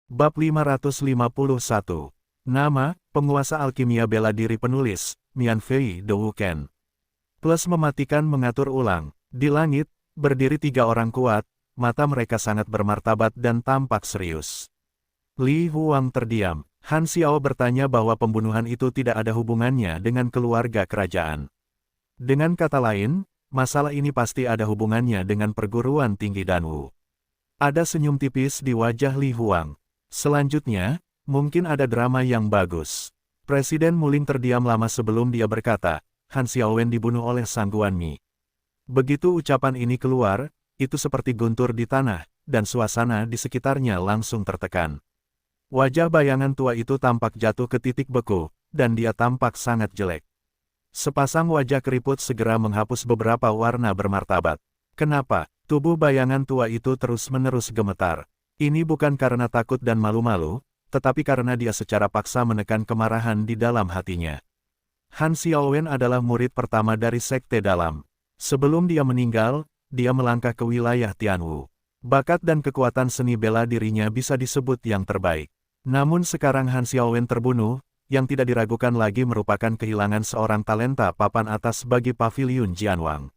Bab 551. Nama, penguasa alkimia bela diri penulis, Mian Fei De Wuken. Plus mematikan mengatur ulang. Di langit, berdiri tiga orang kuat, mata mereka sangat bermartabat dan tampak serius. Li Huang terdiam. Han Xiao bertanya bahwa pembunuhan itu tidak ada hubungannya dengan keluarga kerajaan. Dengan kata lain, masalah ini pasti ada hubungannya dengan perguruan tinggi Danwu. Ada senyum tipis di wajah Li Huang. Selanjutnya, mungkin ada drama yang bagus. Presiden Muling terdiam lama sebelum dia berkata, Han Xiaowen dibunuh oleh Sang Guanmi. Begitu ucapan ini keluar, itu seperti guntur di tanah, dan suasana di sekitarnya langsung tertekan. Wajah bayangan tua itu tampak jatuh ke titik beku, dan dia tampak sangat jelek. Sepasang wajah keriput segera menghapus beberapa warna bermartabat. Kenapa? Tubuh bayangan tua itu terus-menerus gemetar. Ini bukan karena takut dan malu-malu, tetapi karena dia secara paksa menekan kemarahan di dalam hatinya. Han Xiaowen adalah murid pertama dari Sekte Dalam. Sebelum dia meninggal, dia melangkah ke wilayah Tianwu. Bakat dan kekuatan seni bela dirinya bisa disebut yang terbaik. Namun sekarang Han Xiaowen terbunuh, yang tidak diragukan lagi merupakan kehilangan seorang talenta papan atas bagi Paviliun Jianwang.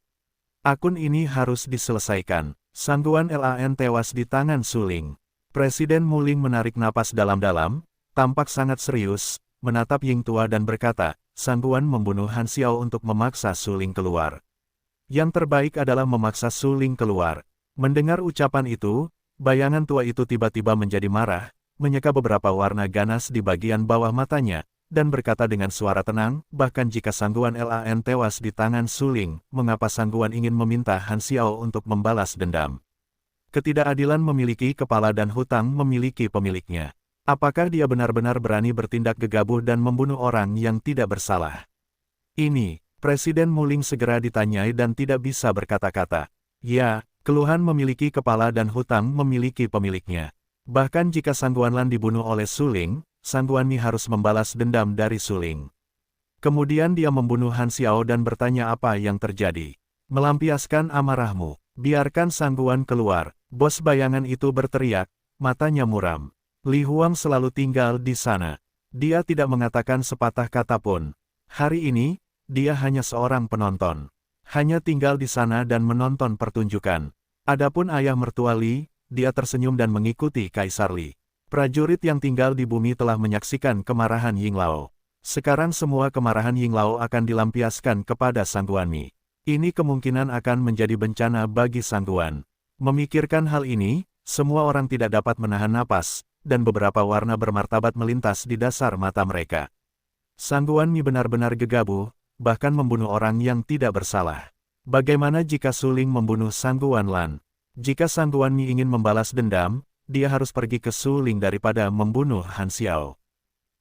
Akun ini harus diselesaikan. Sang Guan Lan tewas di tangan Suling. Presiden Muling menarik napas dalam-dalam, tampak sangat serius, menatap Ying tua dan berkata, Sang Guan membunuh Han Xiao untuk memaksa Suling keluar. Yang terbaik adalah memaksa Suling keluar. Mendengar ucapan itu, bayangan tua itu tiba-tiba menjadi marah, menyeka beberapa warna ganas di bagian bawah matanya, dan berkata dengan suara tenang, bahkan jika Sang Guan Lan tewas di tangan Suling, mengapa Sang Guan ingin meminta Han Xiao untuk membalas dendam? Ketidakadilan memiliki kepala dan hutang memiliki pemiliknya. Apakah dia benar-benar berani bertindak gegabah dan membunuh orang yang tidak bersalah? Ini, Presiden Muling segera ditanyai dan tidak bisa berkata-kata. Ya, keluhan memiliki kepala dan hutang memiliki pemiliknya. Bahkan jika Sang Guan Lan dibunuh oleh Suling, Sang Guanmi harus membalas dendam dari Suling. Kemudian dia membunuh Han Xiao dan bertanya apa yang terjadi. Melampiaskan amarahmu, biarkan Sang Guan keluar. Bos bayangan itu berteriak, matanya muram. Li Huang selalu tinggal di sana. Dia tidak mengatakan sepatah kata pun. Hari ini, dia hanya seorang penonton. Hanya tinggal di sana dan menonton pertunjukan. Adapun ayah mertua Li, dia tersenyum dan mengikuti Kaisar Li. Prajurit yang tinggal di bumi telah menyaksikan kemarahan Ying Lao. Sekarang semua kemarahan Ying Lao akan dilampiaskan kepada Sang Guanmi. Ini kemungkinan akan menjadi bencana bagi Sang Guan. Memikirkan hal ini, semua orang tidak dapat menahan napas, dan beberapa warna bermartabat melintas di dasar mata mereka. Sang Guanmi benar-benar gegabah, bahkan membunuh orang yang tidak bersalah. Bagaimana jika Suling membunuh Sang Guan Lan? Jika Sang Guanmi ingin membalas dendam, dia harus pergi ke Suling daripada membunuh Han Xiao.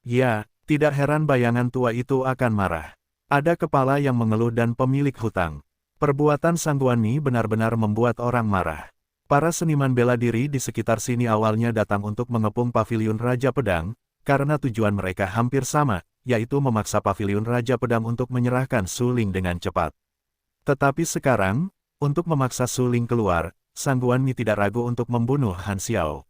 Ya, tidak heran bayangan tua itu akan marah. Ada kepala yang mengeluh dan pemilik hutang. Perbuatan Sang Guanmi benar-benar membuat orang marah. Para seniman bela diri di sekitar sini awalnya datang untuk mengepung Paviliun Raja Pedang, karena tujuan mereka hampir sama, yaitu memaksa Paviliun Raja Pedang untuk menyerahkan Suling dengan cepat. Tetapi sekarang, untuk memaksa Suling keluar, Sang Guanmi tidak ragu untuk membunuh Han Xiao.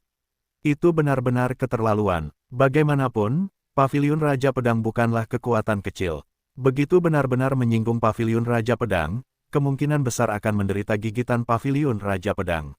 Itu benar-benar keterlaluan. Bagaimanapun, Paviliun Raja Pedang bukanlah kekuatan kecil. Begitu benar-benar menyinggung Paviliun Raja Pedang, kemungkinan besar akan menderita gigitan Paviliun Raja Pedang.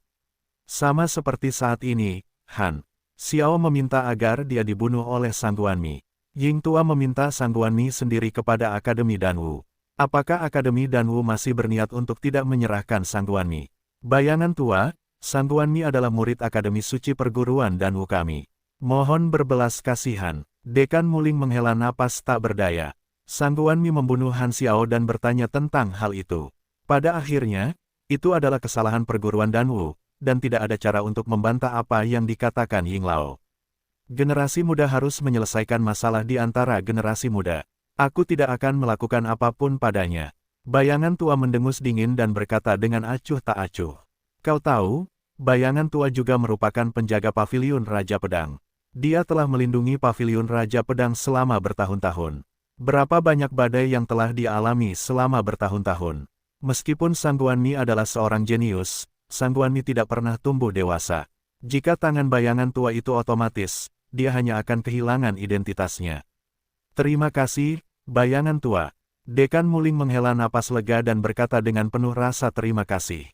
Sama seperti saat ini, Han Xiao meminta agar dia dibunuh oleh Sang Guanmi. Ying tua meminta Sang Guanmi sendiri kepada Akademi Danwu. Apakah Akademi Danwu masih berniat untuk tidak menyerahkan Sang Guanmi? Bayangan tua, Sang Guanmi adalah murid Akademi Suci Perguruan Danwu kami. Mohon berbelas kasihan. Dekan Muling menghela napas tak berdaya. Sang Guanmi membunuh Han Xiao dan bertanya tentang hal itu. Pada akhirnya, itu adalah kesalahan perguruan Danwu, dan tidak ada cara untuk membantah apa yang dikatakan Ying Lao. Generasi muda harus menyelesaikan masalah di antara generasi muda. Aku tidak akan melakukan apapun padanya. Bayangan tua mendengus dingin dan berkata dengan acuh tak acuh. Kau tahu, bayangan tua juga merupakan penjaga Paviliun Raja Pedang. Dia telah melindungi Paviliun Raja Pedang selama bertahun-tahun. Berapa banyak badai yang telah dialami selama bertahun-tahun. Meskipun Sang Guanmi adalah seorang jenius, Sang Guanmi tidak pernah tumbuh dewasa. Jika tangan bayangan tua itu otomatis, dia hanya akan kehilangan identitasnya. Terima kasih, bayangan tua. Dekan Muling menghela napas lega dan berkata dengan penuh rasa terima kasih.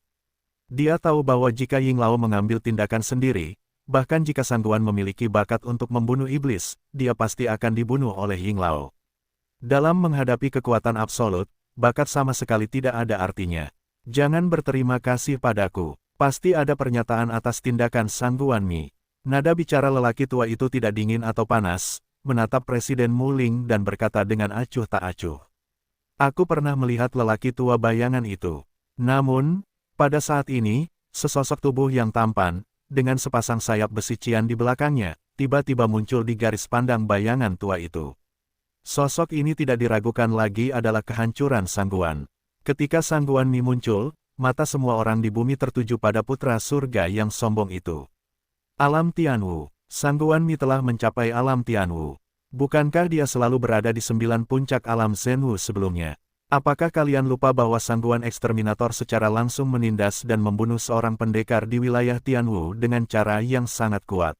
Dia tahu bahwa jika Yinglao mengambil tindakan sendiri, bahkan jika Sangguan memiliki bakat untuk membunuh iblis, dia pasti akan dibunuh oleh Yinglao. Dalam menghadapi kekuatan absolut, bakat sama sekali tidak ada artinya. Jangan berterima kasih padaku. Pasti ada pernyataan atas tindakan Sangguan Mi. Nada bicara lelaki tua itu tidak dingin atau panas, menatap Presiden Muling dan berkata dengan acuh tak acuh. Aku pernah melihat lelaki tua bayangan itu. Namun, pada saat ini, sesosok tubuh yang tampan, dengan sepasang sayap besi cian di belakangnya, tiba-tiba muncul di garis pandang bayangan tua itu. Sosok ini tidak diragukan lagi adalah kehancuran Sangguan. Ketika Sangguan Mi muncul, mata semua orang di bumi tertuju pada putra surga yang sombong itu. Alam Tianwu. Sangguan Mi telah mencapai alam Tianwu. Bukankah dia selalu berada di 9 puncak alam Zenwu sebelumnya? Apakah kalian lupa bahwa Sangguan Eksterminator secara langsung menindas dan membunuh seorang pendekar di wilayah Tianwu dengan cara yang sangat kuat?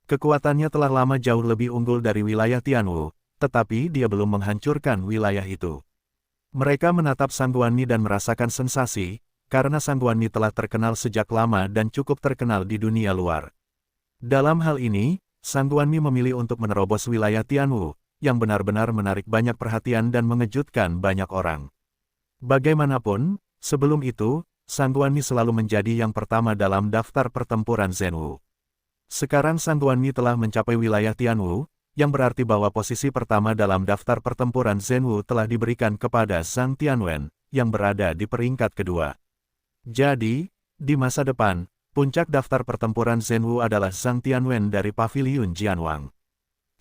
Kekuatannya telah lama jauh lebih unggul dari wilayah Tianwu, tetapi dia belum menghancurkan wilayah itu. Mereka menatap Sangguan Mi dan merasakan sensasi, karena Sangguan Mi telah terkenal sejak lama dan cukup terkenal di dunia luar. Dalam hal ini, Sangguan Mi memilih untuk menerobos wilayah Tianwu, yang benar-benar menarik banyak perhatian dan mengejutkan banyak orang. Bagaimanapun, sebelum itu, Sangguan Mi selalu menjadi yang pertama dalam daftar pertempuran Zenwu. Sekarang Sangguan Mi telah mencapai wilayah Tianwu, yang berarti bahwa posisi pertama dalam daftar pertempuran Zenwu telah diberikan kepada Zhang Tianwen, yang berada di peringkat kedua. Jadi, di masa depan, puncak daftar pertempuran Zenwu adalah Zhang Tianwen dari Paviliun Jianwang.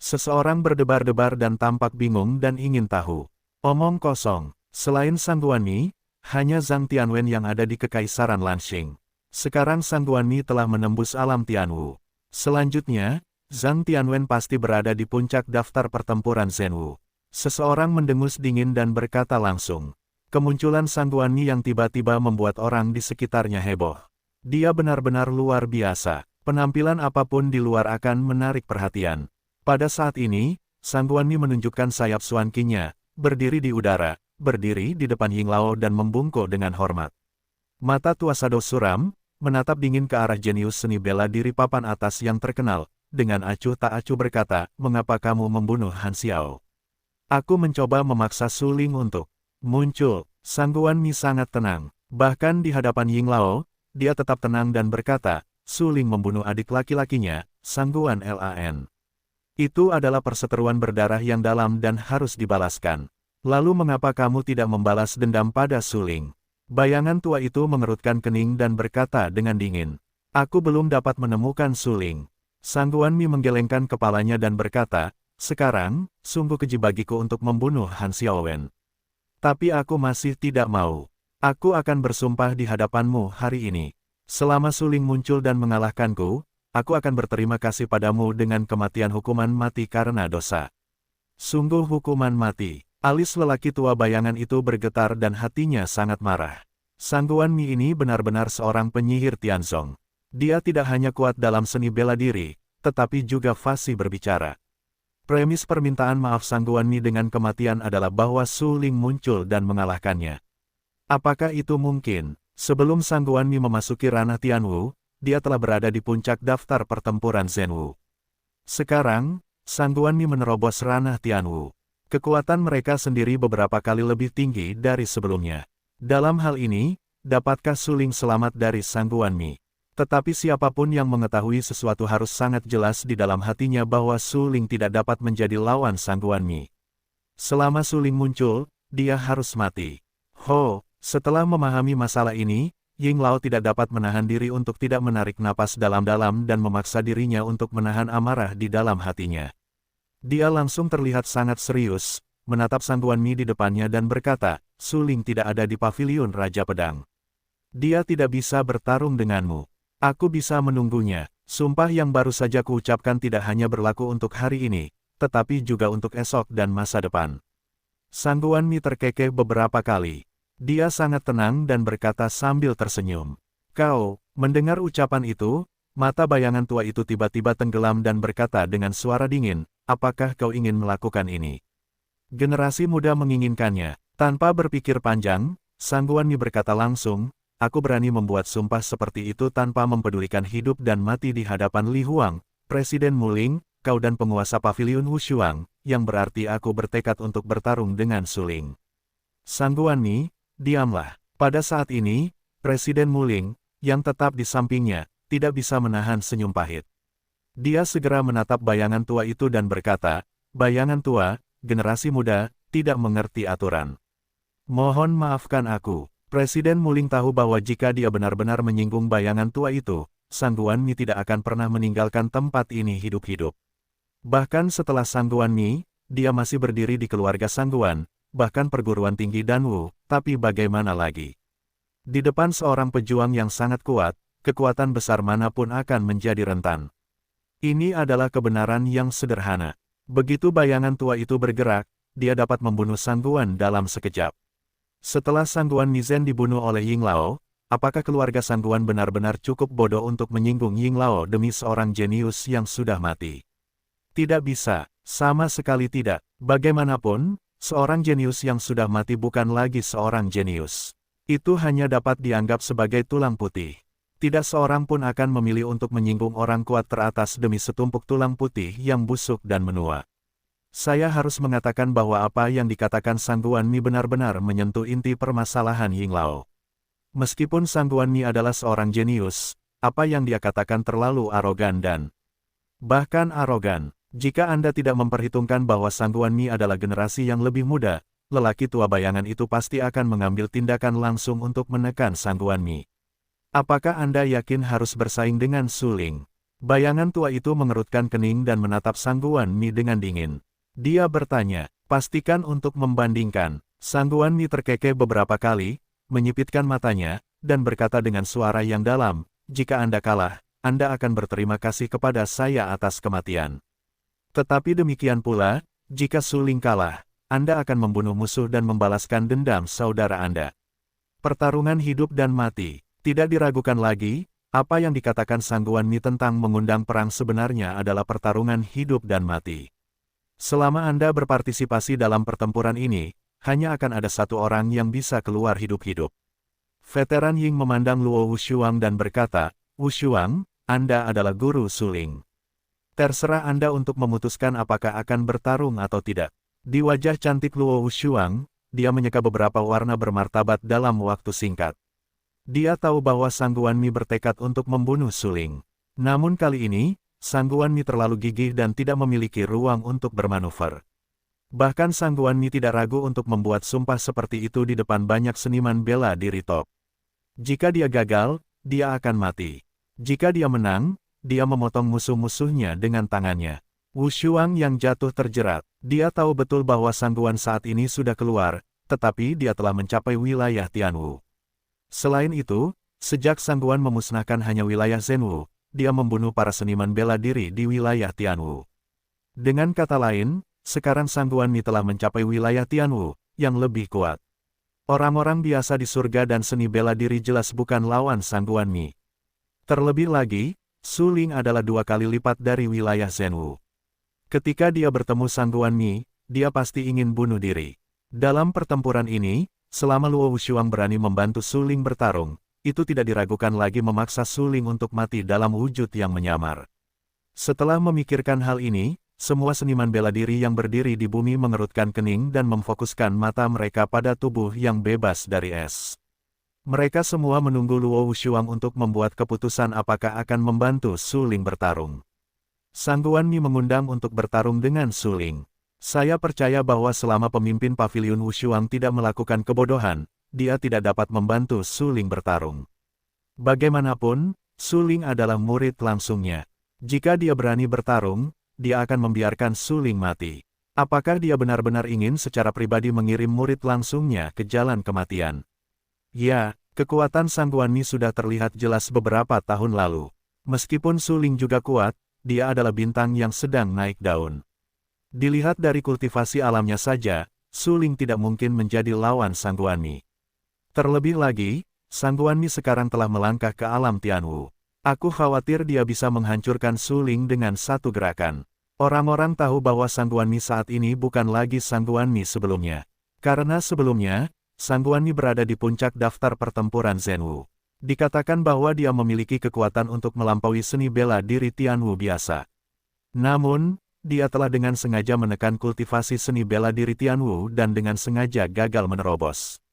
Seseorang berdebar-debar dan tampak bingung dan ingin tahu. Omong kosong, selain Sangguan Mi, hanya Zhang Tianwen yang ada di Kekaisaran Lanxing. Sekarang Sangguan Mi telah menembus alam Tianwu. Selanjutnya, Zhang Tianwen pasti berada di puncak daftar pertempuran Zenwu. Seseorang mendengus dingin dan berkata langsung. Kemunculan Sangguan Mi yang tiba-tiba membuat orang di sekitarnya heboh. Dia benar-benar luar biasa. Penampilan apapun di luar akan menarik perhatian. Pada saat ini, Sangguan Mi menunjukkan sayap Xuanqi-nya, berdiri di udara, berdiri di depan Yinglao dan membungkuk dengan hormat. Mata tua Sado suram, menatap dingin ke arah jenius seni bela diri papan atas yang terkenal. Dengan acuh tak acuh berkata, mengapa kamu membunuh Han Xiao? Aku mencoba memaksa Su Ling untuk muncul. Sangguan Mi sangat tenang. Bahkan di hadapan Yinglao, dia tetap tenang dan berkata, Su Ling membunuh adik laki-lakinya, Sangguan Lan. Itu adalah perseteruan berdarah yang dalam dan harus dibalaskan. Lalu mengapa kamu tidak membalas dendam pada Su Ling? Bayangan tua itu mengerutkan kening dan berkata dengan dingin. Aku belum dapat menemukan Su Ling. Sangguan Mi menggelengkan kepalanya dan berkata, sekarang, sungguh keji bagiku untuk membunuh Han Xiaowen. Tapi aku masih tidak mau. Aku akan bersumpah di hadapanmu hari ini. Selama Su Ling muncul dan mengalahkanku, aku akan berterima kasih padamu dengan kematian hukuman mati karena dosa. Sungguh hukuman mati. Alis lelaki tua bayangan itu bergetar dan hatinya sangat marah. Sangguan Mi ini benar-benar seorang penyihir Tianzong. Dia tidak hanya kuat dalam seni bela diri, tetapi juga fasih berbicara. Premis permintaan maaf Sangguan Mi dengan kematian adalah bahwa Su Ling muncul dan mengalahkannya. Apakah itu mungkin? Sebelum Sangguan Mi memasuki ranah Tianwu, dia telah berada di puncak daftar pertempuran Zenwu. Sekarang, Sangguan Mi menerobos ranah Tianwu. Kekuatan mereka sendiri beberapa kali lebih tinggi dari sebelumnya. Dalam hal ini, dapatkah Su Ling selamat dari Sangguan Mi? Tetapi siapapun yang mengetahui sesuatu harus sangat jelas di dalam hatinya bahwa Su Ling tidak dapat menjadi lawan Sangguan Mi. Selama Su Ling muncul, dia harus mati. Setelah memahami masalah ini, Yinglao tidak dapat menahan diri untuk tidak menarik napas dalam-dalam dan memaksa dirinya untuk menahan amarah di dalam hatinya. Dia langsung terlihat sangat serius, menatap Sangguan Mi di depannya dan berkata, Su Ling tidak ada di paviliun Raja Pedang. Dia tidak bisa bertarung denganmu. Aku bisa menunggunya. Sumpah yang baru saja kuucapkan tidak hanya berlaku untuk hari ini, tetapi juga untuk esok dan masa depan. Sangguan Mi terkekeh beberapa kali. Dia sangat tenang dan berkata sambil tersenyum. Kau, mendengar ucapan itu, Mata bayangan tua itu tiba-tiba tenggelam dan berkata dengan suara dingin, apakah kau ingin melakukan ini? Generasi muda menginginkannya. Tanpa berpikir panjang, Sangguan Mi berkata langsung, aku berani membuat sumpah seperti itu tanpa mempedulikan hidup dan mati di hadapan Li Huang, Presiden Muling, kau dan penguasa pavilion Wushuang, yang berarti aku bertekad untuk bertarung dengan Suling. Sangguan Mi, diamlah. Pada saat ini, Presiden Muling, yang tetap di sampingnya, tidak bisa menahan senyum pahit. Dia segera menatap bayangan tua itu dan berkata, bayangan tua, generasi muda, tidak mengerti aturan. Mohon maafkan aku. Presiden Muling tahu bahwa jika dia benar-benar menyinggung bayangan tua itu, Sangguan Mi tidak akan pernah meninggalkan tempat ini hidup-hidup. Bahkan setelah Sangguan Mi, dia masih berdiri di keluarga Sangguan, bahkan perguruan tinggi Danwu, tapi bagaimana lagi? Di depan seorang pejuang yang sangat kuat, kekuatan besar manapun akan menjadi rentan. Ini adalah kebenaran yang sederhana. Begitu bayangan tua itu bergerak, dia dapat membunuh Sangguan dalam sekejap. Setelah Sangguan Mizen dibunuh oleh Ying Lao, apakah keluarga Sangguan benar-benar cukup bodoh untuk menyinggung Ying Lao demi seorang jenius yang sudah mati? Tidak bisa, sama sekali tidak. Bagaimanapun, seorang jenius yang sudah mati bukan lagi seorang jenius. Itu hanya dapat dianggap sebagai tulang putih. Tidak seorang pun akan memilih untuk menyinggung orang kuat teratas demi setumpuk tulang putih yang busuk dan menua. Saya harus mengatakan bahwa apa yang dikatakan Sangguan Mi benar-benar menyentuh inti permasalahan Ying Lao. Meskipun Sangguan Mi adalah seorang jenius, apa yang dia katakan terlalu arogan dan bahkan arogan. Jika Anda tidak memperhitungkan bahwa Sangguan Mi adalah generasi yang lebih muda, lelaki tua bayangan itu pasti akan mengambil tindakan langsung untuk menekan Sangguan Mi. Apakah Anda yakin harus bersaing dengan Suling? Bayangan tua itu mengerutkan kening dan menatap Sangguan Mi dengan dingin. Dia bertanya, pastikan untuk membandingkan. Sangguan Mi terkekeh beberapa kali, menyipitkan matanya, dan berkata dengan suara yang dalam, jika Anda kalah, Anda akan berterima kasih kepada saya atas kematian. Tetapi demikian pula, jika Suling kalah, Anda akan membunuh musuh dan membalaskan dendam saudara Anda. Pertarungan hidup dan mati. Tidak diragukan lagi, apa yang dikatakan Sangguan Mi tentang mengundang perang sebenarnya adalah pertarungan hidup dan mati. Selama Anda berpartisipasi dalam pertempuran ini, hanya akan ada satu orang yang bisa keluar hidup-hidup. Veteran Ying memandang Luo Wushuang dan berkata, Wushuang, Anda adalah guru Suling. Terserah Anda untuk memutuskan apakah akan bertarung atau tidak. Di wajah cantik Luo Wushuang, dia menyeka beberapa warna bermartabat dalam waktu singkat. Dia tahu bahwa Sangguan Mi bertekad untuk membunuh Suling. Namun kali ini, Sangguan Mi terlalu gigih dan tidak memiliki ruang untuk bermanuver. Bahkan Sangguan Mi tidak ragu untuk membuat sumpah seperti itu di depan banyak seniman bela diri top. Jika dia gagal, dia akan mati. Jika dia menang, dia memotong musuh-musuhnya dengan tangannya. Wushuang yang jatuh terjerat. Dia tahu betul bahwa Sangguan saat ini sudah keluar, tetapi dia telah mencapai wilayah Tianwu. Selain itu, sejak Sangguan memusnahkan hanya wilayah Zhenwu, dia membunuh para seniman bela diri di wilayah Tianwu. Dengan kata lain, sekarang Sangguan Mi telah mencapai wilayah Tianwu, yang lebih kuat. Orang-orang biasa di surga dan seni bela diri jelas bukan lawan Sangguan Mi. Terlebih lagi, Suling adalah 2 kali lipat dari wilayah Zhenwu. Ketika dia bertemu Sangguan Mi, dia pasti ingin bunuh diri. Dalam pertempuran ini, selama Luo Wushuang berani membantu Suling bertarung, itu tidak diragukan lagi memaksa Suling untuk mati dalam wujud yang menyamar. Setelah memikirkan hal ini, semua seniman bela diri yang berdiri di bumi mengerutkan kening dan memfokuskan mata mereka pada tubuh yang bebas dari es. Mereka semua menunggu Luo Wushuang untuk membuat keputusan apakah akan membantu Suling bertarung. Sangguan Mi mengundang untuk bertarung dengan Suling. Saya percaya bahwa selama pemimpin pavilion Wushuang tidak melakukan kebodohan, dia tidak dapat membantu Suling bertarung. Bagaimanapun, Suling adalah murid langsungnya. Jika dia berani bertarung, dia akan membiarkan Suling mati. Apakah dia benar-benar ingin secara pribadi mengirim murid langsungnya ke jalan kematian? Ya, kekuatan Sangguan Mi sudah terlihat jelas beberapa tahun lalu. Meskipun Suling juga kuat, dia adalah bintang yang sedang naik daun. Dilihat dari kultivasi alamnya saja, Suling tidak mungkin menjadi lawan Sangguan Mi. Terlebih lagi, Sangguan Mi sekarang telah melangkah ke alam Tianwu. Aku khawatir dia bisa menghancurkan Su Ling dengan satu gerakan. Orang-orang tahu bahwa Sang Guanmi saat ini bukan lagi Sang Guanmi sebelumnya. Karena sebelumnya, Sang Guanmi berada di puncak daftar pertempuran Zhenwu. Dikatakan bahwa dia memiliki kekuatan untuk melampaui seni bela diri Tianwu biasa. Namun, dia telah dengan sengaja menekan kultivasi seni bela diri Tianwu dan dengan sengaja gagal menerobos.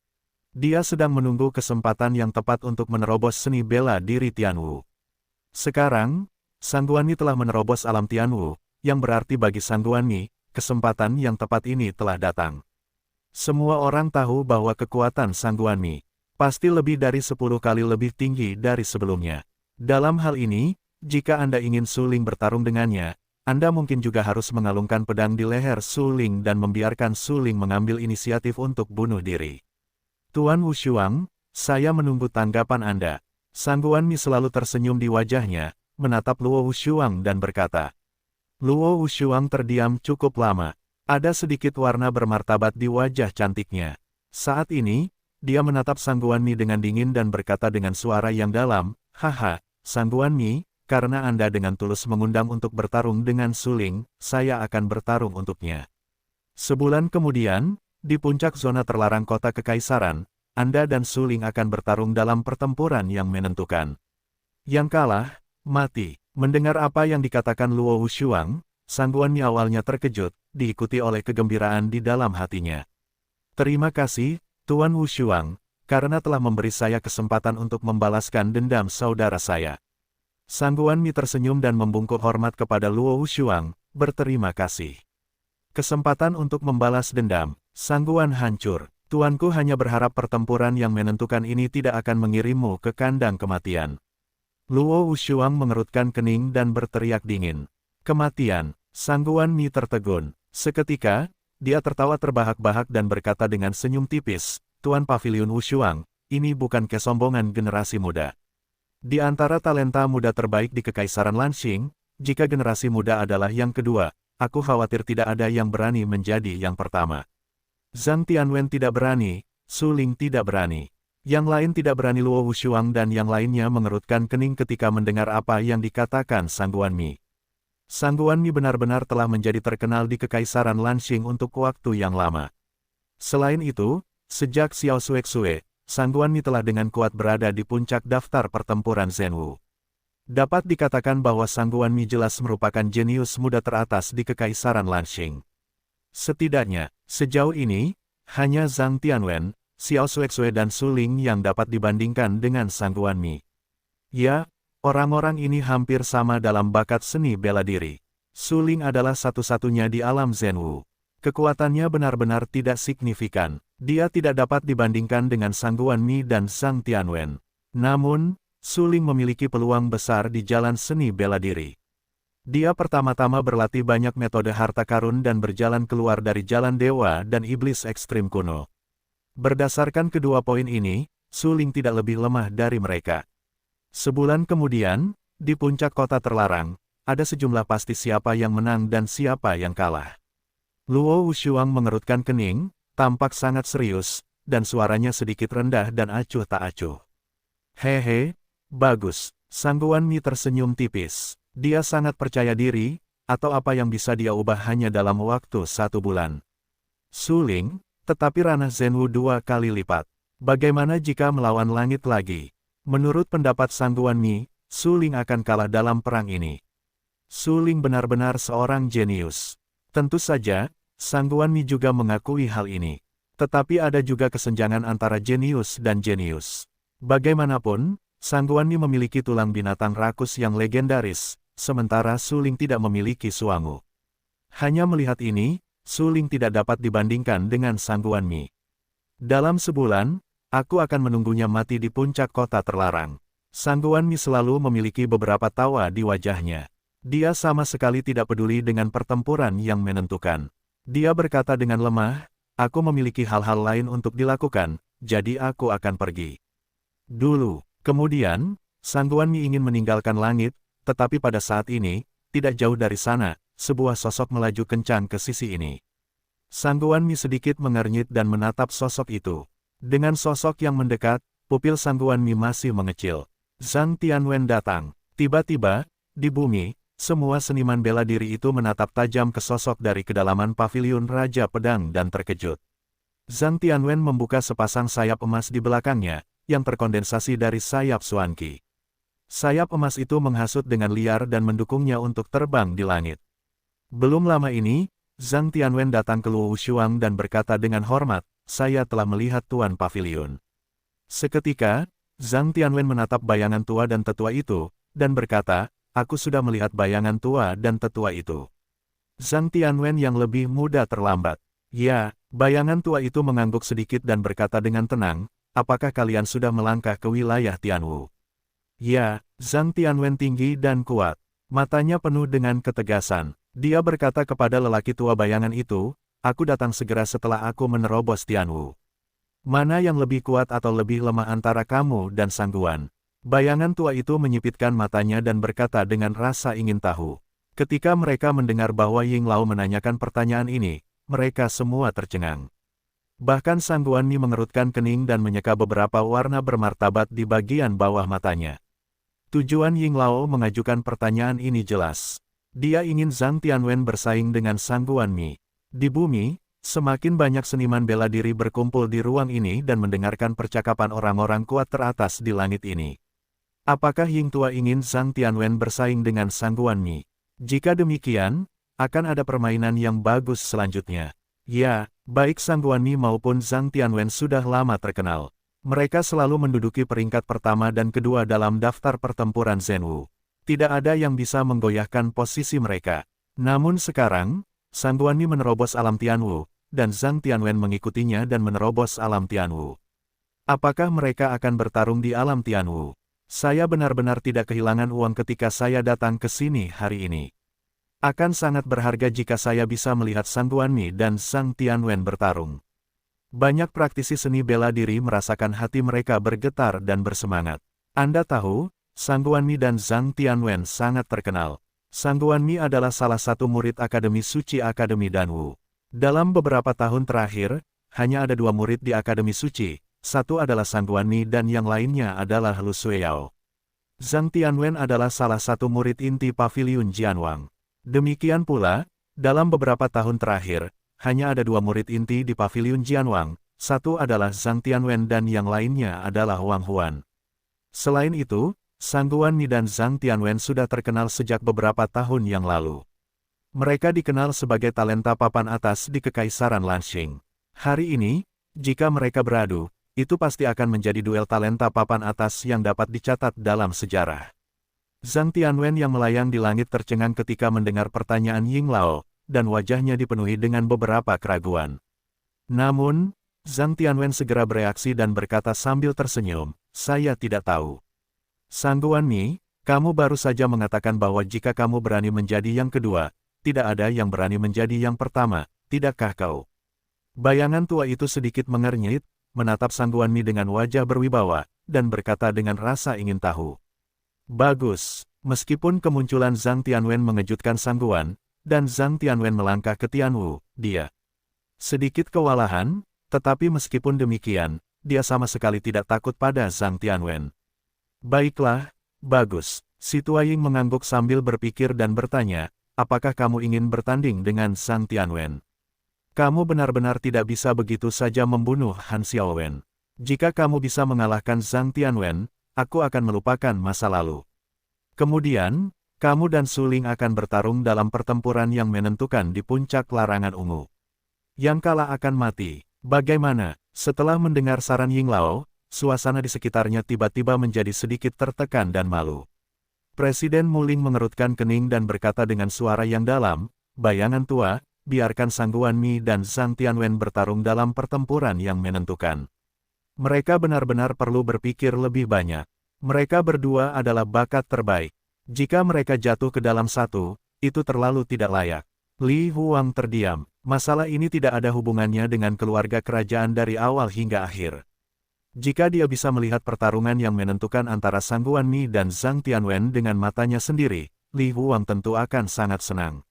Dia sedang menunggu kesempatan yang tepat untuk menerobos seni bela diri Tianwu. Sekarang, Sang Guanmi telah menerobos alam Tianwu, yang berarti bagi Sang Guanmi, kesempatan yang tepat ini telah datang. Semua orang tahu bahwa kekuatan Sang Guanmi pasti lebih dari 10 kali lebih tinggi dari sebelumnya. Dalam hal ini, jika Anda ingin Su Ling bertarung dengannya, Anda mungkin juga harus mengalungkan pedang di leher Su Ling dan membiarkan Su Ling mengambil inisiatif untuk bunuh diri. Tuan Wushuang, saya menunggu tanggapan Anda. Sang Guanmi selalu tersenyum di wajahnya, menatap Luo Wushuang dan berkata. Luo Wushuang terdiam cukup lama. Ada sedikit warna bermartabat di wajah cantiknya. Saat ini, dia menatap Sang Guanmi dengan dingin dan berkata dengan suara yang dalam, "Haha, Sang Guanmi, karena Anda dengan tulus mengundang untuk bertarung dengan Su Ling, saya akan bertarung untuknya." Sebulan kemudian, di puncak zona terlarang kota kekaisaran, Anda dan Su Ling akan bertarung dalam pertempuran yang menentukan. Yang kalah, mati. Mendengar apa yang dikatakan Luo Wushuang, Sang Guanmi awalnya terkejut, diikuti oleh kegembiraan di dalam hatinya. "Terima kasih, Tuan Wushuang, karena telah memberi saya kesempatan untuk membalaskan dendam saudara saya." Sang Guanmi tersenyum dan membungkuk hormat kepada Luo Wushuang, berterima kasih. Kesempatan untuk membalas dendam, Sang Guan hancur. Tuanku hanya berharap pertempuran yang menentukan ini tidak akan mengirimmu ke kandang kematian. Luo Wushuang mengerutkan kening dan berteriak dingin. Kematian, Sang Guanmi tertegun. Seketika, dia tertawa terbahak-bahak dan berkata dengan senyum tipis, "Tuan Pavilion Wushuang, ini bukan kesombongan generasi muda. Di antara talenta muda terbaik di Kekaisaran Lanxing, jika generasi muda adalah yang kedua, aku khawatir tidak ada yang berani menjadi yang pertama. Zhang Tianwen tidak berani, Su Ling tidak berani. Yang lain tidak berani." Luo Wushuang dan yang lainnya mengerutkan kening ketika mendengar apa yang dikatakan Sang Guanmi. Sang Guanmi benar-benar telah menjadi terkenal di Kekaisaran Lanxing untuk waktu yang lama. Selain itu, sejak Xiao Xuexue, Sang Guanmi telah dengan kuat berada di puncak daftar pertempuran Zhenwu. Dapat dikatakan bahwa Sang Guanmi jelas merupakan jenius muda teratas di Kekaisaran Lanxing. Setidaknya, sejauh ini, hanya Zhang Tianwen, Xiao Xuexue dan Su Ling yang dapat dibandingkan dengan Sang Guanmi. Ya, orang-orang ini hampir sama dalam bakat seni bela diri. Su Ling adalah satu-satunya di alam Zhenwu. Kekuatannya benar-benar tidak signifikan. Dia tidak dapat dibandingkan dengan Sang Guanmi dan Zhang Tianwen. Namun, Su Ling memiliki peluang besar di jalan seni bela diri. Dia pertama-tama berlatih banyak metode harta karun dan berjalan keluar dari jalan dewa dan iblis ekstrim kuno. Berdasarkan kedua poin ini, Su Ling tidak lebih lemah dari mereka. Sebulan kemudian, di puncak kota terlarang, ada sejumlah pasti siapa yang menang dan siapa yang kalah. Luo Wushuang mengerutkan kening, tampak sangat serius, dan suaranya sedikit rendah dan acuh tak acuh. "Hehe, bagus." Sang Guanmi tersenyum tipis. Dia sangat percaya diri, atau apa yang bisa dia ubah hanya dalam waktu 1 bulan. Su Ling, tetapi ranah Zhenwu 2 kali lipat. Bagaimana jika melawan langit lagi? Menurut pendapat Sang Guanmi, Su Ling akan kalah dalam perang ini. Su Ling benar-benar seorang jenius. Tentu saja, Sang Guanmi juga mengakui hal ini. Tetapi ada juga kesenjangan antara jenius dan jenius. Bagaimanapun, Sang Guanmi memiliki tulang binatang rakus yang legendaris, sementara Su Ling tidak memiliki suangu. Hanya melihat ini, Su Ling tidak dapat dibandingkan dengan Sang Guanmi. Dalam sebulan, aku akan menunggunya mati di puncak kota terlarang. Sang Guanmi selalu memiliki beberapa tawa di wajahnya. Dia sama sekali tidak peduli dengan pertempuran yang menentukan. Dia berkata dengan lemah, "Aku memiliki hal-hal lain untuk dilakukan, jadi aku akan pergi." Dulu, kemudian, Sang Guanmi ingin meninggalkan langit, tetapi pada saat ini, tidak jauh dari sana, sebuah sosok melaju kencang ke sisi ini. Sang Guanmi sedikit mengernyit dan menatap sosok itu. Dengan sosok yang mendekat, pupil Sang Guanmi masih mengecil. Zhang Tianwen datang. Tiba-tiba, di bumi, semua seniman bela diri itu menatap tajam ke sosok dari kedalaman paviliun Raja Pedang dan terkejut. Zhang Tianwen membuka sepasang sayap emas di belakangnya, yang terkondensasi dari sayap Xuanqi. Sayap emas itu menghasut dengan liar dan mendukungnya untuk terbang di langit. Belum lama ini, Zhang Tianwen datang ke Luo Wushuang dan berkata dengan hormat, "Saya telah melihat Tuan Paviliun." Seketika, Zhang Tianwen menatap bayangan tua dan tetua itu, dan berkata, "Aku sudah melihat bayangan tua dan tetua itu." Zhang Tianwen yang lebih muda terlambat. "Ya," bayangan tua itu mengangguk sedikit dan berkata dengan tenang, "Apakah kalian sudah melangkah ke wilayah Tianwu?" "Ya." Zhang Tianwen tinggi dan kuat. Matanya penuh dengan ketegasan. Dia berkata kepada lelaki tua bayangan itu, "Aku datang segera setelah aku menerobos Tianwu. Mana yang lebih kuat atau lebih lemah antara kamu dan Sangguan?" Bayangan tua itu menyipitkan matanya dan berkata dengan rasa ingin tahu. Ketika mereka mendengar bahwa Ying Lao menanyakan pertanyaan ini, mereka semua tercengang. Bahkan Sangguan Ni mengerutkan kening dan menyeka beberapa warna bermartabat di bagian bawah matanya. Tujuan Ying Lao mengajukan pertanyaan ini jelas. Dia ingin Zhang Tianwen bersaing dengan Sangguan Mi. Di bumi, semakin banyak seniman bela diri berkumpul di ruang ini dan mendengarkan percakapan orang-orang kuat teratas di langit ini. Apakah Ying Tua ingin Zhang Tianwen bersaing dengan Sangguan Mi? Jika demikian, akan ada permainan yang bagus selanjutnya. Ya, baik Sangguan Mi maupun Zhang Tianwen sudah lama terkenal. Mereka selalu menduduki peringkat pertama dan kedua dalam daftar pertempuran Zhenwu. Tidak ada yang bisa menggoyahkan posisi mereka. Namun sekarang, Sangguan Mi menerobos alam Tianwu, dan Zhang Tianwen mengikutinya dan menerobos alam Tianwu. Apakah mereka akan bertarung di alam Tianwu? Saya benar-benar tidak kehilangan uang ketika saya datang ke sini hari ini. Akan sangat berharga jika saya bisa melihat Sangguan Mi dan Zhang Tianwen bertarung. Banyak praktisi seni bela diri merasakan hati mereka bergetar dan bersemangat. Anda tahu, Sangguan Mi dan Zhang Tianwen sangat terkenal. Sangguan Mi adalah salah satu murid Akademi Suci Akademi Danwu. Dalam beberapa tahun terakhir, hanya ada 2 murid di Akademi Suci. Satu adalah Sangguan Mi dan yang lainnya adalah Lu Suiyao. Zhang Tianwen adalah salah satu murid inti Paviliun Jianwang. Demikian pula, dalam beberapa tahun terakhir, hanya ada 2 murid inti di Paviliun Jianwang, satu adalah Zhang Tianwen dan yang lainnya adalah Wang Huan. Selain itu, Sangguan Mi dan Zhang Tianwen sudah terkenal sejak beberapa tahun yang lalu. Mereka dikenal sebagai talenta papan atas di Kekaisaran Lanxing. Hari ini, jika mereka beradu, itu pasti akan menjadi duel talenta papan atas yang dapat dicatat dalam sejarah. Zhang Tianwen yang melayang di langit tercengang ketika mendengar pertanyaan Ying Lao, dan wajahnya dipenuhi dengan beberapa keraguan. Namun, Zhang Tianwen segera bereaksi dan berkata sambil tersenyum, "Saya tidak tahu." "Sangguan Mi, kamu baru saja mengatakan bahwa jika kamu berani menjadi yang kedua, tidak ada yang berani menjadi yang pertama, tidakkah kau?" Bayangan tua itu sedikit mengernyit, menatap Sangguan Mi dengan wajah berwibawa, dan berkata dengan rasa ingin tahu. Bagus, meskipun kemunculan Zhang Tianwen mengejutkan Sangguan, dan Zhang Tianwen melangkah ke Tianwu, dia sedikit kewalahan, tetapi meskipun demikian, dia sama sekali tidak takut pada Zhang Tianwen. "Baiklah, bagus." Si tua Ying mengangguk sambil berpikir dan bertanya, "Apakah kamu ingin bertanding dengan Zhang Tianwen? Kamu benar-benar tidak bisa begitu saja membunuh Han Xiaowen. Jika kamu bisa mengalahkan Zhang Tianwen, aku akan melupakan masa lalu. Kemudian, kamu dan Su Ling akan bertarung dalam pertempuran yang menentukan di puncak larangan ungu. Yang kalah akan mati. Bagaimana?" Setelah mendengar saran Ying Lao, suasana di sekitarnya tiba-tiba menjadi sedikit tertekan dan malu. Presiden Mu Ling mengerutkan kening dan berkata dengan suara yang dalam, "Bayangan tua, biarkan Sangguan Mi dan Zhang Tianwen bertarung dalam pertempuran yang menentukan. Mereka benar-benar perlu berpikir lebih banyak. Mereka berdua adalah bakat terbaik. Jika mereka jatuh ke dalam satu, itu terlalu tidak layak." Li Huang terdiam. Masalah ini tidak ada hubungannya dengan keluarga kerajaan dari awal hingga akhir. Jika dia bisa melihat pertarungan yang menentukan antara Sangguan Mi dan Zhang Tianwen dengan matanya sendiri, Li Huang tentu akan sangat senang.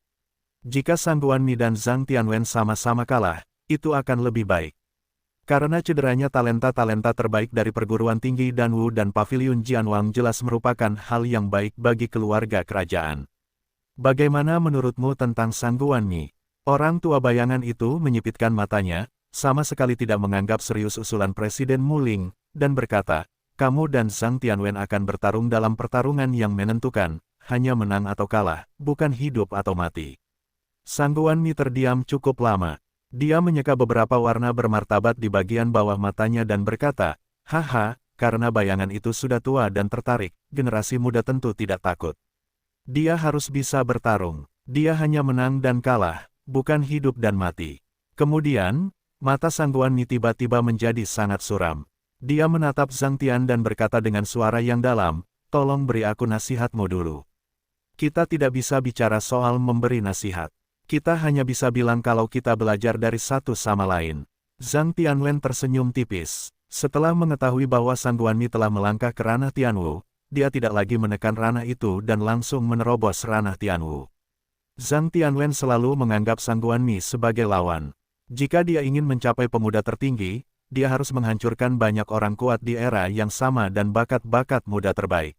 Jika Sangguan Mi dan Zhang Tianwen sama-sama kalah, itu akan lebih baik. Karena cederanya talenta-talenta terbaik dari perguruan tinggi Danwu dan Paviliun Jianwang jelas merupakan hal yang baik bagi keluarga kerajaan. Bagaimana menurutmu tentang Sang Guanmi? Orang tua bayangan itu menyipitkan matanya, sama sekali tidak menganggap serius usulan Presiden Muling, dan berkata, kamu dan Zhang Tianwen akan bertarung dalam pertarungan yang menentukan, hanya menang atau kalah, bukan hidup atau mati. Sang Guanmi terdiam cukup lama. Dia menyeka beberapa warna bermartabat di bagian bawah matanya dan berkata, haha, karena bayangan itu sudah tua dan tertarik, generasi muda tentu tidak takut. Dia harus bisa bertarung. Dia hanya menang dan kalah, bukan hidup dan mati. Kemudian, mata Sang Guanmi tiba-tiba menjadi sangat suram. Dia menatap Zhang Tian dan berkata dengan suara yang dalam, tolong beri aku nasihatmu dulu. Kita tidak bisa bicara soal memberi nasihat. Kita hanya bisa bilang kalau kita belajar dari satu sama lain. Zhang Tianwen tersenyum tipis. Setelah mengetahui bahwa Sang Guanmi telah melangkah ke ranah Tianwu, dia tidak lagi menekan ranah itu dan langsung menerobos ranah Tianwu. Zhang Tianwen selalu menganggap Sang Guanmi sebagai lawan. Jika dia ingin mencapai pemuda tertinggi, dia harus menghancurkan banyak orang kuat di era yang sama dan bakat-bakat muda terbaik.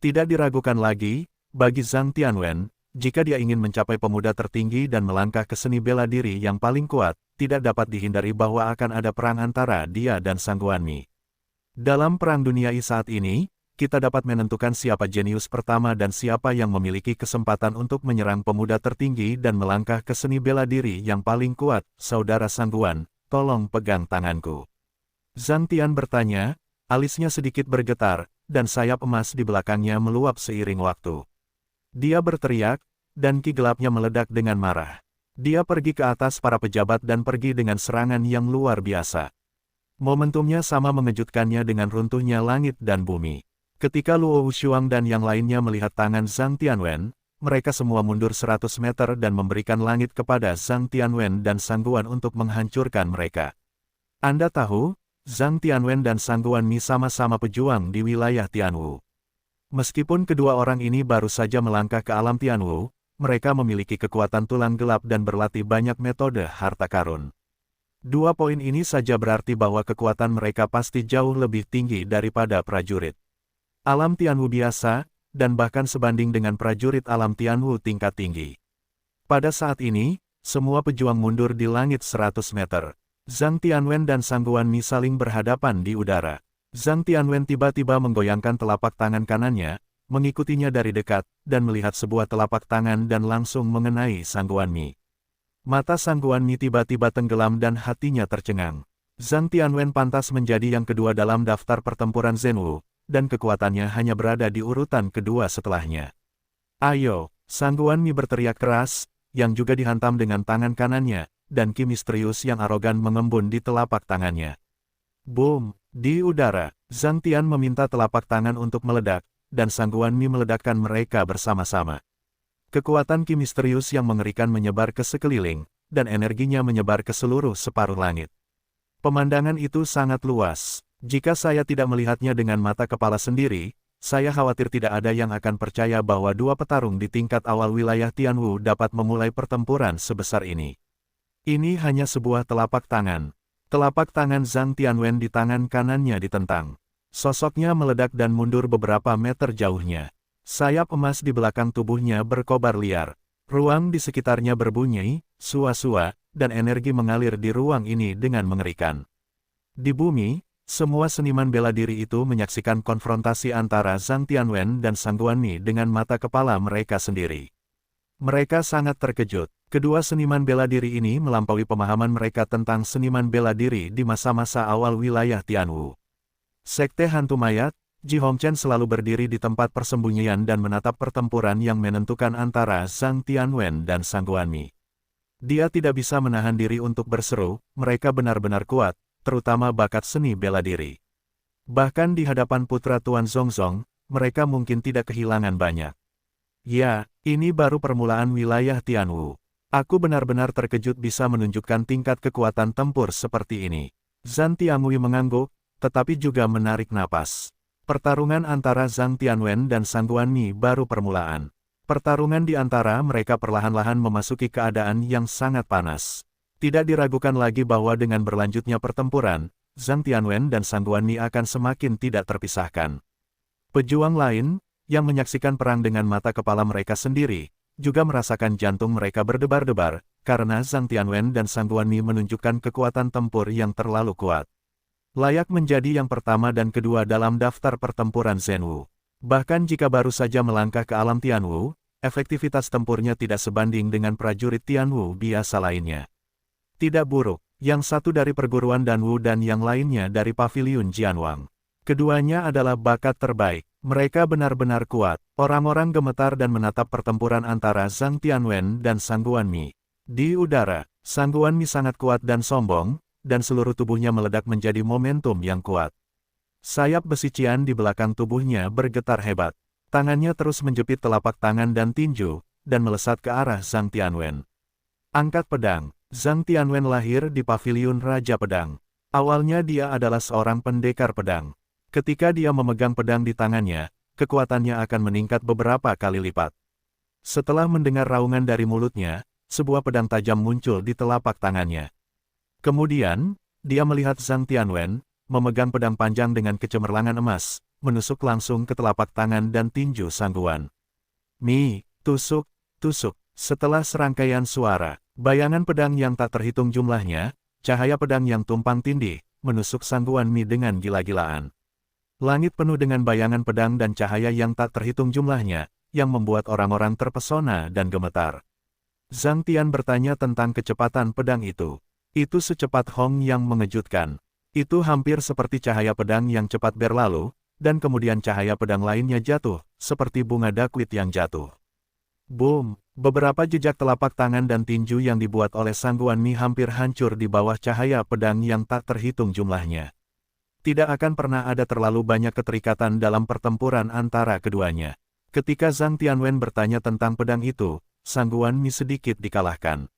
Tidak diragukan lagi, bagi Zhang Tianwen, jika dia ingin mencapai pemuda tertinggi dan melangkah ke seni bela diri yang paling kuat, tidak dapat dihindari bahwa akan ada perang antara dia dan Sang Guanmi. Dalam Perang Dunia I saat ini, kita dapat menentukan siapa jenius pertama dan siapa yang memiliki kesempatan untuk menyerang pemuda tertinggi dan melangkah ke seni bela diri yang paling kuat. Saudara Sang Guan, tolong pegang tanganku. Zhang Tian bertanya, alisnya sedikit bergetar, dan sayap emas di belakangnya meluap seiring waktu. Dia berteriak, dan ki gelapnya meledak dengan marah. Dia pergi ke atas para pejabat dan pergi dengan serangan yang luar biasa. Momentumnya sama mengejutkannya dengan runtuhnya langit dan bumi. Ketika Luo Wushuang dan yang lainnya melihat tangan Zhang Tianwen, mereka semua mundur 100 meter dan memberikan langit kepada Zhang Tianwen dan Sang Guan untuk menghancurkan mereka. Anda tahu, Zhang Tianwen dan Sang Guanmi sama-sama pejuang di wilayah Tianwu. Meskipun kedua orang ini baru saja melangkah ke alam Tianwu, mereka memiliki kekuatan tulang gelap dan berlatih banyak metode harta karun. 2 poin ini saja berarti bahwa kekuatan mereka pasti jauh lebih tinggi daripada prajurit alam Tianwu biasa, dan bahkan sebanding dengan prajurit alam Tianwu tingkat tinggi. Pada saat ini, semua pejuang mundur di langit 100 meter. Zhang Tianwen dan Sang Guanmi saling berhadapan di udara. Zhang Tianwen tiba-tiba menggoyangkan telapak tangan kanannya, mengikutinya dari dekat, dan melihat sebuah telapak tangan dan langsung mengenai Sang Guanmi. Mata Sang Guanmi tiba-tiba tenggelam dan hatinya tercengang. Zhang Tianwen pantas menjadi yang kedua dalam daftar pertempuran Zhenwu, dan kekuatannya hanya berada di urutan kedua setelahnya. Ayo, Sang Guanmi berteriak keras, yang juga dihantam dengan tangan kanannya, dan ki misterius yang arogan mengembun di telapak tangannya. Boom! Di udara, Zhang Tian meminta telapak tangan untuk meledak, dan Sang Guanmi meledakkan mereka bersama-sama. Kekuatan ki misterius yang mengerikan menyebar ke sekeliling, dan energinya menyebar ke seluruh separuh langit. Pemandangan itu sangat luas. Jika saya tidak melihatnya dengan mata kepala sendiri, saya khawatir tidak ada yang akan percaya bahwa 2 petarung di tingkat awal wilayah Tianwu dapat memulai pertempuran sebesar ini. Ini hanya sebuah telapak tangan. Telapak tangan Zhang Tianwen di tangan kanannya ditentang. Sosoknya meledak dan mundur beberapa meter jauhnya. Sayap emas di belakang tubuhnya berkobar liar. Ruang di sekitarnya berbunyi, sua-sua, dan energi mengalir di ruang ini dengan mengerikan. Di bumi, semua seniman bela diri itu menyaksikan konfrontasi antara Zhang Tianwen dan Sang Guanmi dengan mata kepala mereka sendiri. Mereka sangat terkejut. Kedua seniman bela diri ini melampaui pemahaman mereka tentang seniman bela diri di masa-masa awal wilayah Tianwu. Sekte Hantu Mayat, Ji Hongchen selalu berdiri di tempat persembunyian dan menatap pertempuran yang menentukan antara Zhang Tianwen dan Sang Guanmi. Dia tidak bisa menahan diri untuk berseru, mereka benar-benar kuat, terutama bakat seni bela diri. Bahkan di hadapan putra Tuan Zongzong, mereka mungkin tidak kehilangan banyak. Ya, ini baru permulaan wilayah Tianwu. Aku benar-benar terkejut bisa menunjukkan tingkat kekuatan tempur seperti ini. Zhang Tianwen mengangguk, tetapi juga menarik napas. Pertarungan antara Zhang Tianwen dan Sang Guanmi baru permulaan. Pertarungan di antara mereka perlahan-lahan memasuki keadaan yang sangat panas. Tidak diragukan lagi bahwa dengan berlanjutnya pertempuran, Zhang Tianwen dan Sang Guanmi akan semakin tidak terpisahkan. Pejuang lain, yang menyaksikan perang dengan mata kepala mereka sendiri, juga merasakan jantung mereka berdebar-debar, karena Zhang Tianwen dan Sang Guanmi menunjukkan kekuatan tempur yang terlalu kuat. Layak menjadi yang pertama dan kedua dalam daftar pertempuran Zhenwu. Bahkan jika baru saja melangkah ke alam Tianwu, efektivitas tempurnya tidak sebanding dengan prajurit Tianwu biasa lainnya. Tidak buruk, yang satu dari perguruan Danwu dan yang lainnya dari paviliun Jianwang. Keduanya adalah bakat terbaik, mereka benar-benar kuat. Orang-orang gemetar dan menatap pertempuran antara Zhang Tianwen dan Sang Guanmi. Di udara, Sang Guanmi sangat kuat dan sombong, dan seluruh tubuhnya meledak menjadi momentum yang kuat. Sayap besi cian di belakang tubuhnya bergetar hebat. Tangannya terus menjepit telapak tangan dan tinju, dan melesat ke arah Zhang Tianwen. Angkat pedang. Zhang Tianwen lahir di paviliun Raja Pedang. Awalnya dia adalah seorang pendekar pedang. Ketika dia memegang pedang di tangannya, kekuatannya akan meningkat beberapa kali lipat. Setelah mendengar raungan dari mulutnya, sebuah pedang tajam muncul di telapak tangannya. Kemudian, dia melihat Zhang Tianwen, memegang pedang panjang dengan kecemerlangan emas, menusuk langsung ke telapak tangan dan tinju Sang Guan. Mi, tusuk, tusuk. Setelah serangkaian suara, bayangan pedang yang tak terhitung jumlahnya, cahaya pedang yang tumpang tindih, menusuk Sang Guanmi dengan gila-gilaan. Langit penuh dengan bayangan pedang dan cahaya yang tak terhitung jumlahnya, yang membuat orang-orang terpesona dan gemetar. Zhang Tian bertanya tentang kecepatan pedang itu. Itu secepat Hong yang mengejutkan. Itu hampir seperti cahaya pedang yang cepat berlalu, dan kemudian cahaya pedang lainnya jatuh, seperti bunga dakwit yang jatuh. Boom! Beberapa jejak telapak tangan dan tinju yang dibuat oleh Sang Guanmi hampir hancur di bawah cahaya pedang yang tak terhitung jumlahnya. Tidak akan pernah ada terlalu banyak keterikatan dalam pertempuran antara keduanya. Ketika Zhang Tianwen bertanya tentang pedang itu, Sang Guanmi sedikit dikalahkan.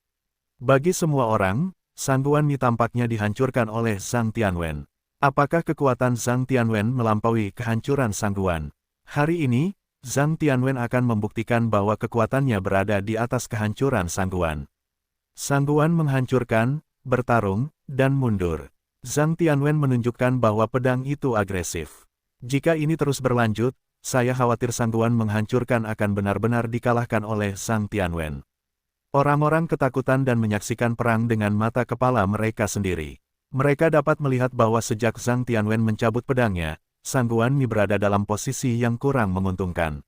Bagi semua orang, Sang Guanmi tampaknya dihancurkan oleh Zhang Tianwen. Apakah kekuatan Zhang Tianwen melampaui kehancuran Sang Guan? Hari ini, Zhang Tianwen akan membuktikan bahwa kekuatannya berada di atas kehancuran Sang Guan. Sang Guan menghancurkan, bertarung, dan mundur. Zhang Tianwen menunjukkan bahwa pedang itu agresif. Jika ini terus berlanjut, saya khawatir Sang Guan menghancurkan akan benar-benar dikalahkan oleh Zhang Tianwen. Orang-orang ketakutan dan menyaksikan perang dengan mata kepala mereka sendiri. Mereka dapat melihat bahwa sejak Zhang Tianwen mencabut pedangnya, Sang Guanmi berada dalam posisi yang kurang menguntungkan.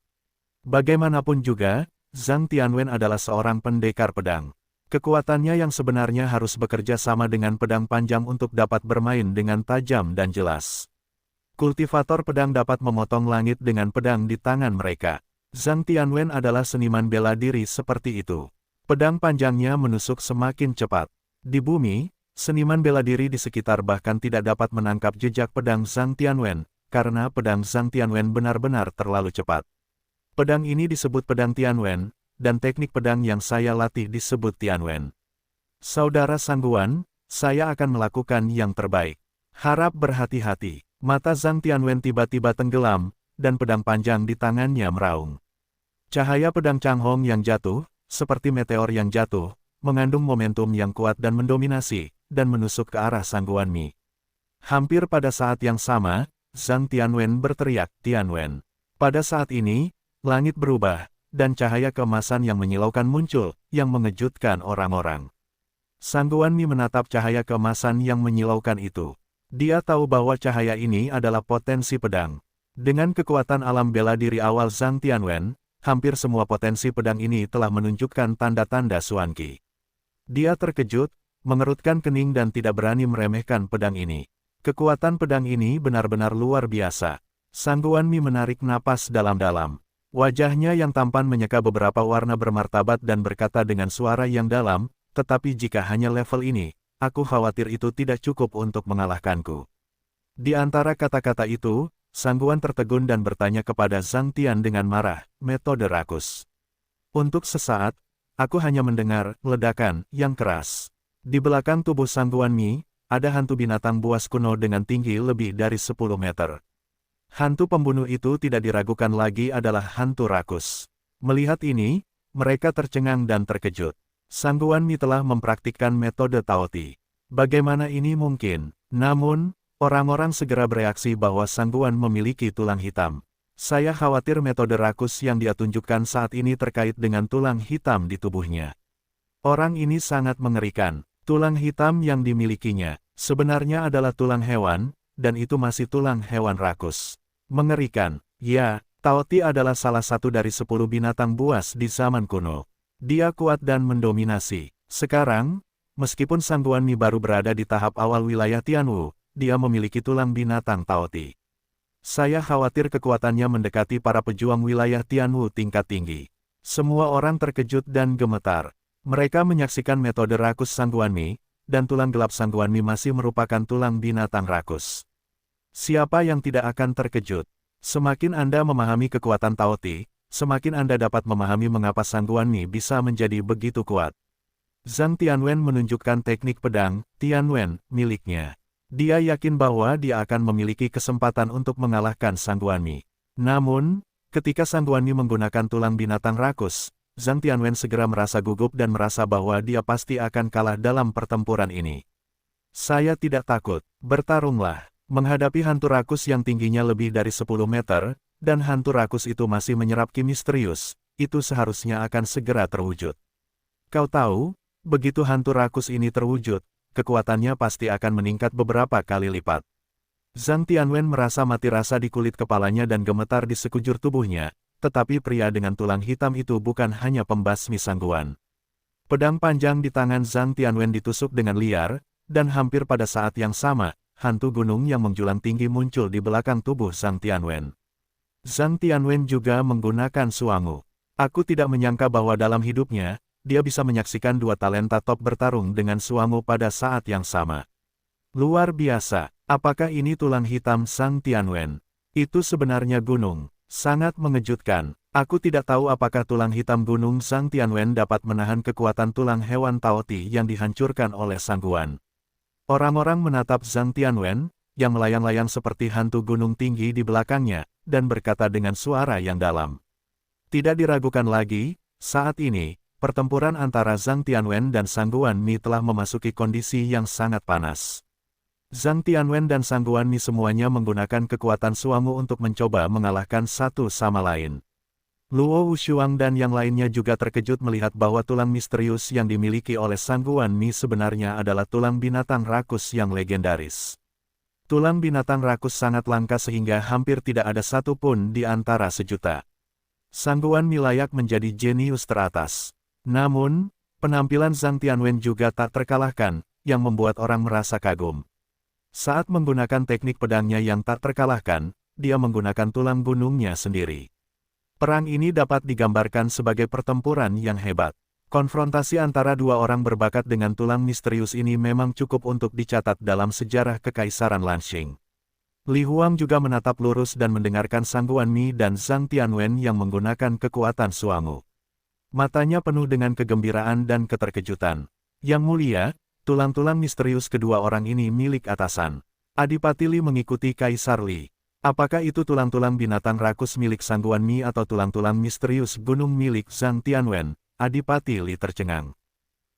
Bagaimanapun juga, Zhang Tianwen adalah seorang pendekar pedang. Kekuatannya yang sebenarnya harus bekerja sama dengan pedang panjang untuk dapat bermain dengan tajam dan jelas. Kultivator pedang dapat memotong langit dengan pedang di tangan mereka. Zhang Tianwen adalah seniman bela diri seperti itu. Pedang panjangnya menusuk semakin cepat. Di bumi, seniman bela diri di sekitar bahkan tidak dapat menangkap jejak pedang Zhang Tianwen, karena pedang Zhang Tianwen benar-benar terlalu cepat. Pedang ini disebut pedang Tianwen, dan teknik pedang yang saya latih disebut Tianwen. Saudara Sang Guan, saya akan melakukan yang terbaik. Harap berhati-hati. Mata Zhang Tianwen tiba-tiba tenggelam, dan pedang panjang di tangannya meraung. Cahaya pedang Chang Hong yang jatuh, seperti meteor yang jatuh, mengandung momentum yang kuat dan mendominasi, dan menusuk ke arah Sang Guanmi. Hampir pada saat yang sama, Zhang Tianwen berteriak, "Tianwen." Pada saat ini, langit berubah, dan cahaya keemasan yang menyilaukan muncul, yang mengejutkan orang-orang. Sang Guanmi menatap cahaya keemasan yang menyilaukan itu. Dia tahu bahwa cahaya ini adalah potensi pedang. Dengan kekuatan alam bela diri awal Zhang Tianwen, hampir semua potensi pedang ini telah menunjukkan tanda-tanda Xuanqi. Dia terkejut, mengerutkan kening dan tidak berani meremehkan pedang ini. Kekuatan pedang ini benar-benar luar biasa. Sang Guanmi menarik napas dalam-dalam. Wajahnya yang tampan menyeka beberapa warna bermartabat dan berkata dengan suara yang dalam, "Tetapi jika hanya level ini, aku khawatir itu tidak cukup untuk mengalahkanku." Di antara kata-kata itu, Sang Guan tertegun dan bertanya kepada Zhang Tian dengan marah, "Metode rakus." Untuk sesaat, aku hanya mendengar ledakan yang keras. Di belakang tubuh Sang Guanmi, ada hantu binatang buas kuno dengan tinggi lebih dari 10 meter. Hantu pembunuh itu tidak diragukan lagi adalah hantu rakus. Melihat ini, mereka tercengang dan terkejut. Sangguan Mi telah mempraktikkan metode Taoti. Bagaimana ini mungkin? Namun, orang-orang segera bereaksi bahwa Sangguan memiliki tulang hitam. Saya khawatir metode rakus yang dia tunjukkan saat ini terkait dengan tulang hitam di tubuhnya. Orang ini sangat mengerikan. Tulang hitam yang dimilikinya sebenarnya adalah tulang hewan, dan itu masih tulang hewan rakus. Mengerikan. Ya, Taoti adalah salah satu dari 10 binatang buas di zaman kuno. Dia kuat dan mendominasi. Sekarang, meskipun Sangguan Mi baru berada di tahap awal wilayah Tianwu, dia memiliki tulang binatang Taoti. Saya khawatir kekuatannya mendekati para pejuang wilayah Tianwu tingkat tinggi. Semua orang terkejut dan gemetar. Mereka menyaksikan metode rakus Sangguan Mi, dan tulang gelap Sangguan Mi masih merupakan tulang binatang rakus. Siapa yang tidak akan terkejut? Semakin Anda memahami kekuatan Taoti, semakin Anda dapat memahami mengapa Sangguan Mi bisa menjadi begitu kuat. Zhang Tianwen menunjukkan teknik pedang Tianwen miliknya. Dia yakin bahwa dia akan memiliki kesempatan untuk mengalahkan Sangguan Mi. Namun, ketika Sangguan Mi menggunakan tulang binatang rakus, Zhang Tianwen segera merasa gugup dan merasa bahwa dia pasti akan kalah dalam pertempuran ini. Saya tidak takut, bertarunglah. Menghadapi hantu rakus yang tingginya lebih dari 10 meter, dan hantu rakus itu masih menyerap ki misterius, itu seharusnya akan segera terwujud. Kau tahu, begitu hantu rakus ini terwujud, kekuatannya pasti akan meningkat beberapa kali lipat. Zhang Tianwen merasa mati rasa di kulit kepalanya dan gemetar di sekujur tubuhnya. Tetapi pria dengan tulang hitam itu bukan hanya pembasmi Sangguan. Pedang panjang di tangan Zhang Tianwen ditusuk dengan liar, dan hampir pada saat yang sama, hantu gunung yang menjulang tinggi muncul di belakang tubuh Zhang Tianwen. Zhang Tianwen juga menggunakan suangu. Aku tidak menyangka bahwa dalam hidupnya, dia bisa menyaksikan dua talenta top bertarung dengan suangu pada saat yang sama. Luar biasa, apakah ini tulang hitam Zhang Tianwen? Itu sebenarnya gunung. Sangat mengejutkan. Aku tidak tahu apakah tulang hitam gunung Zhang Tianwen dapat menahan kekuatan tulang hewan Taoti yang dihancurkan oleh Sangguan. Orang-orang menatap Zhang Tianwen, yang melayang-layang seperti hantu gunung tinggi di belakangnya, dan berkata dengan suara yang dalam. Tidak diragukan lagi, saat ini, pertempuran antara Zhang Tianwen dan Sangguan Mi telah memasuki kondisi yang sangat panas. Zhang Tianwen dan Sangguan Mi semuanya menggunakan kekuatan suangu untuk mencoba mengalahkan satu sama lain. Luo Wushuang dan yang lainnya juga terkejut melihat bahwa tulang misterius yang dimiliki oleh Sangguan Mi sebenarnya adalah tulang binatang rakus yang legendaris. Tulang binatang rakus sangat langka sehingga hampir tidak ada satu pun di antara sejuta. Sangguan Mi layak menjadi jenius teratas. Namun, penampilan Zhang Tianwen juga tak terkalahkan, yang membuat orang merasa kagum. Saat menggunakan teknik pedangnya yang tak terkalahkan, dia menggunakan tulang gunungnya sendiri. Perang ini dapat digambarkan sebagai pertempuran yang hebat. Konfrontasi antara dua orang berbakat dengan tulang misterius ini memang cukup untuk dicatat dalam sejarah Kekaisaran Lanxing. Li Huang juga menatap lurus dan mendengarkan Sangguan Mi dan Zhang Tianwen yang menggunakan kekuatan suangu. Matanya penuh dengan kegembiraan dan keterkejutan. Yang mulia, tulang-tulang misterius kedua orang ini milik atasan. Adipati Li mengikuti Kaisar Li. Apakah itu tulang-tulang binatang rakus milik Sangguan Mi atau tulang-tulang misterius gunung milik Zhang Tianwen? Adipati Li tercengang.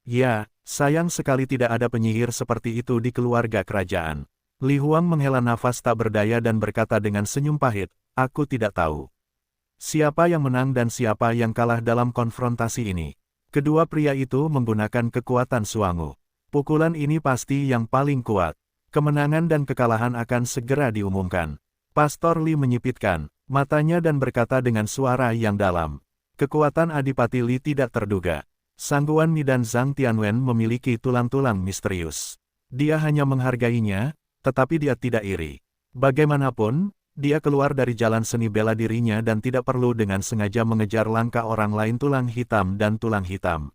Ya, sayang sekali tidak ada penyihir seperti itu di keluarga kerajaan. Li Huang menghela nafas tak berdaya dan berkata dengan senyum pahit, aku tidak tahu. Siapa yang menang dan siapa yang kalah dalam konfrontasi ini? Kedua pria itu menggunakan kekuatan suangu. Pukulan ini pasti yang paling kuat. Kemenangan dan kekalahan akan segera diumumkan. Pastor Li menyipitkan matanya dan berkata dengan suara yang dalam. Kekuatan Adipati Li tidak terduga. Sangguan Mi dan Zhang Tianwen memiliki tulang-tulang misterius. Dia hanya menghargainya, tetapi dia tidak iri. Bagaimanapun, dia keluar dari jalan seni bela dirinya dan tidak perlu dengan sengaja mengejar langkah orang lain tulang hitam dan tulang hitam.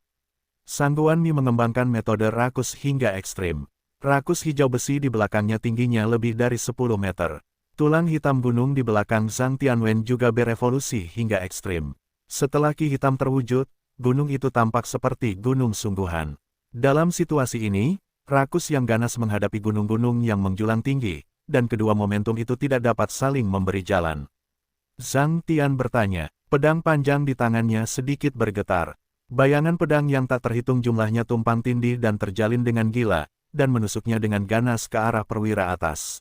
Sangguan Mi mengembangkan metode rakus hingga ekstrim. Rakus hijau besi di belakangnya tingginya lebih dari 10 meter. Tulang hitam gunung di belakang Zhang Tianwen juga berevolusi hingga ekstrim. Setelah ki hitam terwujud, gunung itu tampak seperti gunung sungguhan. Dalam situasi ini, rakus yang ganas menghadapi gunung-gunung yang menjulang tinggi, dan kedua momentum itu tidak dapat saling memberi jalan. Zhang Tian bertanya, pedang panjang di tangannya sedikit bergetar. Bayangan pedang yang tak terhitung jumlahnya tumpang tindih dan terjalin dengan gila, dan menusuknya dengan ganas ke arah perwira atas.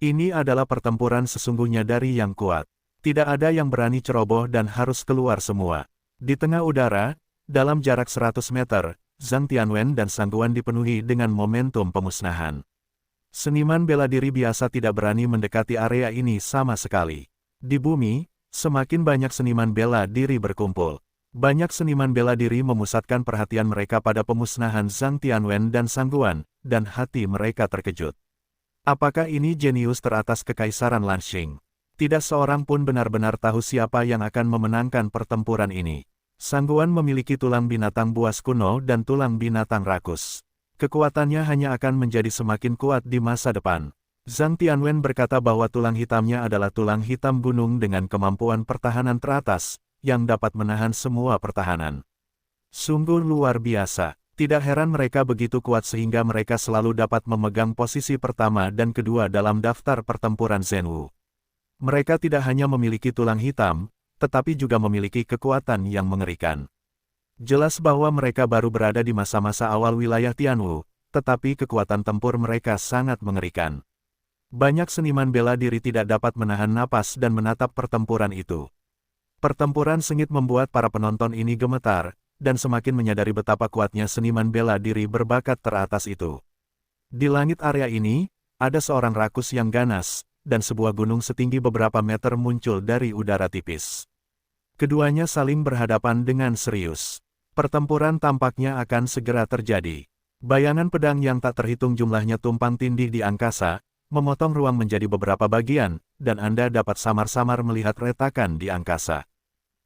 Ini adalah pertempuran sesungguhnya dari yang kuat. Tidak ada yang berani ceroboh dan harus keluar semua. Di tengah udara, dalam jarak 100 meter, Zhang Tianwen dan Sangguan dipenuhi dengan momentum pemusnahan. Seniman bela diri biasa tidak berani mendekati area ini sama sekali. Di bumi, semakin banyak seniman bela diri berkumpul. Banyak seniman bela diri memusatkan perhatian mereka pada pemusnahan Zhang Tianwen dan Sangguan, dan hati mereka terkejut. Apakah ini jenius teratas Kekaisaran Lanxing? Tidak seorang pun benar-benar tahu siapa yang akan memenangkan pertempuran ini. Sangguan memiliki tulang binatang buas kuno dan tulang binatang rakus. Kekuatannya hanya akan menjadi semakin kuat di masa depan. Zhang Tianwen berkata bahwa tulang hitamnya adalah tulang hitam gunung dengan kemampuan pertahanan teratas, yang dapat menahan semua pertahanan. Sungguh luar biasa. Tidak heran mereka begitu kuat sehingga mereka selalu dapat memegang posisi pertama dan kedua dalam daftar pertempuran Zhenwu. Mereka tidak hanya memiliki tulang hitam, tetapi juga memiliki kekuatan yang mengerikan. Jelas bahwa mereka baru berada di masa-masa awal wilayah Tianwu, tetapi kekuatan tempur mereka sangat mengerikan. Banyak seniman bela diri tidak dapat menahan napas dan menatap pertempuran itu. Pertempuran sengit membuat para penonton ini gemetar, dan semakin menyadari betapa kuatnya seniman bela diri berbakat teratas itu. Di langit area ini, ada seorang rakus yang ganas, dan sebuah gunung setinggi beberapa meter muncul dari udara tipis. Keduanya saling berhadapan dengan serius. Pertempuran tampaknya akan segera terjadi. Bayangan pedang yang tak terhitung jumlahnya tumpang tindih di angkasa, memotong ruang menjadi beberapa bagian, dan Anda dapat samar-samar melihat retakan di angkasa.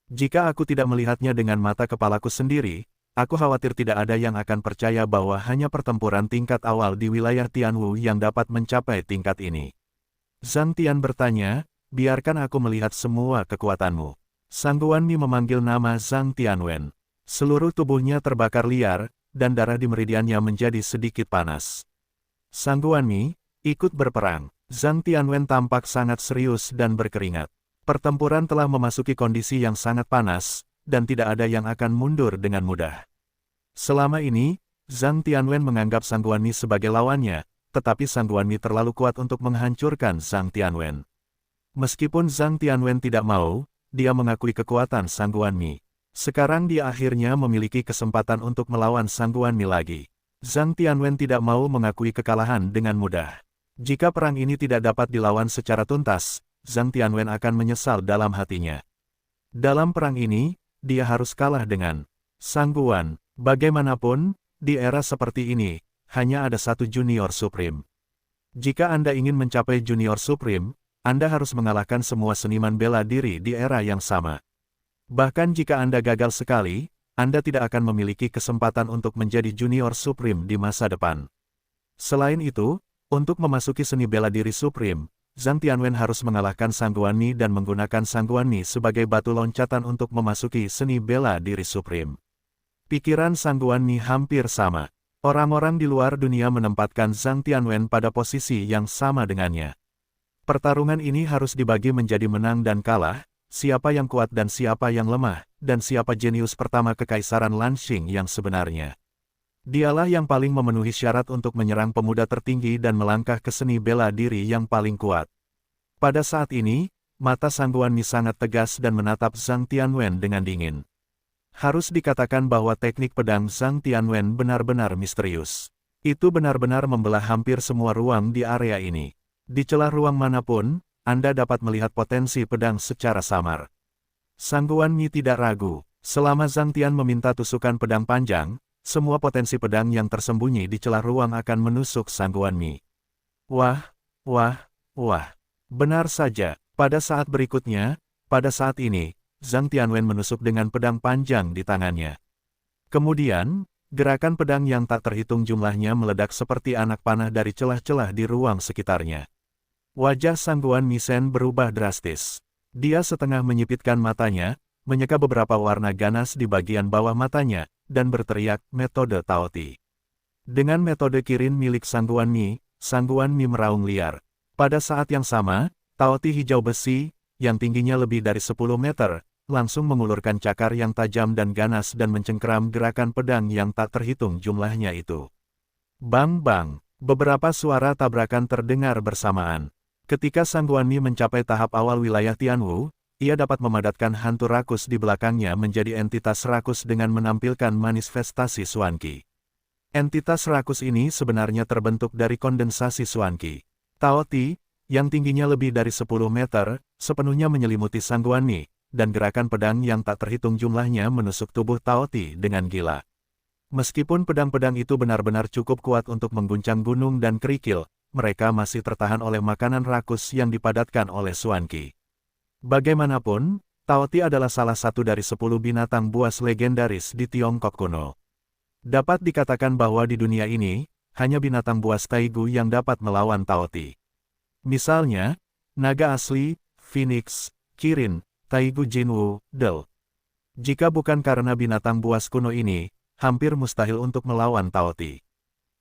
Jika aku tidak melihatnya dengan mata kepalaku sendiri, aku khawatir tidak ada yang akan percaya bahwa hanya pertempuran tingkat awal di wilayah Tianwu yang dapat mencapai tingkat ini. Zhang Tian bertanya, biarkan aku melihat semua kekuatanmu. Sangguan Mi memanggil nama Zhang Tianwen. Seluruh tubuhnya terbakar liar, dan darah di meridiannya menjadi sedikit panas. Sangguan Mi, ikut berperang. Zhang Tianwen tampak sangat serius dan berkeringat. Pertempuran telah memasuki kondisi yang sangat panas, dan tidak ada yang akan mundur dengan mudah. Selama ini, Zhang Tianwen menganggap Sangguan Mi sebagai lawannya, tetapi Sangguan Mi terlalu kuat untuk menghancurkan Zhang Tianwen. Meskipun Zhang Tianwen tidak mau, dia mengakui kekuatan Sangguan Mi. Sekarang dia akhirnya memiliki kesempatan untuk melawan Sangguan Mi lagi. Zhang Tianwen tidak mau mengakui kekalahan dengan mudah. Jika perang ini tidak dapat dilawan secara tuntas, Zhang Tianwen akan menyesal dalam hatinya. Dalam perang ini, dia harus kalah dengan Sangguan. Bagaimanapun, di era seperti ini, hanya ada satu Junior Supreme. Jika Anda ingin mencapai Junior Supreme, Anda harus mengalahkan semua seniman bela diri di era yang sama. Bahkan jika Anda gagal sekali, Anda tidak akan memiliki kesempatan untuk menjadi Junior Supreme di masa depan. Selain itu, untuk memasuki seni bela diri Supreme, Zhang Tianwen harus mengalahkan Sangguan Mi dan menggunakan Sangguan Mi sebagai batu loncatan untuk memasuki seni bela diri Supreme. Pikiran Sangguan Mi hampir sama. Orang-orang di luar dunia menempatkan Zhang Tianwen pada posisi yang sama dengannya. Pertarungan ini harus dibagi menjadi menang dan kalah, siapa yang kuat dan siapa yang lemah, dan siapa jenius pertama Kekaisaran Lanxing yang sebenarnya. Dialah yang paling memenuhi syarat untuk menyerang pemuda tertinggi dan melangkah ke seni bela diri yang paling kuat. Pada saat ini, mata Sangguan Mi sangat tegas dan menatap Zhang Tianwen dengan dingin. Harus dikatakan bahwa teknik pedang Zhang Tianwen benar-benar misterius. Itu benar-benar membelah hampir semua ruang di area ini. Di celah ruang manapun, Anda dapat melihat potensi pedang secara samar. Sangguan Mi tidak ragu, selama Zhang Tian meminta tusukan pedang panjang, semua potensi pedang yang tersembunyi di celah ruang akan menusuk Sangguan Mi. Wah, wah, wah. Benar saja, pada saat berikutnya, pada saat ini, Zhang Tianwen menusuk dengan pedang panjang di tangannya. Kemudian, gerakan pedang yang tak terhitung jumlahnya meledak seperti anak panah dari celah-celah di ruang sekitarnya. Wajah Sangguan Mi Sen berubah drastis. Dia setengah menyipitkan matanya, menyeka beberapa warna ganas di bagian bawah matanya, dan berteriak, metode Taoti. Dengan metode Kirin milik Sangguan Mi meraung liar. Pada saat yang sama, Taoti hijau besi, yang tingginya lebih dari 10 meter, langsung mengulurkan cakar yang tajam dan ganas dan mencengkeram gerakan pedang yang tak terhitung jumlahnya itu. Bang-bang, beberapa suara tabrakan terdengar bersamaan. Ketika Sang Guanmi mencapai tahap awal wilayah Tianwu, ia dapat memadatkan hantu rakus di belakangnya menjadi entitas rakus dengan menampilkan manifestasi Xuanqi. Entitas rakus ini sebenarnya terbentuk dari kondensasi Xuanqi. Tao Ti, yang tingginya lebih dari 10 meter, sepenuhnya menyelimuti Sang Guanmi, dan gerakan pedang yang tak terhitung jumlahnya menusuk tubuh Tao Ti dengan gila. Meskipun pedang-pedang itu benar-benar cukup kuat untuk mengguncang gunung dan kerikil, mereka masih tertahan oleh makanan rakus yang dipadatkan oleh Xuanqi. Bagaimanapun, Tao Ti adalah salah satu dari 10 binatang buas legendaris di Tiongkok kuno. Dapat dikatakan bahwa di dunia ini, hanya binatang buas Taigu yang dapat melawan Tao Ti. Misalnya, naga asli, Phoenix, Kirin, Taigu Jinwu, Del. Jika bukan karena binatang buas kuno ini, hampir mustahil untuk melawan Tao Ti.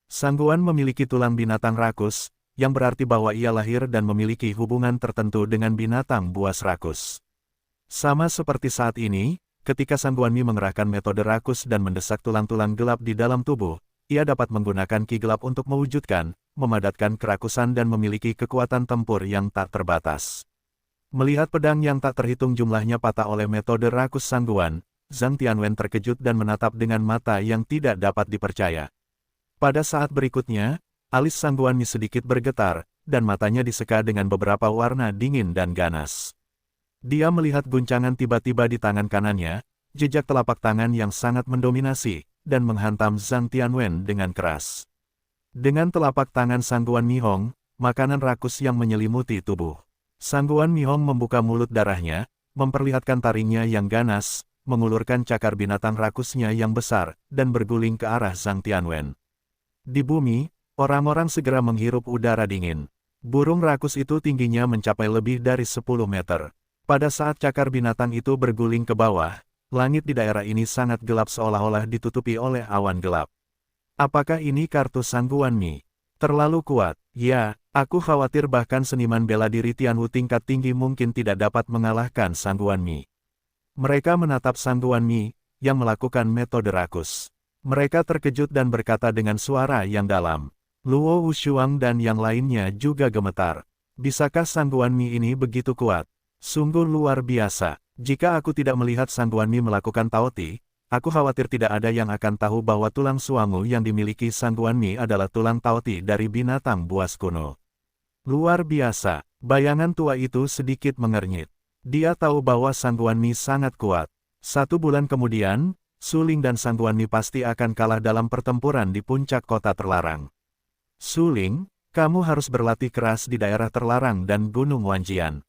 Sang Guan memiliki tulang binatang rakus, yang berarti bahwa ia lahir dan memiliki hubungan tertentu dengan binatang buas rakus. Sama seperti saat ini, ketika Sang Guanmi mengerahkan metode rakus dan mendesak tulang-tulang gelap di dalam tubuh, ia dapat menggunakan ki gelap untuk mewujudkan, memadatkan kerakusan dan memiliki kekuatan tempur yang tak terbatas. Melihat pedang yang tak terhitung jumlahnya patah oleh metode rakus Sang Guan, Zhang Tianwen terkejut dan menatap dengan mata yang tidak dapat dipercaya. Pada saat berikutnya, alis Sang Guanmi sedikit bergetar, dan matanya diseka dengan beberapa warna dingin dan ganas. Dia melihat guncangan tiba-tiba di tangan kanannya, jejak telapak tangan yang sangat mendominasi, dan menghantam Zhang Tianwen dengan keras. Dengan telapak tangan Sang Guan Mihong, makanan rakus yang menyelimuti tubuh. Sang Guan Mihong membuka mulut darahnya, memperlihatkan taringnya yang ganas, mengulurkan cakar binatang rakusnya yang besar, dan berguling ke arah Zhang Tianwen. Di bumi, orang-orang segera menghirup udara dingin. Burung rakus itu tingginya mencapai lebih dari 10 meter. Pada saat cakar binatang itu berguling ke bawah, langit di daerah ini sangat gelap seolah-olah ditutupi oleh awan gelap. Apakah ini kartu Sang Guanmi? Terlalu kuat, ya, aku khawatir bahkan seniman bela diri Tianwu tingkat tinggi mungkin tidak dapat mengalahkan Sang Guanmi. Mereka menatap Sang Guanmi, yang melakukan metode rakus. Mereka terkejut dan berkata dengan suara yang dalam. Luo Wushuang dan yang lainnya juga gemetar. Bisakah Sang Guanmi ini begitu kuat? Sungguh luar biasa. Jika aku tidak melihat Sang Guanmi melakukan Tao Ti, aku khawatir tidak ada yang akan tahu bahwa tulang suangu yang dimiliki Sang Guanmi adalah tulang Tao Ti dari binatang buas kuno. Luar biasa, bayangan tua itu sedikit mengernyit. Dia tahu bahwa Sang Guanmi sangat kuat. 1 bulan kemudian, Su Ling dan Sang Guanmi pasti akan kalah dalam pertempuran di puncak kota terlarang. Su Ling, kamu harus berlatih keras di daerah terlarang dan Gunung Wanjian.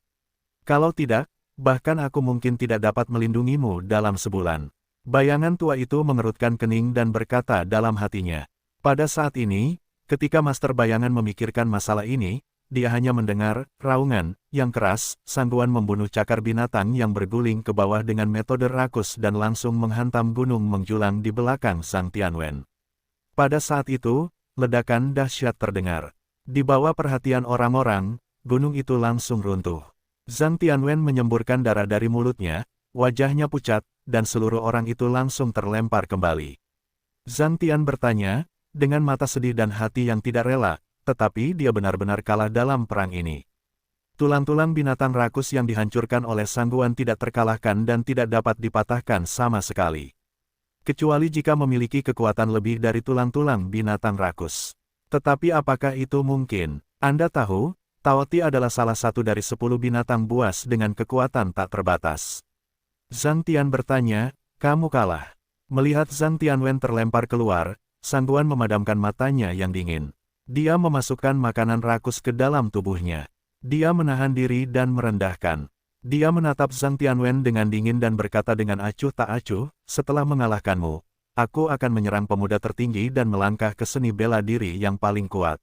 Kalau tidak, bahkan aku mungkin tidak dapat melindungimu dalam sebulan. Bayangan tua itu mengerutkan kening dan berkata dalam hatinya. Pada saat ini, ketika Master Bayangan memikirkan masalah ini, dia hanya mendengar raungan yang keras. Sang Guan membunuh cakar binatang yang berguling ke bawah dengan metode rakus dan langsung menghantam gunung menjulang di belakang Zhang Tianwen. Pada saat itu, ledakan dahsyat terdengar. Di bawah perhatian orang-orang, gunung itu langsung runtuh. Zhang Tianwen menyemburkan darah dari mulutnya, wajahnya pucat, dan seluruh orang itu langsung terlempar kembali. Zhang Tian bertanya, dengan mata sedih dan hati yang tidak rela, tetapi dia benar-benar kalah dalam perang ini. Tulang-tulang binatang rakus yang dihancurkan oleh Sang Guan tidak terkalahkan dan tidak dapat dipatahkan sama sekali. Kecuali jika memiliki kekuatan lebih dari tulang-tulang binatang rakus. Tetapi apakah itu mungkin? Anda tahu, Tao Ti adalah salah satu dari 10 binatang buas dengan kekuatan tak terbatas. Zhang Tian bertanya, kamu kalah. Melihat Zhang Tianwen terlempar keluar, Sang Guan memadamkan matanya yang dingin. Dia memasukkan makanan rakus ke dalam tubuhnya. Dia menahan diri dan merendahkan. Dia menatap Zhang Tianwen dengan dingin dan berkata dengan acuh tak acuh, setelah mengalahkanmu, aku akan menyerang pemuda tertinggi dan melangkah ke seni bela diri yang paling kuat.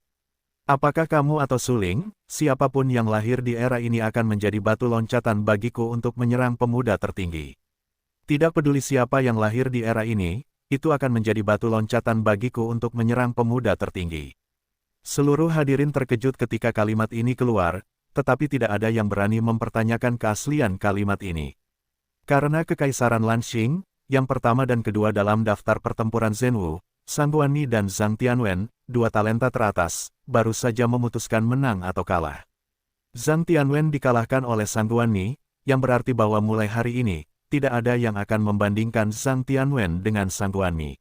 Apakah kamu atau Su Ling, siapapun yang lahir di era ini akan menjadi batu loncatan bagiku untuk menyerang pemuda tertinggi. Tidak peduli siapa yang lahir di era ini, itu akan menjadi batu loncatan bagiku untuk menyerang pemuda tertinggi. Seluruh hadirin terkejut ketika kalimat ini keluar, tetapi tidak ada yang berani mempertanyakan keaslian kalimat ini. Karena Kekaisaran Lanxing, yang pertama dan kedua dalam daftar pertempuran Zhenwu, Sang Guanyi dan Zhang Tianwen, dua talenta teratas, baru saja memutuskan menang atau kalah. Zhang Tianwen dikalahkan oleh Sang Guanyi, yang berarti bahwa mulai hari ini, tidak ada yang akan membandingkan Zhang Tianwen dengan Sang Guanyi.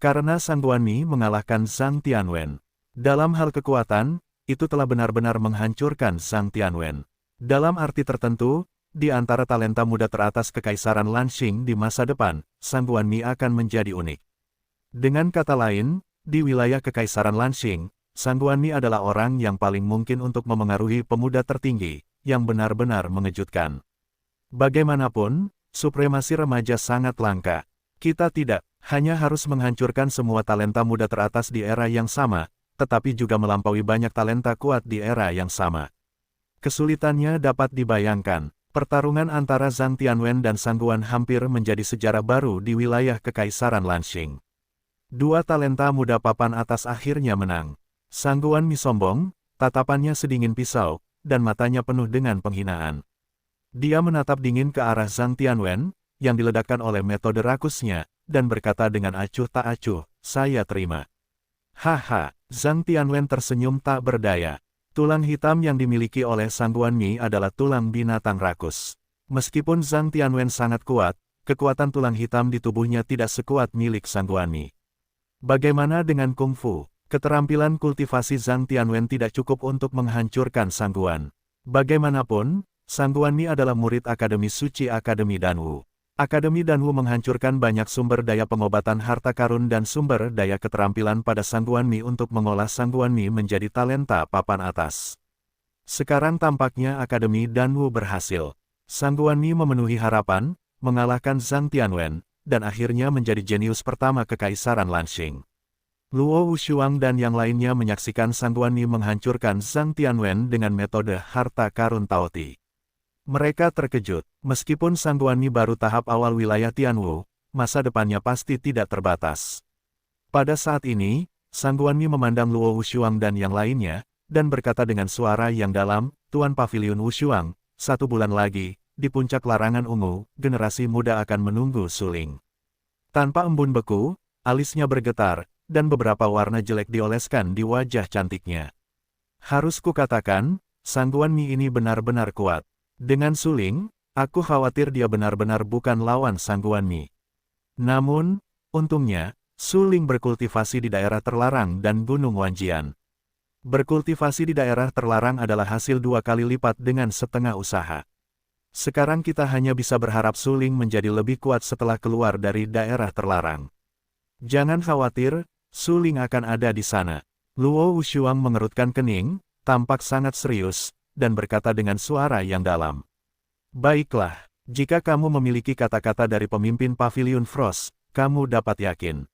Karena Sang Guanyi mengalahkan Zhang Tianwen. Dalam hal kekuatan, itu telah benar-benar menghancurkan Zhang Tianwen. Dalam arti tertentu, di antara talenta muda teratas Kekaisaran Lanxing di masa depan, Sang Guanyi akan menjadi unik. Dengan kata lain, di wilayah Kekaisaran Lanxing, Sang Guanyi adalah orang yang paling mungkin untuk memengaruhi pemuda tertinggi, yang benar-benar mengejutkan. Bagaimanapun, supremasi remaja sangat langka. Kita tidak hanya harus menghancurkan semua talenta muda teratas di era yang sama, tetapi juga melampaui banyak talenta kuat di era yang sama. Kesulitannya dapat dibayangkan. Pertarungan antara Zhang Tianwen dan Sang Guan hampir menjadi sejarah baru di wilayah Kekaisaran Lanxing. Dua talenta muda papan atas akhirnya menang. Sang Guan sombong, tatapannya sedingin pisau, dan matanya penuh dengan penghinaan. Dia menatap dingin ke arah Zhang Tianwen, yang diledakkan oleh metode rakusnya, dan berkata dengan acuh tak acuh, "Saya terima." Haha, Zhang Tianwen tersenyum tak berdaya. Tulang hitam yang dimiliki oleh Sang Guanyi adalah tulang binatang rakus. Meskipun Zhang Tianwen sangat kuat, kekuatan tulang hitam di tubuhnya tidak sekuat milik Sang Guanyi. Bagaimana dengan kungfu? Keterampilan kultivasi Zhang Tianwen tidak cukup untuk menghancurkan Sang Guan. Bagaimanapun, Sang Guanyi adalah murid Akademi Suci Akademi Danwu. Akademi Danwu menghancurkan banyak sumber daya pengobatan harta karun dan sumber daya keterampilan pada Sang Guanyi untuk mengolah Sang Guanyi menjadi talenta papan atas. Sekarang tampaknya Akademi Danwu berhasil. Sang Guanyi memenuhi harapan, mengalahkan Zhang Tianwen, dan akhirnya menjadi jenius pertama Kekaisaran Lanxing. Luo Wushuang dan yang lainnya menyaksikan Sang Guanyi menghancurkan Zhang Tianwen dengan metode harta karun Taoti. Mereka terkejut, meskipun Sang Guanyi baru tahap awal wilayah Tianwu, masa depannya pasti tidak terbatas. Pada saat ini, Sang Guanyi memandang Luo Wushuang dan yang lainnya, dan berkata dengan suara yang dalam, "Tuan Paviliun Wushuang, 1 bulan lagi, di puncak larangan ungu, generasi muda akan menunggu suling." Tanpa embun beku, alisnya bergetar, dan beberapa warna jelek dioleskan di wajah cantiknya. Harus kukatakan, Sang Guanyi ini benar-benar kuat. Dengan suling, aku khawatir dia benar-benar bukan lawan Sang Guanyi. Namun, untungnya, suling berkultivasi di daerah terlarang dan Gunung Wanjian. Berkultivasi di daerah terlarang adalah hasil 2 kali lipat dengan setengah usaha. Sekarang kita hanya bisa berharap suling menjadi lebih kuat setelah keluar dari daerah terlarang. Jangan khawatir, suling akan ada di sana. Luo Wushuang mengerutkan kening, tampak sangat serius, dan berkata dengan suara yang dalam. "Baiklah, jika kamu memiliki kata-kata dari pemimpin Paviliun Frost, kamu dapat yakin."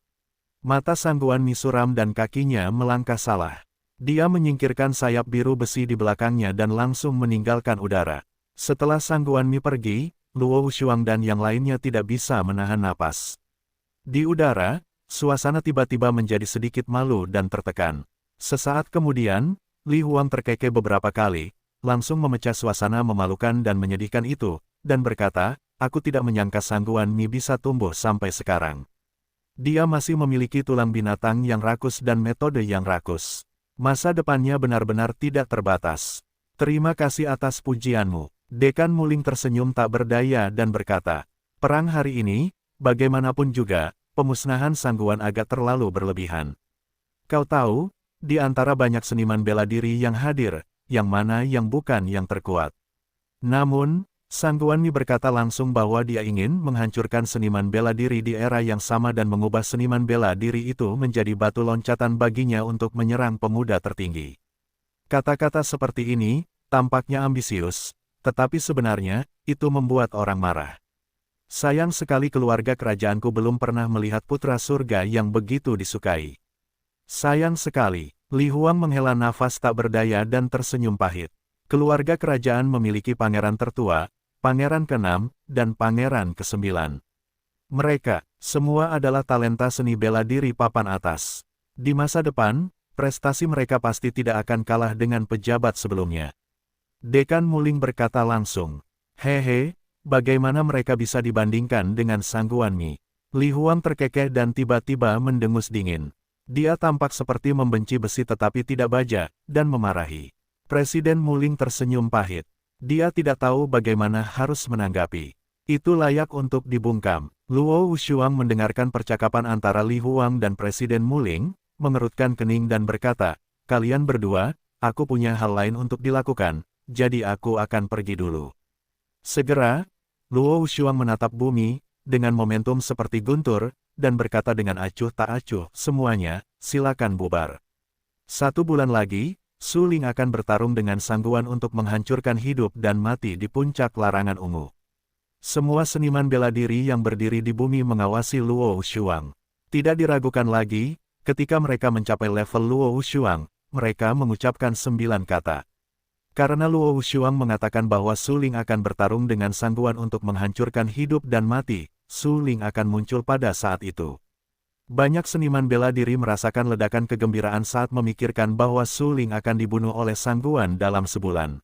Mata Sang Guanyi suram dan kakinya melangkah salah. Dia menyingkirkan sayap biru besi di belakangnya dan langsung meninggalkan udara. Setelah Sang Guanyi pergi, Luo Wushuang dan yang lainnya tidak bisa menahan napas. Di udara, suasana tiba-tiba menjadi sedikit malu dan tertekan. Sesaat kemudian, Li Huang terkekeh beberapa kali, langsung memecah suasana memalukan dan menyedihkan itu, dan berkata, "Aku tidak menyangka Sang Guanyi bisa tumbuh sampai sekarang. Dia masih memiliki tulang binatang yang rakus dan metode yang rakus. Masa depannya benar-benar tidak terbatas. Terima kasih atas pujianmu." Dekan Muling tersenyum tak berdaya dan berkata, "Perang hari ini, bagaimanapun juga, pemusnahan Sang Guan agak terlalu berlebihan. Kau tahu, di antara banyak seniman bela diri yang hadir, yang mana yang bukan yang terkuat." Namun, Sang Guanyi berkata langsung bahwa dia ingin menghancurkan seniman bela diri di era yang sama dan mengubah seniman bela diri itu menjadi batu loncatan baginya untuk menyerang pemuda tertinggi. Kata-kata seperti ini, tampaknya ambisius, tetapi sebenarnya, itu membuat orang marah. Sayang sekali keluarga kerajaanku belum pernah melihat putra surga yang begitu disukai. Sayang sekali. Li Huang menghela nafas tak berdaya dan tersenyum pahit. Keluarga kerajaan memiliki pangeran tertua, pangeran ke-6, dan pangeran ke-9. Mereka, semua adalah talenta seni bela diri papan atas. Di masa depan, prestasi mereka pasti tidak akan kalah dengan pejabat sebelumnya. Dekan Muling berkata langsung, "Hehe, bagaimana mereka bisa dibandingkan dengan Sang Guan Mi? Li Huang terkekeh dan tiba-tiba mendengus dingin. Dia tampak seperti membenci besi tetapi tidak baja, dan memarahi. Presiden Muling tersenyum pahit. Dia tidak tahu bagaimana harus menanggapi. Itu layak untuk dibungkam. Luo Wushuang mendengarkan percakapan antara Li Huang dan Presiden Muling, mengerutkan kening dan berkata, "Kalian berdua, aku punya hal lain untuk dilakukan, jadi aku akan pergi dulu." Segera, Luo Wushuang menatap bumi, dengan momentum seperti guntur, dan berkata dengan acuh tak acuh, "Semuanya, silakan bubar." 1 bulan lagi, Su Ling akan bertarung dengan Sang Guan untuk menghancurkan hidup dan mati di puncak larangan ungu. Semua seniman bela diri yang berdiri di bumi mengawasi Luo Wushuang. Tidak diragukan lagi, ketika mereka mencapai level Luo Wushuang, mereka mengucapkan 9 kata. Karena Luo Wushuang mengatakan bahwa Su Ling akan bertarung dengan Sang Guan untuk menghancurkan hidup dan mati, Su Ling akan muncul pada saat itu. Banyak seniman bela diri merasakan ledakan kegembiraan saat memikirkan bahwa Su Ling akan dibunuh oleh Sang Guan dalam sebulan.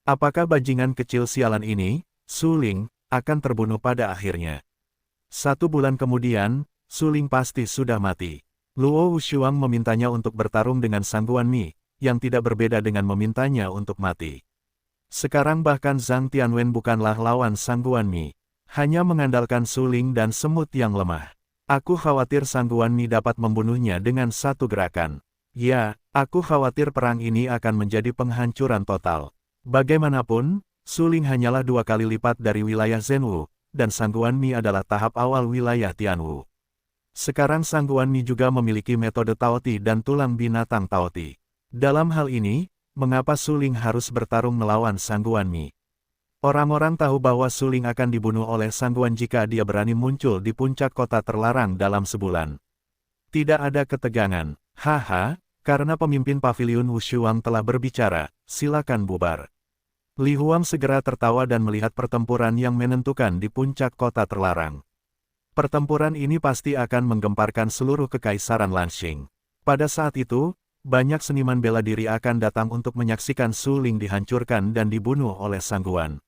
Apakah bajingan kecil sialan ini, Su Ling, akan terbunuh pada akhirnya? 1 bulan kemudian, Su Ling pasti sudah mati. Luo Wushuang memintanya untuk bertarung dengan Sang Guan Mi, yang tidak berbeda dengan memintanya untuk mati. Sekarang bahkan Zhang Tianwen bukanlah lawan Sang Guan Mi. Hanya mengandalkan Su Ling dan semut yang lemah. Aku khawatir Sang Guan Mi dapat membunuhnya dengan 1 gerakan. Ya, aku khawatir perang ini akan menjadi penghancuran total. Bagaimanapun, Su Ling hanyalah 2 kali lipat dari wilayah Zhenwu, dan Sang Guan Mi adalah tahap awal wilayah Tianwu. Sekarang Sang Guan Mi juga memiliki metode Taoti dan tulang binatang Taoti. Dalam hal ini, mengapa Su Ling harus bertarung melawan Sang Guan Mi? Orang-orang tahu bahwa Su Ling akan dibunuh oleh Sang Guan jika dia berani muncul di puncak kota terlarang dalam sebulan. Tidak ada ketegangan. Haha, karena pemimpin paviliun Wushuang telah berbicara, silakan bubar. Li Huang segera tertawa dan melihat pertempuran yang menentukan di puncak kota terlarang. Pertempuran ini pasti akan menggemparkan seluruh kekaisaran Lanxing. Pada saat itu, banyak seniman bela diri akan datang untuk menyaksikan Su Ling dihancurkan dan dibunuh oleh Sang Guan.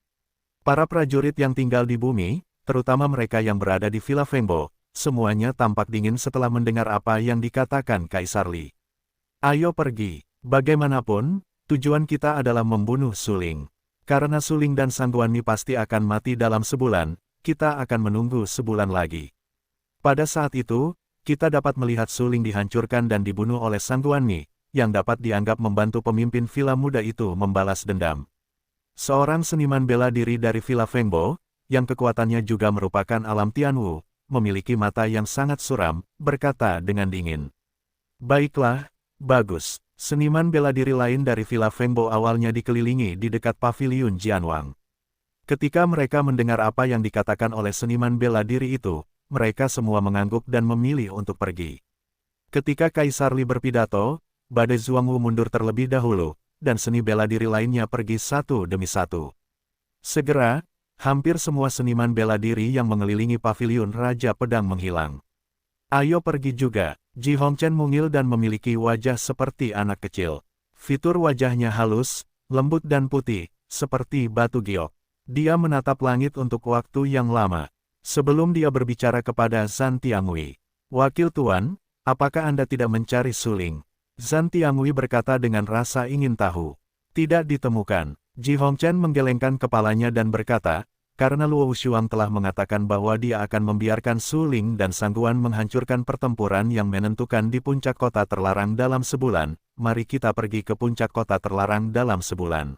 Para prajurit yang tinggal di bumi, terutama mereka yang berada di Villa Fengbo, semuanya tampak dingin setelah mendengar apa yang dikatakan Kaisar Li. Ayo pergi, bagaimanapun, tujuan kita adalah membunuh Su Ling. Karena Su Ling dan Sang Guan Mi pasti akan mati dalam sebulan, kita akan menunggu sebulan lagi. Pada saat itu, kita dapat melihat Su Ling dihancurkan dan dibunuh oleh Sang Guan Mi, yang dapat dianggap membantu pemimpin villa muda itu membalas dendam. Seorang seniman bela diri dari Villa Fengbo, yang kekuatannya juga merupakan alam Tianwu, memiliki mata yang sangat suram, berkata dengan dingin. Baiklah, bagus. Seniman bela diri lain dari Villa Fengbo awalnya dikelilingi di dekat paviliun Jianwang. Ketika mereka mendengar apa yang dikatakan oleh seniman bela diri itu, mereka semua mengangguk dan memilih untuk pergi. Ketika Kaisar Li berpidato, badai Zhuangwu mundur terlebih dahulu, dan seni bela diri lainnya pergi satu demi satu. Segera, hampir semua seniman bela diri yang mengelilingi paviliun Raja Pedang menghilang. Ayo pergi juga. Ji Hongchen mungil dan memiliki wajah seperti anak kecil. Fitur wajahnya halus, lembut dan putih, seperti batu giok. Dia menatap langit untuk waktu yang lama. Sebelum dia berbicara kepada Zhan Tiangui. Wakil Tuan, apakah Anda tidak mencari Su Ling? Zhan Tiangui berkata dengan rasa ingin tahu. Tidak ditemukan. Ji Hongchen menggelengkan kepalanya dan berkata, karena Luo Wushuang telah mengatakan bahwa dia akan membiarkan Su Ling dan Sang Guan menghancurkan pertempuran yang menentukan di puncak kota terlarang dalam sebulan, mari kita pergi ke puncak kota terlarang dalam sebulan.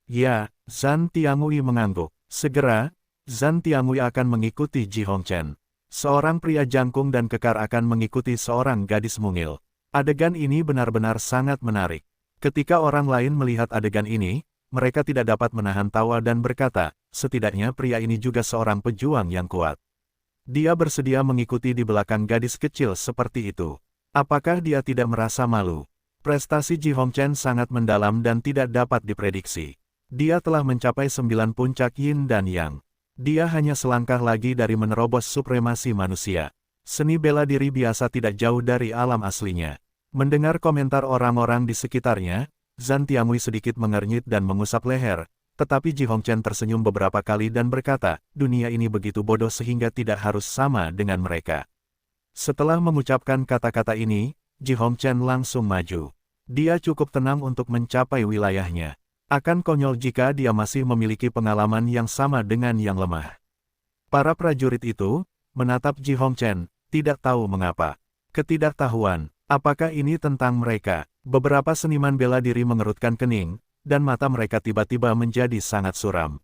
Ya, Zhan Tiangui mengangguk. Segera, Zhan Tiangui akan mengikuti Ji Hongchen. Seorang pria jangkung dan kekar akan mengikuti seorang gadis mungil. Adegan ini benar-benar sangat menarik. Ketika orang lain melihat adegan ini, mereka tidak dapat menahan tawa dan berkata, setidaknya pria ini juga seorang pejuang yang kuat. Dia bersedia mengikuti di belakang gadis kecil seperti itu. Apakah dia tidak merasa malu? Prestasi Ji Hongchen sangat mendalam dan tidak dapat diprediksi. Dia telah mencapai 9 puncak yin dan yang. Dia hanya selangkah lagi dari menerobos supremasi manusia. Seni bela diri biasa tidak jauh dari alam aslinya. Mendengar komentar orang-orang di sekitarnya, Zhan Tiangui sedikit mengernyit dan mengusap leher, tetapi Ji Hongchen tersenyum beberapa kali dan berkata, dunia ini begitu bodoh sehingga tidak harus sama dengan mereka. Setelah mengucapkan kata-kata ini, Ji Hongchen langsung maju. Dia cukup tenang untuk mencapai wilayahnya. Akan konyol jika dia masih memiliki pengalaman yang sama dengan yang lemah. Para prajurit itu menatap Ji Hongchen, tidak tahu mengapa. Ketidaktahuan, apakah ini tentang mereka? Beberapa seniman bela diri mengerutkan kening, dan mata mereka tiba-tiba menjadi sangat suram.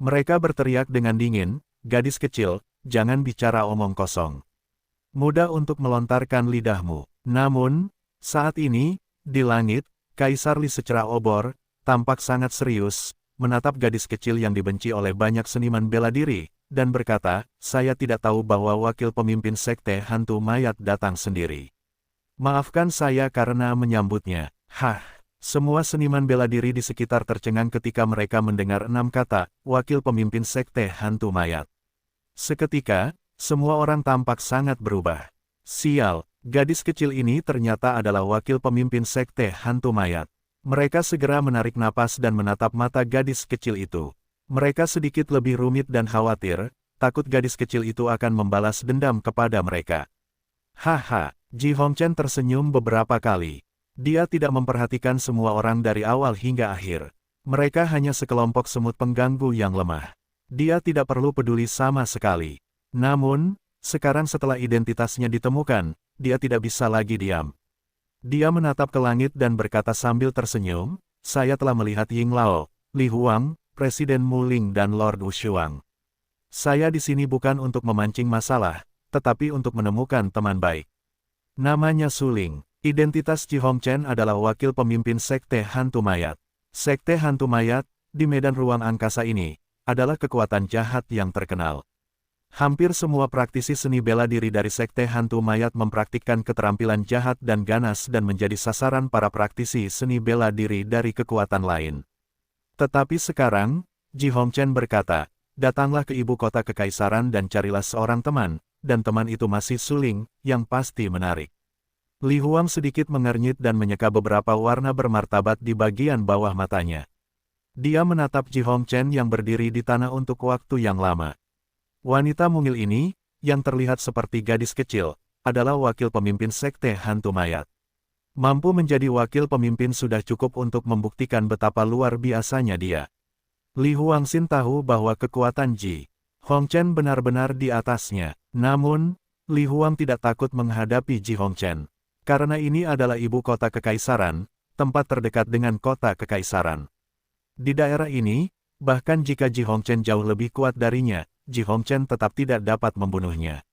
Mereka berteriak dengan dingin, gadis kecil, jangan bicara omong kosong. Mudah untuk melontarkan lidahmu. Namun, saat ini, di langit, Kaisar Li secerah obor, tampak sangat serius, menatap gadis kecil yang dibenci oleh banyak seniman bela diri, dan berkata, saya tidak tahu bahwa wakil pemimpin sekte hantu mayat datang sendiri. Maafkan saya karena menyambutnya. Hah, semua seniman bela diri di sekitar tercengang ketika mereka mendengar 6 kata, wakil pemimpin sekte hantu mayat. Seketika, semua orang tampak sangat berubah. Sial, gadis kecil ini ternyata adalah wakil pemimpin sekte hantu mayat. Mereka segera menarik napas dan menatap mata gadis kecil itu. Mereka sedikit lebih rumit dan khawatir, takut gadis kecil itu akan membalas dendam kepada mereka. Haha, Ji Hongchen tersenyum beberapa kali. Dia tidak memperhatikan semua orang dari awal hingga akhir. Mereka hanya sekelompok semut pengganggu yang lemah. Dia tidak perlu peduli sama sekali. Namun, sekarang setelah identitasnya ditemukan, dia tidak bisa lagi diam. Dia menatap ke langit dan berkata sambil tersenyum, saya telah melihat Ying Lao, Li Huang, Presiden Mu Ling dan Lord Wu Shuang. Saya di sini bukan untuk memancing masalah, tetapi untuk menemukan teman baik. Namanya Su Ling. Identitas Ji Hongchen adalah wakil pemimpin sekte hantu mayat. Sekte hantu mayat, di medan ruang angkasa ini, adalah kekuatan jahat yang terkenal. Hampir semua praktisi seni bela diri dari sekte hantu mayat mempraktikkan keterampilan jahat dan ganas dan menjadi sasaran para praktisi seni bela diri dari kekuatan lain. Tetapi sekarang, Ji Hongchen berkata, datanglah ke ibu kota kekaisaran dan carilah seorang teman, dan teman itu masih Su Ling, yang pasti menarik. Li Huang sedikit mengernyit dan menyeka beberapa warna bermartabat di bagian bawah matanya. Dia menatap Ji Hongchen yang berdiri di tanah untuk waktu yang lama. Wanita mungil ini, yang terlihat seperti gadis kecil, adalah wakil pemimpin sekte hantu mayat. Mampu menjadi wakil pemimpin sudah cukup untuk membuktikan betapa luar biasanya dia. Li Huangxin tahu bahwa kekuatan Ji Hongchen benar-benar di atasnya. Namun, Li Huang tidak takut menghadapi Ji Hongchen. Karena ini adalah ibu kota kekaisaran, tempat terdekat dengan kota kekaisaran. Di daerah ini, bahkan jika Ji Hongchen jauh lebih kuat darinya, Ji Hongchen tetap tidak dapat membunuhnya.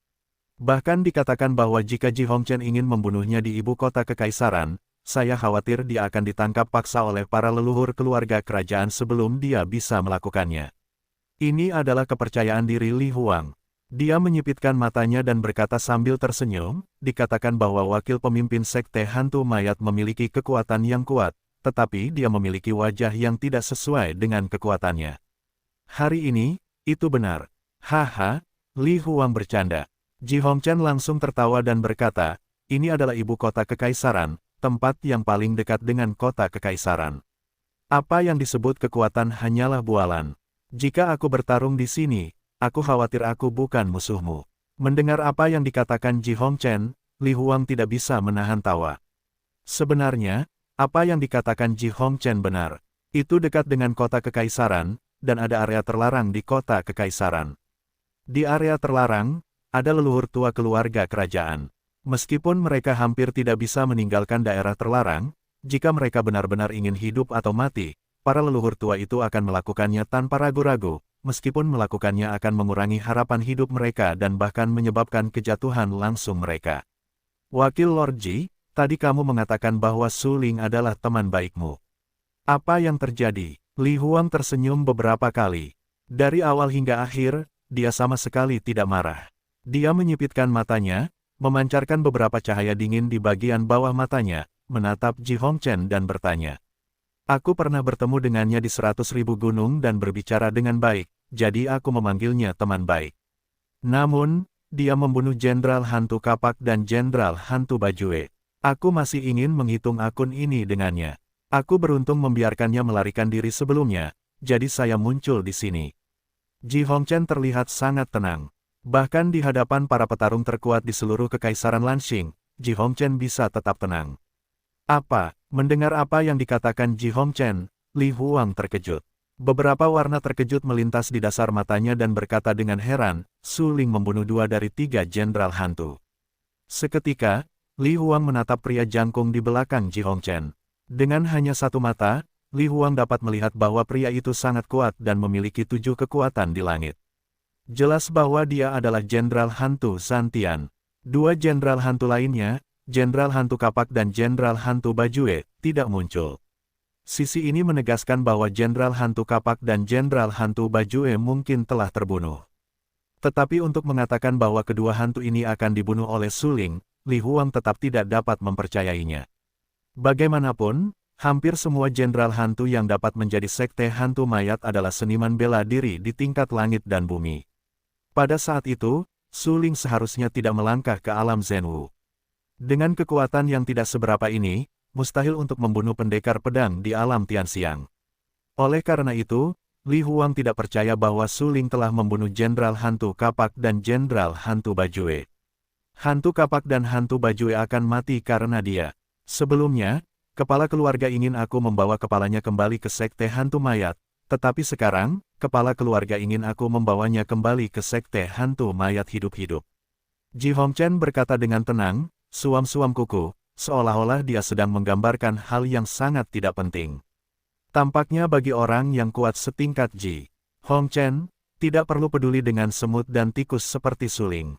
Bahkan dikatakan bahwa jika Ji Hongchen ingin membunuhnya di ibu kota kekaisaran, saya khawatir dia akan ditangkap paksa oleh para leluhur keluarga kerajaan sebelum dia bisa melakukannya. Ini adalah kepercayaan diri Li Huang. Dia menyipitkan matanya dan berkata sambil tersenyum, dikatakan bahwa wakil pemimpin sekte hantu mayat memiliki kekuatan yang kuat, tetapi dia memiliki wajah yang tidak sesuai dengan kekuatannya. Hari ini, itu benar. Haha, Li Huang bercanda. Ji Hongchen langsung tertawa dan berkata, ini adalah ibu kota kekaisaran, tempat yang paling dekat dengan kota kekaisaran. Apa yang disebut kekuatan hanyalah bualan. Jika aku bertarung di sini, aku khawatir aku bukan musuhmu. Mendengar apa yang dikatakan Ji Hongchen, Li Huang tidak bisa menahan tawa. Sebenarnya, apa yang dikatakan Ji Hongchen benar. Itu dekat dengan kota kekaisaran, dan ada area terlarang di kota kekaisaran. Di area terlarang, ada leluhur tua keluarga kerajaan. Meskipun mereka hampir tidak bisa meninggalkan daerah terlarang, jika mereka benar-benar ingin hidup atau mati, para leluhur tua itu akan melakukannya tanpa ragu-ragu, meskipun melakukannya akan mengurangi harapan hidup mereka dan bahkan menyebabkan kejatuhan langsung mereka. Wakil Lord Ji, tadi kamu mengatakan bahwa Su Ling adalah teman baikmu. Apa yang terjadi? Li Huang tersenyum beberapa kali. Dari awal hingga akhir, dia sama sekali tidak marah. Dia menyipitkan matanya, memancarkan beberapa cahaya dingin di bagian bawah matanya, menatap Ji Hongchen dan bertanya. Aku pernah bertemu dengannya di 100.000 gunung dan berbicara dengan baik, jadi aku memanggilnya teman baik. Namun, dia membunuh Jenderal Hantu Kapak dan Jenderal Hantu Bajue. Aku masih ingin menghitung akun ini dengannya. Aku beruntung membiarkannya melarikan diri sebelumnya, jadi saya muncul di sini. Ji Hongchen terlihat sangat tenang. Bahkan di hadapan para petarung terkuat di seluruh Kekaisaran Lanxing, Ji Hongchen bisa tetap tenang. Apa? Mendengar apa yang dikatakan Ji Hongchen, Li Huang terkejut. Beberapa warna terkejut melintas di dasar matanya dan berkata dengan heran, Su Ling membunuh 2 dari 3 jenderal hantu. Seketika, Li Huang menatap pria jangkung di belakang Ji Hongchen. Dengan hanya satu mata, Li Huang dapat melihat bahwa pria itu sangat kuat dan memiliki 7 kekuatan di langit. Jelas bahwa dia adalah jenderal hantu Zantian. 2 jenderal hantu lainnya, jenderal hantu kapak dan jenderal hantu Bajue, tidak muncul. Sisi ini menegaskan bahwa jenderal hantu kapak dan jenderal hantu Bajue mungkin telah terbunuh. Tetapi untuk mengatakan bahwa kedua hantu ini akan dibunuh oleh Su Ling, Li Huang tetap tidak dapat mempercayainya. Bagaimanapun, hampir semua jenderal hantu yang dapat menjadi sekte hantu mayat adalah seniman bela diri di tingkat langit dan bumi. Pada saat itu, Su Ling seharusnya tidak melangkah ke alam Zhenwu. Dengan kekuatan yang tidak seberapa ini, mustahil untuk membunuh pendekar pedang di alam Tianxiang. Oleh karena itu, Li Huang tidak percaya bahwa Su Ling telah membunuh jenderal hantu kapak dan jenderal hantu Bajue. Hantu kapak dan hantu Bajue akan mati karena dia. Sebelumnya, kepala keluarga ingin aku membawa kepalanya kembali ke sekte hantu mayat, tetapi sekarang, kepala keluarga ingin aku membawanya kembali ke sekte hantu mayat hidup-hidup. Ji Hongchen berkata dengan tenang, suam-suam kuku, seolah-olah dia sedang menggambarkan hal yang sangat tidak penting. Tampaknya bagi orang yang kuat setingkat Ji Hongchen, tidak perlu peduli dengan semut dan tikus seperti Su Ling.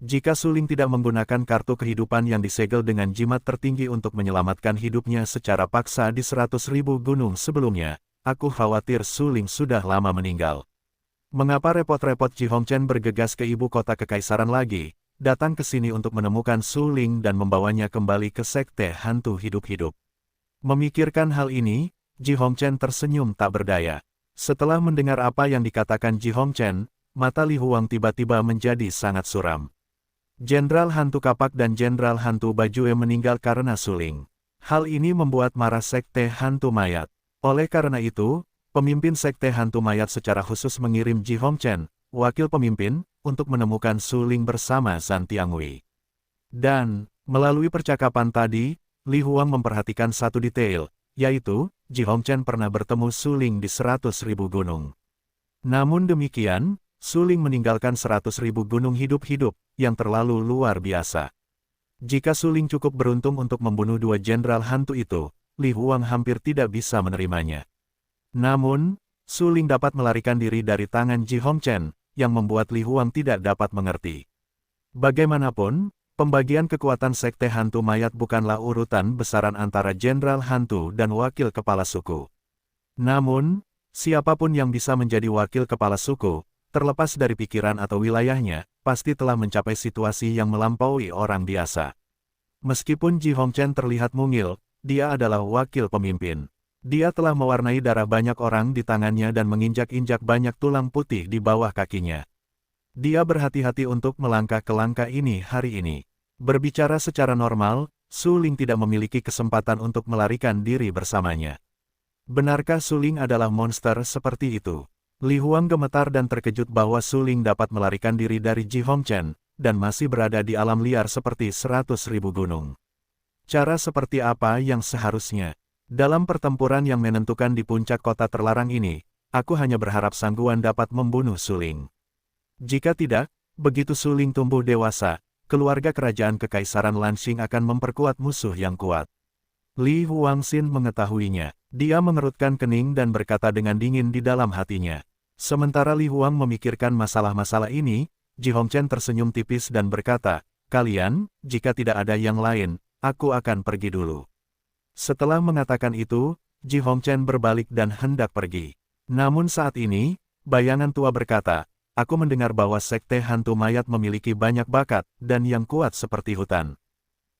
Jika Su Ling tidak menggunakan kartu kehidupan yang disegel dengan jimat tertinggi untuk menyelamatkan hidupnya secara paksa di 100.000 gunung sebelumnya, aku khawatir Su Ling sudah lama meninggal. Mengapa repot-repot Ji Hongchen bergegas ke ibu kota kekaisaran lagi, datang ke sini untuk menemukan Su Ling dan membawanya kembali ke sekte hantu hidup-hidup? Memikirkan hal ini, Ji Hongchen tersenyum tak berdaya. Setelah mendengar apa yang dikatakan Ji Hongchen, mata Li Huang tiba-tiba menjadi sangat suram. Jenderal hantu kapak dan jenderal hantu Bajue meninggal karena Su Ling. Hal ini membuat marah sekte hantu mayat. Oleh karena itu, pemimpin sekte hantu mayat secara khusus mengirim Ji Hongchen, wakil pemimpin, untuk menemukan Su Ling bersama Zhan Tiangui. Dan, melalui percakapan tadi, Li Huang memperhatikan satu detail, yaitu, Ji Hongchen pernah bertemu Su Ling di 100.000 gunung. Namun demikian, Su Ling meninggalkan 100.000 gunung hidup-hidup, yang terlalu luar biasa. Jika Su Ling cukup beruntung untuk membunuh 2 jenderal hantu itu, Li Huang hampir tidak bisa menerimanya. Namun, Su Ling dapat melarikan diri dari tangan Ji Hongchen, yang membuat Li Huang tidak dapat mengerti. Bagaimanapun, pembagian kekuatan sekte hantu mayat bukanlah urutan besaran antara jenderal hantu dan wakil kepala suku. Namun, siapapun yang bisa menjadi wakil kepala suku, terlepas dari pikiran atau wilayahnya, pasti telah mencapai situasi yang melampaui orang biasa. Meskipun Ji Hongchen terlihat mungil, dia adalah wakil pemimpin. Dia telah mewarnai darah banyak orang di tangannya dan menginjak-injak banyak tulang putih di bawah kakinya. Dia berhati-hati untuk melangkah ke langkah ini hari ini. Berbicara secara normal, Su Ling tidak memiliki kesempatan untuk melarikan diri bersamanya. Benarkah Su Ling adalah monster seperti itu? Li Huang gemetar dan terkejut bahwa Su Ling dapat melarikan diri dari Ji Hongchen, dan masih berada di alam liar seperti 100.000 gunung. Cara seperti apa yang seharusnya? Dalam pertempuran yang menentukan di puncak kota terlarang ini, aku hanya berharap Sangguan dapat membunuh Su Ling. Jika tidak, begitu Su Ling tumbuh dewasa, keluarga kerajaan Kekaisaran Lanxing akan memperkuat musuh yang kuat. Li Huangxin mengetahuinya. Dia mengerutkan kening dan berkata dengan dingin di dalam hatinya. Sementara Li Huang memikirkan masalah-masalah ini, Ji Hongchen tersenyum tipis dan berkata, "Kalian, jika tidak ada yang lain, aku akan pergi dulu." Setelah mengatakan itu, Ji Hongchen berbalik dan hendak pergi. Namun saat ini, bayangan tua berkata, "Aku mendengar bahwa sekte hantu mayat memiliki banyak bakat dan yang kuat seperti hutan.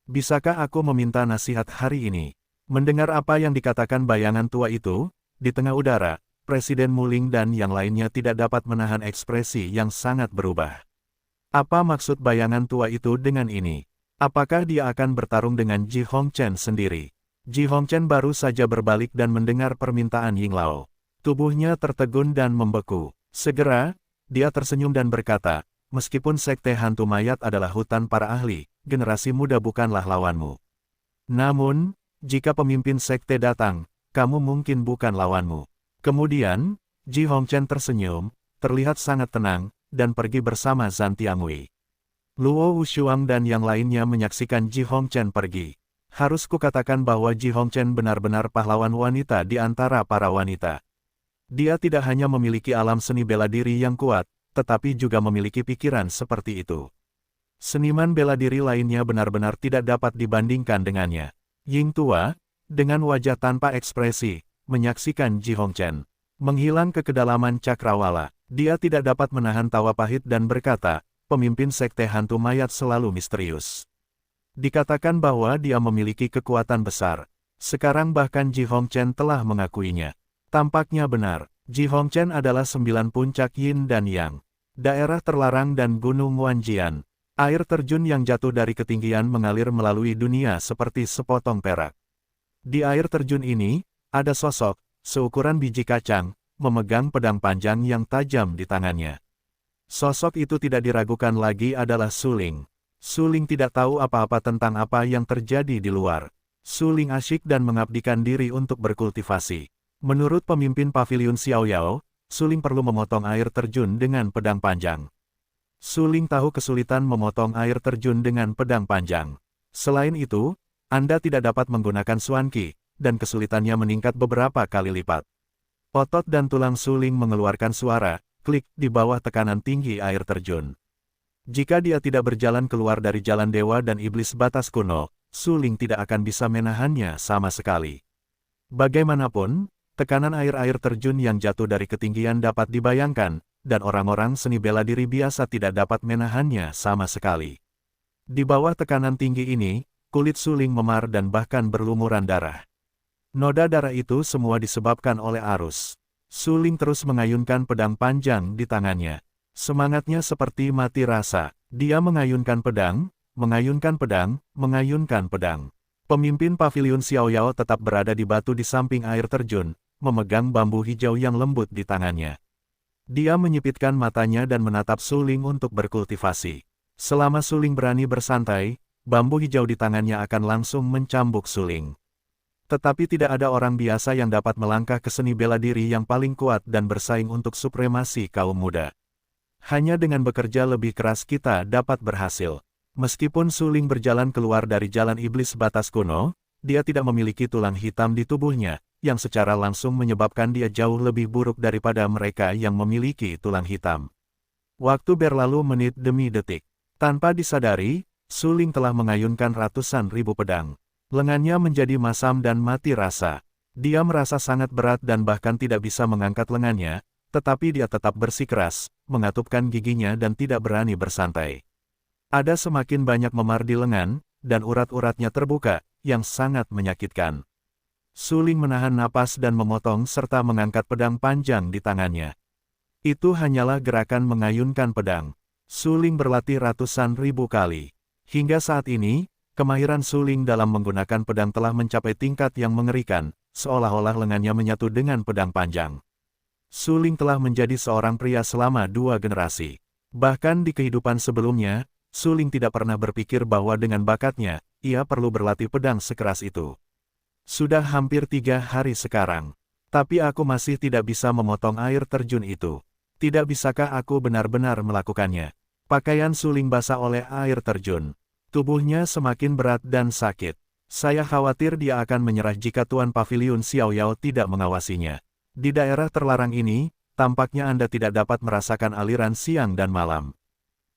Bisakah aku meminta nasihat hari ini?" Mendengar apa yang dikatakan bayangan tua itu, di tengah udara, Presiden Muling dan yang lainnya tidak dapat menahan ekspresi yang sangat berubah. Apa maksud bayangan tua itu dengan ini? Apakah dia akan bertarung dengan Ji Hongchen sendiri? Ji Hongchen baru saja berbalik dan mendengar permintaan Ying Lao. Tubuhnya tertegun dan membeku. Segera, dia tersenyum dan berkata, meskipun Sekte Hantu Mayat adalah hutan para ahli, generasi muda bukanlah lawanmu. Namun, jika pemimpin sekte datang, kamu mungkin bukan lawanmu. Kemudian, Ji Hongchen tersenyum, terlihat sangat tenang, dan pergi bersama Zhan Tiangui. Luo Wushuang dan yang lainnya menyaksikan Ji Hongchen pergi. Harus kukatakan bahwa Ji Hongchen benar-benar pahlawan wanita di antara para wanita. Dia tidak hanya memiliki alam seni bela diri yang kuat, tetapi juga memiliki pikiran seperti itu. Seniman bela diri lainnya benar-benar tidak dapat dibandingkan dengannya. Ying tua, dengan wajah tanpa ekspresi, menyaksikan Ji Hongchen menghilang ke kedalaman cakrawala. Dia tidak dapat menahan tawa pahit dan berkata, pemimpin sekte hantu mayat selalu misterius. Dikatakan bahwa dia memiliki kekuatan besar. Sekarang bahkan Ji Hongchen telah mengakuinya. Tampaknya benar, Ji Hongchen adalah 9 puncak yin dan yang. Daerah terlarang dan Gunung Wanjian. Air terjun yang jatuh dari ketinggian mengalir melalui dunia seperti sepotong perak. Di air terjun ini, ada sosok, seukuran biji kacang, memegang pedang panjang yang tajam di tangannya. Sosok itu tidak diragukan lagi adalah Su Ling. Su Ling tidak tahu apa-apa tentang apa yang terjadi di luar. Su Ling asyik dan mengabdikan diri untuk berkultivasi. Menurut pemimpin paviliun Xiaoyao, Su Ling perlu memotong air terjun dengan pedang panjang. Su Ling tahu kesulitan memotong air terjun dengan pedang panjang. Selain itu, Anda tidak dapat menggunakan Xuanqi, dan kesulitannya meningkat beberapa kali lipat. Otot dan tulang Su Ling mengeluarkan suara, klik, di bawah tekanan tinggi air terjun. Jika dia tidak berjalan keluar dari jalan dewa dan iblis batas kuno, Su Ling tidak akan bisa menahannya sama sekali. Bagaimanapun, tekanan air terjun yang jatuh dari ketinggian dapat dibayangkan, dan orang-orang seni bela diri biasa tidak dapat menahannya sama sekali. Di bawah tekanan tinggi ini, kulit Su Ling memar dan bahkan berlumuran darah. Noda darah itu semua disebabkan oleh arus. Su Ling terus mengayunkan pedang panjang di tangannya. Semangatnya seperti mati rasa. Dia mengayunkan pedang, mengayunkan pedang, mengayunkan pedang. Pemimpin paviliun Xiaoyao tetap berada di batu di samping air terjun, memegang bambu hijau yang lembut di tangannya. Dia menyipitkan matanya dan menatap Su Ling untuk berkultivasi. Selama Su Ling berani bersantai, bambu hijau di tangannya akan langsung mencambuk Su Ling. Tetapi tidak ada orang biasa yang dapat melangkah ke seni bela diri yang paling kuat dan bersaing untuk supremasi kaum muda. Hanya dengan bekerja lebih keras kita dapat berhasil. Meskipun Su Ling berjalan keluar dari jalan iblis batas kuno, dia tidak memiliki tulang hitam di tubuhnya, yang secara langsung menyebabkan dia jauh lebih buruk daripada mereka yang memiliki tulang hitam. Waktu berlalu menit demi detik. Tanpa disadari, Su Ling telah mengayunkan ratusan ribu pedang. Lengannya menjadi masam dan mati rasa. Dia merasa sangat berat dan bahkan tidak bisa mengangkat lengannya, tetapi dia tetap bersikeras, mengatupkan giginya dan tidak berani bersantai. Ada semakin banyak memar di lengan, dan urat-uratnya terbuka, yang sangat menyakitkan. Su Ling menahan napas dan memotong serta mengangkat pedang panjang di tangannya. Itu hanyalah gerakan mengayunkan pedang. Su Ling berlatih ratusan ribu kali. Hingga saat ini, kemahiran Su Ling dalam menggunakan pedang telah mencapai tingkat yang mengerikan, seolah-olah lengannya menyatu dengan pedang panjang. Su Ling telah menjadi seorang pria selama 2 generasi. Bahkan di kehidupan sebelumnya, Su Ling tidak pernah berpikir bahwa dengan bakatnya, ia perlu berlatih pedang sekeras itu. Sudah hampir 3 hari sekarang. Tapi aku masih tidak bisa memotong air terjun itu. Tidak bisakah aku benar-benar melakukannya? Pakaian Su Ling basah oleh air terjun. Tubuhnya semakin berat dan sakit. Saya khawatir dia akan menyerah jika Tuan Paviliun Xiaoyao tidak mengawasinya. Di daerah terlarang ini, tampaknya Anda tidak dapat merasakan aliran siang dan malam.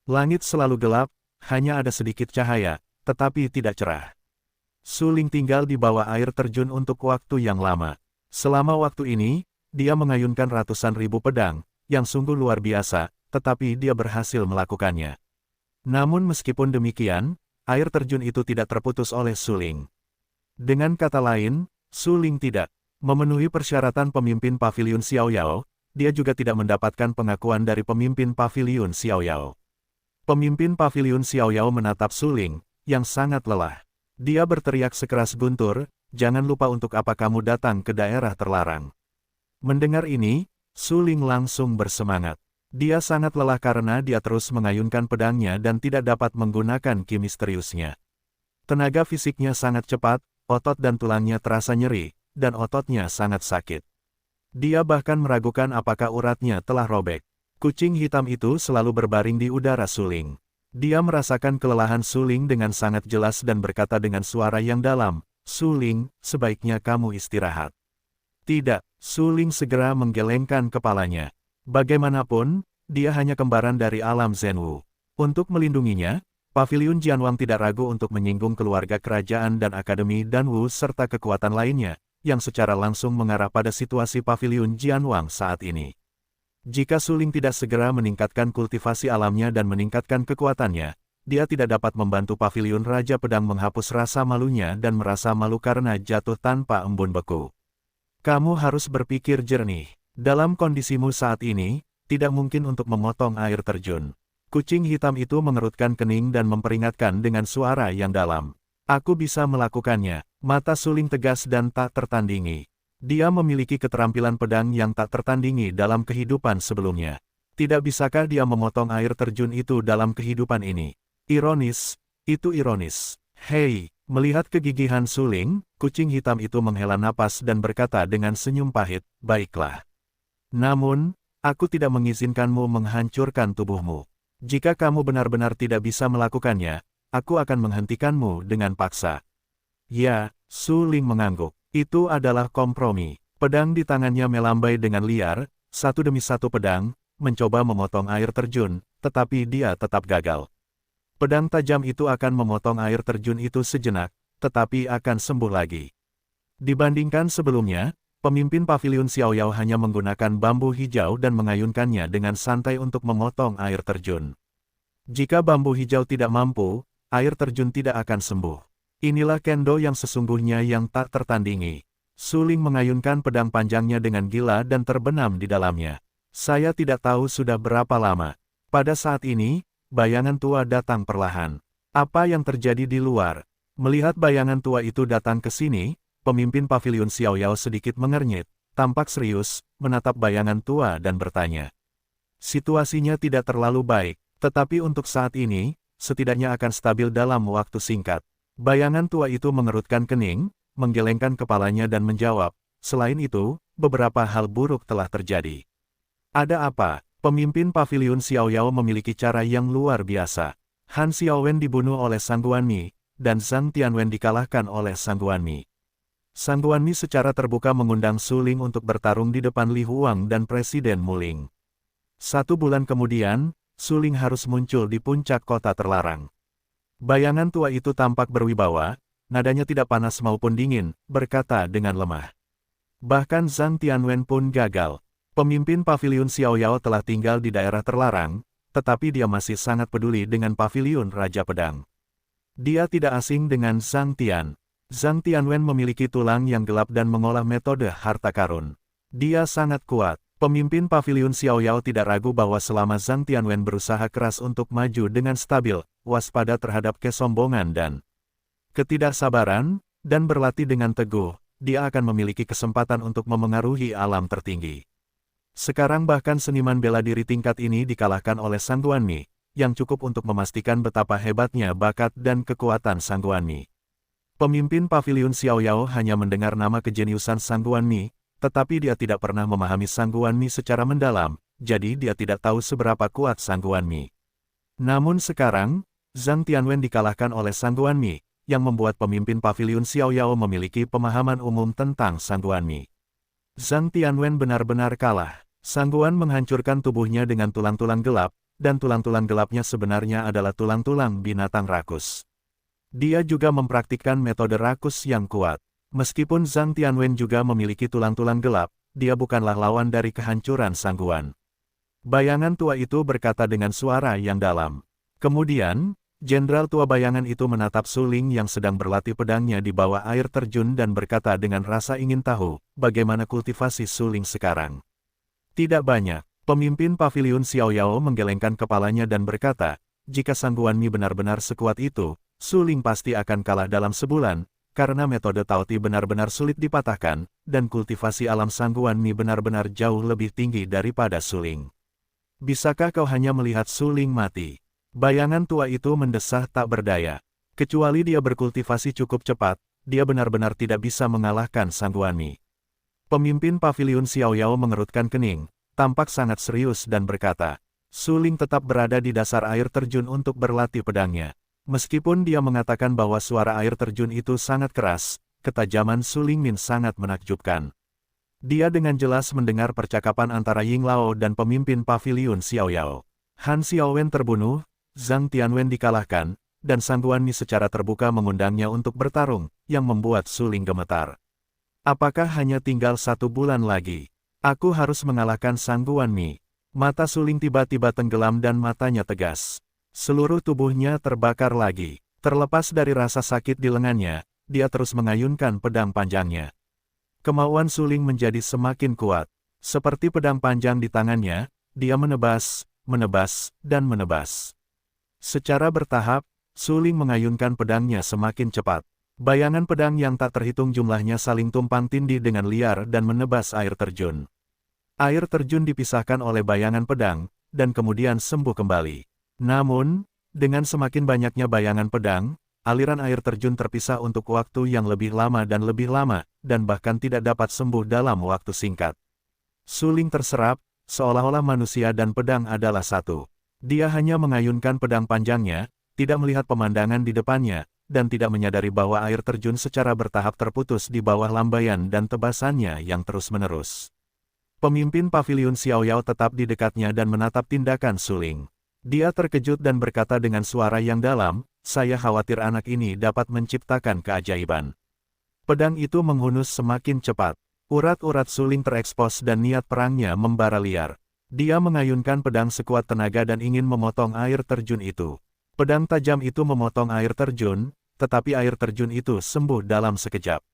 Langit selalu gelap, hanya ada sedikit cahaya, tetapi tidak cerah. Su Ling tinggal di bawah air terjun untuk waktu yang lama. Selama waktu ini, dia mengayunkan ratusan ribu pedang, yang sungguh luar biasa, tetapi dia berhasil melakukannya. Namun meskipun demikian, air terjun itu tidak terputus oleh Su Ling. Dengan kata lain, Su Ling tidak memenuhi persyaratan pemimpin paviliun Xiaoyao, dia juga tidak mendapatkan pengakuan dari pemimpin paviliun Xiaoyao. Pemimpin paviliun Xiaoyao menatap Su Ling, yang sangat lelah. Dia berteriak sekeras guntur, jangan lupa untuk apa kamu datang ke daerah terlarang. Mendengar ini, Su Ling langsung bersemangat. Dia sangat lelah karena dia terus mengayunkan pedangnya dan tidak dapat menggunakan ki misteriusnya. Tenaga fisiknya sangat cepat, otot dan tulangnya terasa nyeri, dan ototnya sangat sakit. Dia bahkan meragukan apakah uratnya telah robek. Kucing hitam itu selalu berbaring di udara Su Ling. Dia merasakan kelelahan Su Ling dengan sangat jelas dan berkata dengan suara yang dalam, "Su Ling, sebaiknya kamu istirahat." Tidak, Su Ling segera menggelengkan kepalanya. Bagaimanapun, dia hanya kembaran dari alam Zhenwu. Untuk melindunginya, Paviliun Jianwang tidak ragu untuk menyinggung keluarga kerajaan dan Akademi Danwu serta kekuatan lainnya, yang secara langsung mengarah pada situasi Paviliun Jianwang saat ini. Jika Su Ling tidak segera meningkatkan kultivasi alamnya dan meningkatkan kekuatannya, dia tidak dapat membantu Paviliun Raja Pedang menghapus rasa malunya dan merasa malu karena jatuh tanpa embun beku. Kamu harus berpikir jernih. Dalam kondisimu saat ini, tidak mungkin untuk memotong air terjun. Kucing hitam itu mengerutkan kening dan memperingatkan dengan suara yang dalam. Aku bisa melakukannya. Mata Su Ling tegas dan tak tertandingi. Dia memiliki keterampilan pedang yang tak tertandingi dalam kehidupan sebelumnya. Tidak bisakah dia memotong air terjun itu dalam kehidupan ini? Ironis, itu ironis. Hei, melihat kegigihan Su Ling, kucing hitam itu menghela napas dan berkata dengan senyum pahit, "Baiklah. Namun, aku tidak mengizinkanmu menghancurkan tubuhmu. Jika kamu benar-benar tidak bisa melakukannya, aku akan menghentikanmu dengan paksa." Ya, Su Ling mengangguk. Itu adalah kompromi. Pedang di tangannya melambai dengan liar, satu demi satu pedang, mencoba memotong air terjun, tetapi dia tetap gagal. Pedang tajam itu akan memotong air terjun itu sejenak, tetapi akan sembuh lagi. Dibandingkan sebelumnya, pemimpin Paviliun Xiaoyao hanya menggunakan bambu hijau dan mengayunkannya dengan santai untuk memotong air terjun. Jika bambu hijau tidak mampu, air terjun tidak akan sembuh. Inilah kendo yang sesungguhnya yang tak tertandingi. Su Ling mengayunkan pedang panjangnya dengan gila dan terbenam di dalamnya. Saya tidak tahu sudah berapa lama. Pada saat ini, bayangan tua datang perlahan. Apa yang terjadi di luar? Melihat bayangan tua itu datang ke sini, pemimpin Paviliun Xiaoyao sedikit mengernyit, tampak serius, menatap bayangan tua dan bertanya. Situasinya tidak terlalu baik, tetapi untuk saat ini, setidaknya akan stabil dalam waktu singkat. Bayangan tua itu mengerutkan kening, menggelengkan kepalanya dan menjawab, "Selain itu, beberapa hal buruk telah terjadi." "Ada apa?" Pemimpin Paviliun Xiaoyao memiliki cara yang luar biasa. Han Xiaowen dibunuh oleh Sang Guanmi, dan Zhang Tianwen dikalahkan oleh Sang Guanmi. Sang Guanmi secara terbuka mengundang Su Ling untuk bertarung di depan Li Huang dan Presiden Muling. 1 bulan kemudian, Su Ling harus muncul di puncak kota terlarang. Bayangan tua itu tampak berwibawa, nadanya tidak panas maupun dingin, berkata dengan lemah. Bahkan Zhang Tianwen pun gagal. Pemimpin Paviliun Xiaoyao telah tinggal di daerah terlarang, tetapi dia masih sangat peduli dengan Paviliun Raja Pedang. Dia tidak asing dengan Zhang Tian. Zhang Tianwen memiliki tulang yang gelap dan mengolah metode harta karun. Dia sangat kuat. Pemimpin Paviliun Xiaoyao tidak ragu bahwa selama Zhang Tianwen berusaha keras untuk maju dengan stabil, waspada terhadap kesombongan dan ketidaksabaran, dan berlatih dengan teguh, dia akan memiliki kesempatan untuk memengaruhi alam tertinggi. Sekarang bahkan seniman bela diri tingkat ini dikalahkan oleh Sang Guanmi, yang cukup untuk memastikan betapa hebatnya bakat dan kekuatan Sang Guanmi. Pemimpin Paviliun Xiaoyao hanya mendengar nama kejeniusan Sang Guanmi, tetapi dia tidak pernah memahami Sang Guanmi secara mendalam, jadi dia tidak tahu seberapa kuat Sang Guanmi. Namun sekarang, Zhang Tianwen dikalahkan oleh Sang Guanmi, yang membuat pemimpin Paviliun Xiaoyao memiliki pemahaman umum tentang Sang Guanmi. Zhang Tianwen benar-benar kalah. Sang Guan menghancurkan tubuhnya dengan tulang-tulang gelap, dan tulang-tulang gelapnya sebenarnya adalah tulang-tulang binatang rakus. Dia juga mempraktikkan metode rakus yang kuat. Meskipun Zhang Tianwen juga memiliki tulang-tulang gelap, dia bukanlah lawan dari kehancuran Sang Guan. Bayangan tua itu berkata dengan suara yang dalam. Kemudian, Jenderal tua bayangan itu menatap Su Ling yang sedang berlatih pedangnya di bawah air terjun dan berkata dengan rasa ingin tahu, bagaimana kultivasi Su Ling sekarang. Tidak banyak. Pemimpin Paviliun Xiaoyao menggelengkan kepalanya dan berkata, jika Sang Guanmi benar-benar sekuat itu, Su Ling pasti akan kalah dalam sebulan, karena metode Taoti benar-benar sulit dipatahkan, dan kultivasi alam Sangguan Mi benar-benar jauh lebih tinggi daripada suling. Bisakah kau hanya melihat suling mati? Bayangan tua itu mendesah tak berdaya. Kecuali dia berkultivasi cukup cepat, dia benar-benar tidak bisa mengalahkan Sangguan Mi. Pemimpin paviliun Xiao Yao mengerutkan kening, tampak sangat serius dan berkata, suling tetap berada di dasar air terjun untuk berlatih pedangnya. Meskipun dia mengatakan bahwa suara air terjun itu sangat keras, ketajaman Suling Min sangat menakjubkan. Dia dengan jelas mendengar percakapan antara Ying Lao dan pemimpin paviliun Xiao Yao. Han Xiaowen terbunuh, Zhang Tianwen dikalahkan, dan Sangguan Mi secara terbuka mengundangnya untuk bertarung, yang membuat Suling gemetar. Apakah hanya tinggal 1 bulan lagi? Aku harus mengalahkan Sangguan Mi. Mata Suling tiba-tiba tenggelam dan matanya tegas. Seluruh tubuhnya terbakar lagi. Terlepas dari rasa sakit di lengannya, dia terus mengayunkan pedang panjangnya. Kemauan Suling menjadi semakin kuat. Seperti pedang panjang di tangannya, dia menebas, dan menebas. Secara bertahap, Suling mengayunkan pedangnya semakin cepat. Bayangan pedang yang tak terhitung jumlahnya saling tumpang tindih dengan liar dan menebas air terjun. Air terjun dipisahkan oleh bayangan pedang, dan kemudian sembuh kembali. Namun, dengan semakin banyaknya bayangan pedang, aliran air terjun terpisah untuk waktu yang lebih lama, dan bahkan tidak dapat sembuh dalam waktu singkat. Suling terserap, seolah-olah manusia dan pedang adalah satu. Dia hanya mengayunkan pedang panjangnya, tidak melihat pemandangan di depannya, dan tidak menyadari bahwa air terjun secara bertahap terputus di bawah lambaian dan tebasannya yang terus-menerus. Pemimpin paviliun Xiao Yao tetap di dekatnya dan menatap tindakan Suling. Dia terkejut dan berkata dengan suara yang dalam, saya khawatir anak ini dapat menciptakan keajaiban. Pedang itu menghunus semakin cepat. Urat-urat Suling terekspos dan niat perangnya membara liar. Dia mengayunkan pedang sekuat tenaga dan ingin memotong air terjun itu. Pedang tajam itu memotong air terjun, tetapi air terjun itu sembuh dalam sekejap.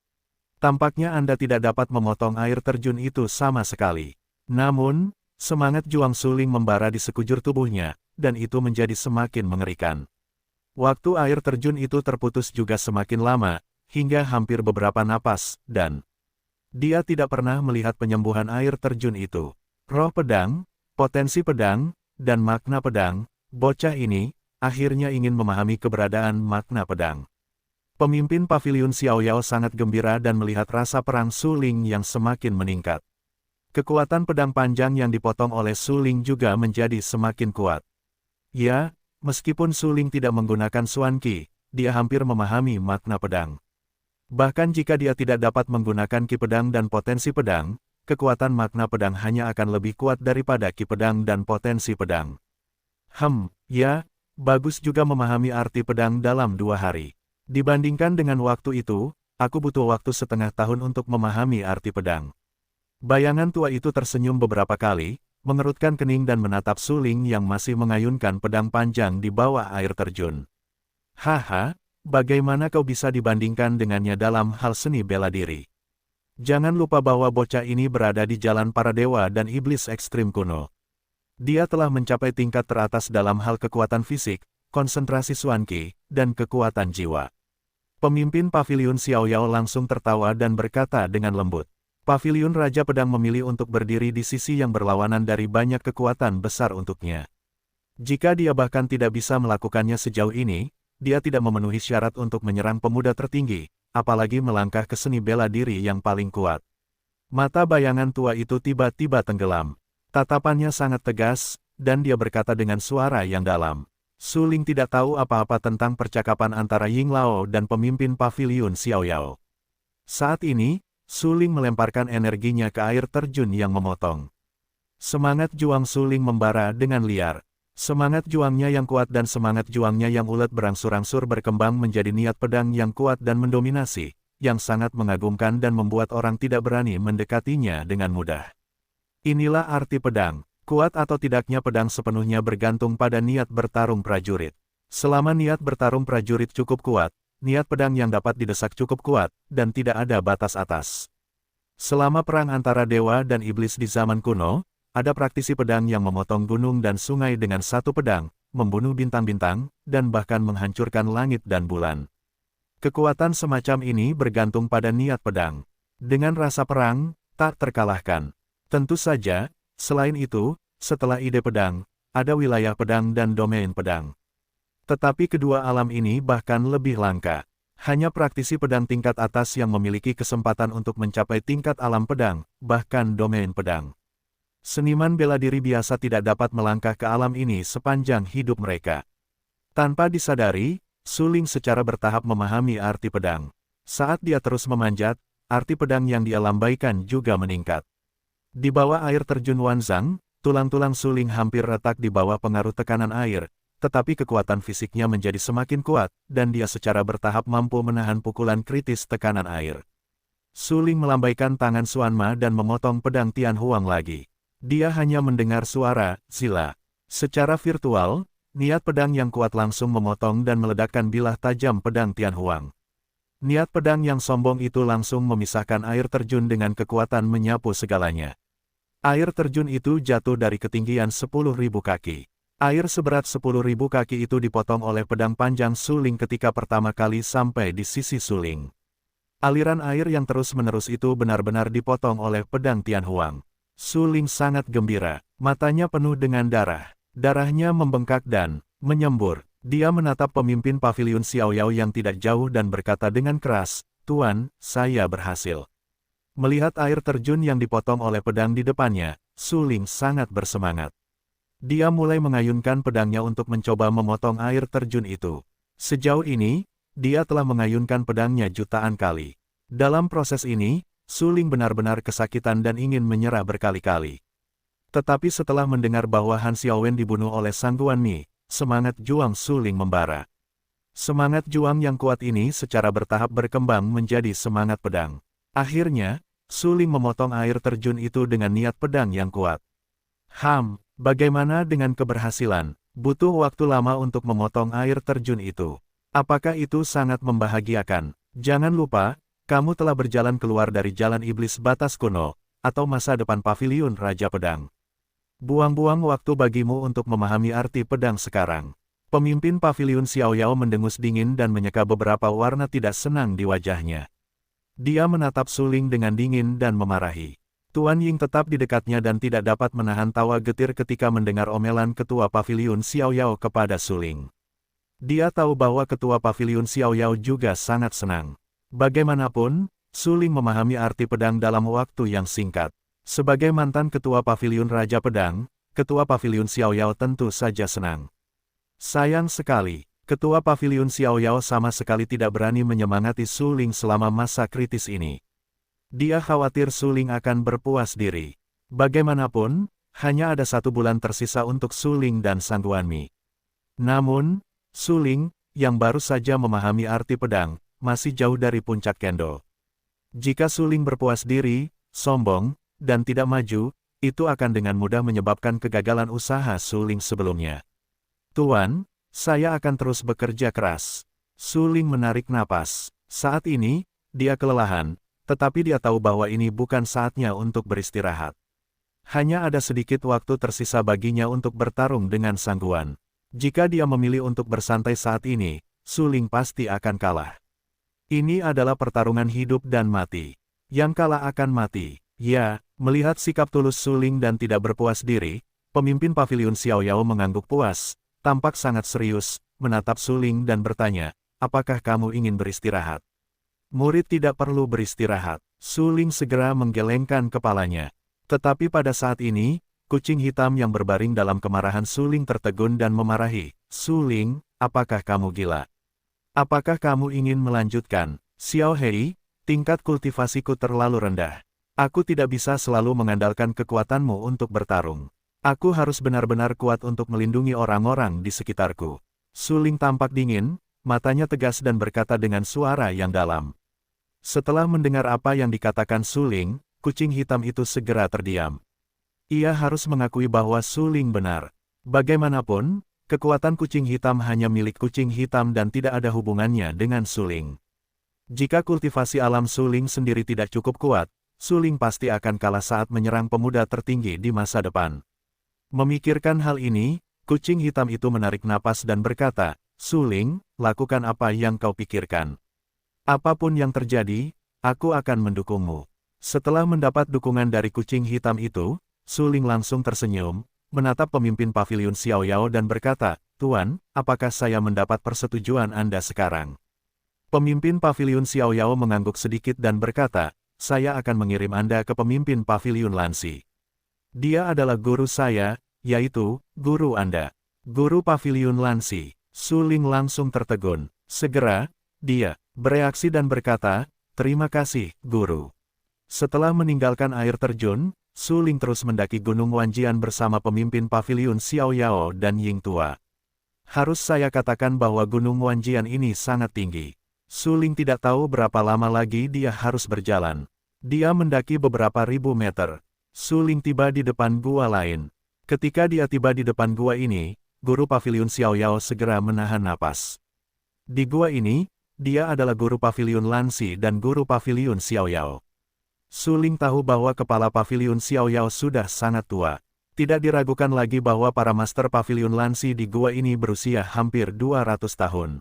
Tampaknya Anda tidak dapat memotong air terjun itu sama sekali. Namun, semangat juang Suling membara di sekujur tubuhnya, dan itu menjadi semakin mengerikan. Waktu air terjun itu terputus juga semakin lama, hingga hampir beberapa napas, dan dia tidak pernah melihat penyembuhan air terjun itu. Roh pedang, potensi pedang, dan makna pedang, bocah ini, akhirnya ingin memahami keberadaan makna pedang. Pemimpin paviliun Xiao Yao sangat gembira dan melihat rasa perang Suling yang semakin meningkat. Kekuatan pedang panjang yang dipotong oleh Suling juga menjadi semakin kuat. Ya, meskipun Suling tidak menggunakan Xuan Qi, dia hampir memahami makna pedang. Bahkan jika dia tidak dapat menggunakan Qi pedang dan potensi pedang, kekuatan makna pedang hanya akan lebih kuat daripada Qi pedang dan potensi pedang. Ya, bagus juga memahami arti pedang dalam 2 hari. Dibandingkan dengan waktu itu, aku butuh waktu setengah tahun untuk memahami arti pedang. Bayangan tua itu tersenyum beberapa kali, mengerutkan kening dan menatap Suling yang masih mengayunkan pedang panjang di bawah air terjun. Haha, bagaimana kau bisa dibandingkan dengannya dalam hal seni bela diri? Jangan lupa bahwa bocah ini berada di jalan para dewa dan iblis ekstrim kuno. Dia telah mencapai tingkat teratas dalam hal kekuatan fisik, konsentrasi Xuan Qi, dan kekuatan jiwa. Pemimpin paviliun Xiao Yao langsung tertawa dan berkata dengan lembut. Paviliun Raja Pedang memilih untuk berdiri di sisi yang berlawanan dari banyak kekuatan besar untuknya. Jika dia bahkan tidak bisa melakukannya sejauh ini, dia tidak memenuhi syarat untuk menyerang pemuda tertinggi, apalagi melangkah ke seni bela diri yang paling kuat. Mata bayangan tua itu tiba-tiba tenggelam. Tatapannya sangat tegas, dan dia berkata dengan suara yang dalam. Suling tidak tahu apa-apa tentang percakapan antara Ying Lao dan pemimpin paviliun Xiao Yao. Saat ini, Suling melemparkan energinya ke air terjun yang memotong. Semangat juang Suling membara dengan liar. Semangat juangnya yang kuat dan semangat juangnya yang ulet berangsur-angsur berkembang menjadi niat pedang yang kuat dan mendominasi, yang sangat mengagumkan dan membuat orang tidak berani mendekatinya dengan mudah. Inilah arti pedang. Kuat atau tidaknya pedang sepenuhnya bergantung pada niat bertarung prajurit. Selama niat bertarung prajurit cukup kuat, niat pedang yang dapat didesak cukup kuat, dan tidak ada batas atas. Selama perang antara dewa dan iblis di zaman kuno, ada praktisi pedang yang memotong gunung dan sungai dengan satu pedang, membunuh bintang-bintang, dan bahkan menghancurkan langit dan bulan. Kekuatan semacam ini bergantung pada niat pedang. Dengan rasa perang, tak terkalahkan. Tentu saja, selain itu, setelah ide pedang, ada wilayah pedang dan domain pedang. Tetapi kedua alam ini bahkan lebih langka. Hanya praktisi pedang tingkat atas yang memiliki kesempatan untuk mencapai tingkat alam pedang, bahkan domain pedang. Seniman bela diri biasa tidak dapat melangkah ke alam ini sepanjang hidup mereka. Tanpa disadari, Su Ling secara bertahap memahami arti pedang. Saat dia terus memanjat, arti pedang yang dia lambaikan juga meningkat. Di bawah air terjun Wanzang, tulang-tulang Su Ling hampir retak di bawah pengaruh tekanan air, tetapi kekuatan fisiknya menjadi semakin kuat, dan dia secara bertahap mampu menahan pukulan kritis tekanan air. Su Ling melambaikan tangan Xuanma dan memotong pedang Tian Huang lagi. Dia hanya mendengar suara "zila". Secara virtual, niat pedang yang kuat langsung memotong dan meledakkan bilah tajam pedang Tian Huang. Niat pedang yang sombong itu langsung memisahkan air terjun dengan kekuatan menyapu segalanya. Air terjun itu jatuh dari ketinggian 10.000 kaki. Air seberat 10.000 kaki itu dipotong oleh pedang panjang Su Ling ketika pertama kali sampai di sisi Su Ling. Aliran air yang terus-menerus itu benar-benar dipotong oleh pedang Tian Huang. Su Ling sangat gembira, matanya penuh dengan darah. Darahnya membengkak dan menyembur. Dia menatap pemimpin paviliun Xiaoyao yang tidak jauh dan berkata dengan keras, "Tuan, saya berhasil." Melihat air terjun yang dipotong oleh pedang di depannya, Su Ling sangat bersemangat. Dia mulai mengayunkan pedangnya untuk mencoba memotong air terjun itu. Sejauh ini, dia telah mengayunkan pedangnya jutaan kali. Dalam proses ini, Su Ling benar-benar kesakitan dan ingin menyerah berkali-kali. Tetapi setelah mendengar bahwa Han Xiaowen dibunuh oleh Sang Guanmi, semangat juang Su Ling membara. Semangat juang yang kuat ini secara bertahap berkembang menjadi semangat pedang. Akhirnya, Su Ling memotong air terjun itu dengan niat pedang yang kuat. Bagaimana dengan keberhasilan? Butuh waktu lama untuk memotong air terjun itu. Apakah itu sangat membahagiakan? Jangan lupa, kamu telah berjalan keluar dari jalan iblis batas kuno, atau masa depan paviliun Raja Pedang. Buang-buang waktu bagimu untuk memahami arti pedang sekarang. Pemimpin paviliun Xiaoyao mendengus dingin dan menyeka beberapa warna tidak senang di wajahnya. Dia menatap Su Ling dengan dingin dan memarahi. Tuan Ying tetap di dekatnya dan tidak dapat menahan tawa getir ketika mendengar omelan ketua paviliun Xiaoyao kepada Su Ling. Dia tahu bahwa ketua paviliun Xiaoyao juga sangat senang. Bagaimanapun, Su Ling memahami arti pedang dalam waktu yang singkat. Sebagai mantan ketua paviliun Raja Pedang, ketua paviliun Xiaoyao tentu saja senang. Sayang sekali, ketua paviliun Xiaoyao sama sekali tidak berani menyemangati Su Ling selama masa kritis ini. Dia khawatir Su Ling akan berpuas diri. Bagaimanapun, hanya ada 1 bulan tersisa untuk Su Ling dan Sang Guanmi. Namun, Su Ling, yang baru saja memahami arti pedang, masih jauh dari puncak kendo. Jika Su Ling berpuas diri, sombong, dan tidak maju, itu akan dengan mudah menyebabkan kegagalan usaha Su Ling sebelumnya. Tuan, saya akan terus bekerja keras. Su Ling menarik napas. Saat ini, dia kelelahan, tetapi dia tahu bahwa ini bukan saatnya untuk beristirahat. Hanya ada sedikit waktu tersisa baginya untuk bertarung dengan Sang Guan. Jika dia memilih untuk bersantai saat ini, Su Ling pasti akan kalah. Ini adalah pertarungan hidup dan mati. Yang kalah akan mati. Ya, melihat sikap tulus Su Ling dan tidak berpuas diri, pemimpin paviliun Xiaoyao mengangguk puas, tampak sangat serius, menatap Su Ling dan bertanya, "Apakah kamu ingin beristirahat?" Murid tidak perlu beristirahat. Su Ling segera menggelengkan kepalanya. Tetapi pada saat ini, kucing hitam yang berbaring dalam kemarahan Su Ling tertegun dan memarahi, "Su Ling, apakah kamu gila? Apakah kamu ingin melanjutkan? Xiao Hei, tingkat kultivasiku terlalu rendah. Aku tidak bisa selalu mengandalkan kekuatanmu untuk bertarung. Aku harus benar-benar kuat untuk melindungi orang-orang di sekitarku." Su Ling tampak dingin, matanya tegas dan berkata dengan suara yang dalam. Setelah mendengar apa yang dikatakan Su Ling, kucing hitam itu segera terdiam. Ia harus mengakui bahwa Su Ling benar. Bagaimanapun, kekuatan kucing hitam hanya milik kucing hitam dan tidak ada hubungannya dengan Su Ling. Jika kultivasi alam Su Ling sendiri tidak cukup kuat, Su Ling pasti akan kalah saat menyerang pemuda tertinggi di masa depan. Memikirkan hal ini, kucing hitam itu menarik napas dan berkata, "Su Ling, lakukan apa yang kau pikirkan. Apapun yang terjadi, aku akan mendukungmu. Setelah mendapat dukungan dari kucing hitam itu, Su Ling langsung tersenyum, menatap pemimpin paviliun Xiao Yao dan berkata, "Tuan, apakah saya mendapat persetujuan Anda sekarang?" Pemimpin paviliun Xiao Yao mengangguk sedikit dan berkata, "Saya akan mengirim Anda ke pemimpin paviliun Lansi. Dia adalah guru saya, yaitu, guru Anda." Guru paviliun Lansi. Su Ling langsung tertegun. Segera, dia bereaksi dan berkata, "Terima kasih, guru." Setelah meninggalkan air terjun, Su Ling terus mendaki Gunung Wanjian bersama pemimpin paviliun Xiao Yao dan Ying Tua. Harus saya katakan bahwa Gunung Wanjian ini sangat tinggi. Su Ling tidak tahu berapa lama lagi dia harus berjalan. Dia mendaki beberapa ribu meter. Su Ling tiba di depan gua lain. Ketika dia tiba di depan gua ini, guru paviliun Xiao Yao segera menahan napas. Di gua ini, dia adalah guru paviliun Lansi dan guru paviliun Xiao Yao. Su Ling tahu bahwa kepala paviliun Xiao Yao sudah sangat tua. Tidak diragukan lagi bahwa para master paviliun Lansi di gua ini berusia hampir 200 tahun.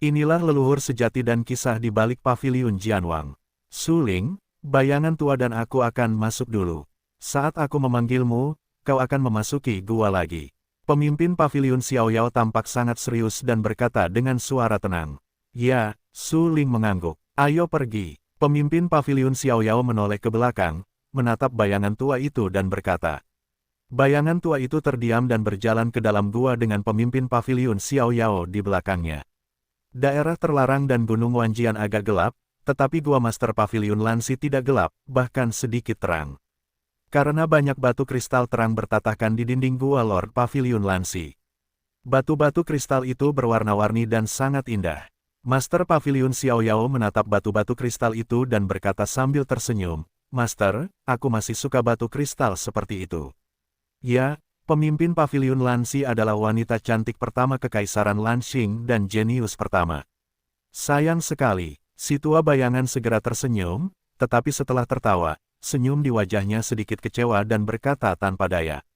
Inilah leluhur sejati dan kisah di balik paviliun Jianwang. Su Ling, bayangan tua dan aku akan masuk dulu. Saat aku memanggilmu, kau akan memasuki gua lagi. Pemimpin paviliun Xiao Yao tampak sangat serius dan berkata dengan suara tenang. "Ya," Su Ling mengangguk. "Ayo pergi." Pemimpin paviliun Xiao Yao menoleh ke belakang, menatap bayangan tua itu dan berkata. Bayangan tua itu terdiam dan berjalan ke dalam gua dengan pemimpin paviliun Xiao Yao di belakangnya. Daerah terlarang dan Gunung Wanjian agak gelap, tetapi gua Master Paviliun Lansi tidak gelap, bahkan sedikit terang. Karena banyak batu kristal terang bertatahkan di dinding gua Lord Paviliun Lansi. Batu-batu kristal itu berwarna-warni dan sangat indah. Master Paviliun Xiao Yao menatap batu-batu kristal itu dan berkata sambil tersenyum, "Master, aku masih suka batu kristal seperti itu." Ya, pemimpin Paviliun Lansi adalah wanita cantik pertama Kekaisaran Lanxing dan jenius pertama. Sayang sekali, si tua bayangan segera tersenyum, tetapi setelah tertawa, senyum di wajahnya sedikit kecewa dan berkata tanpa daya.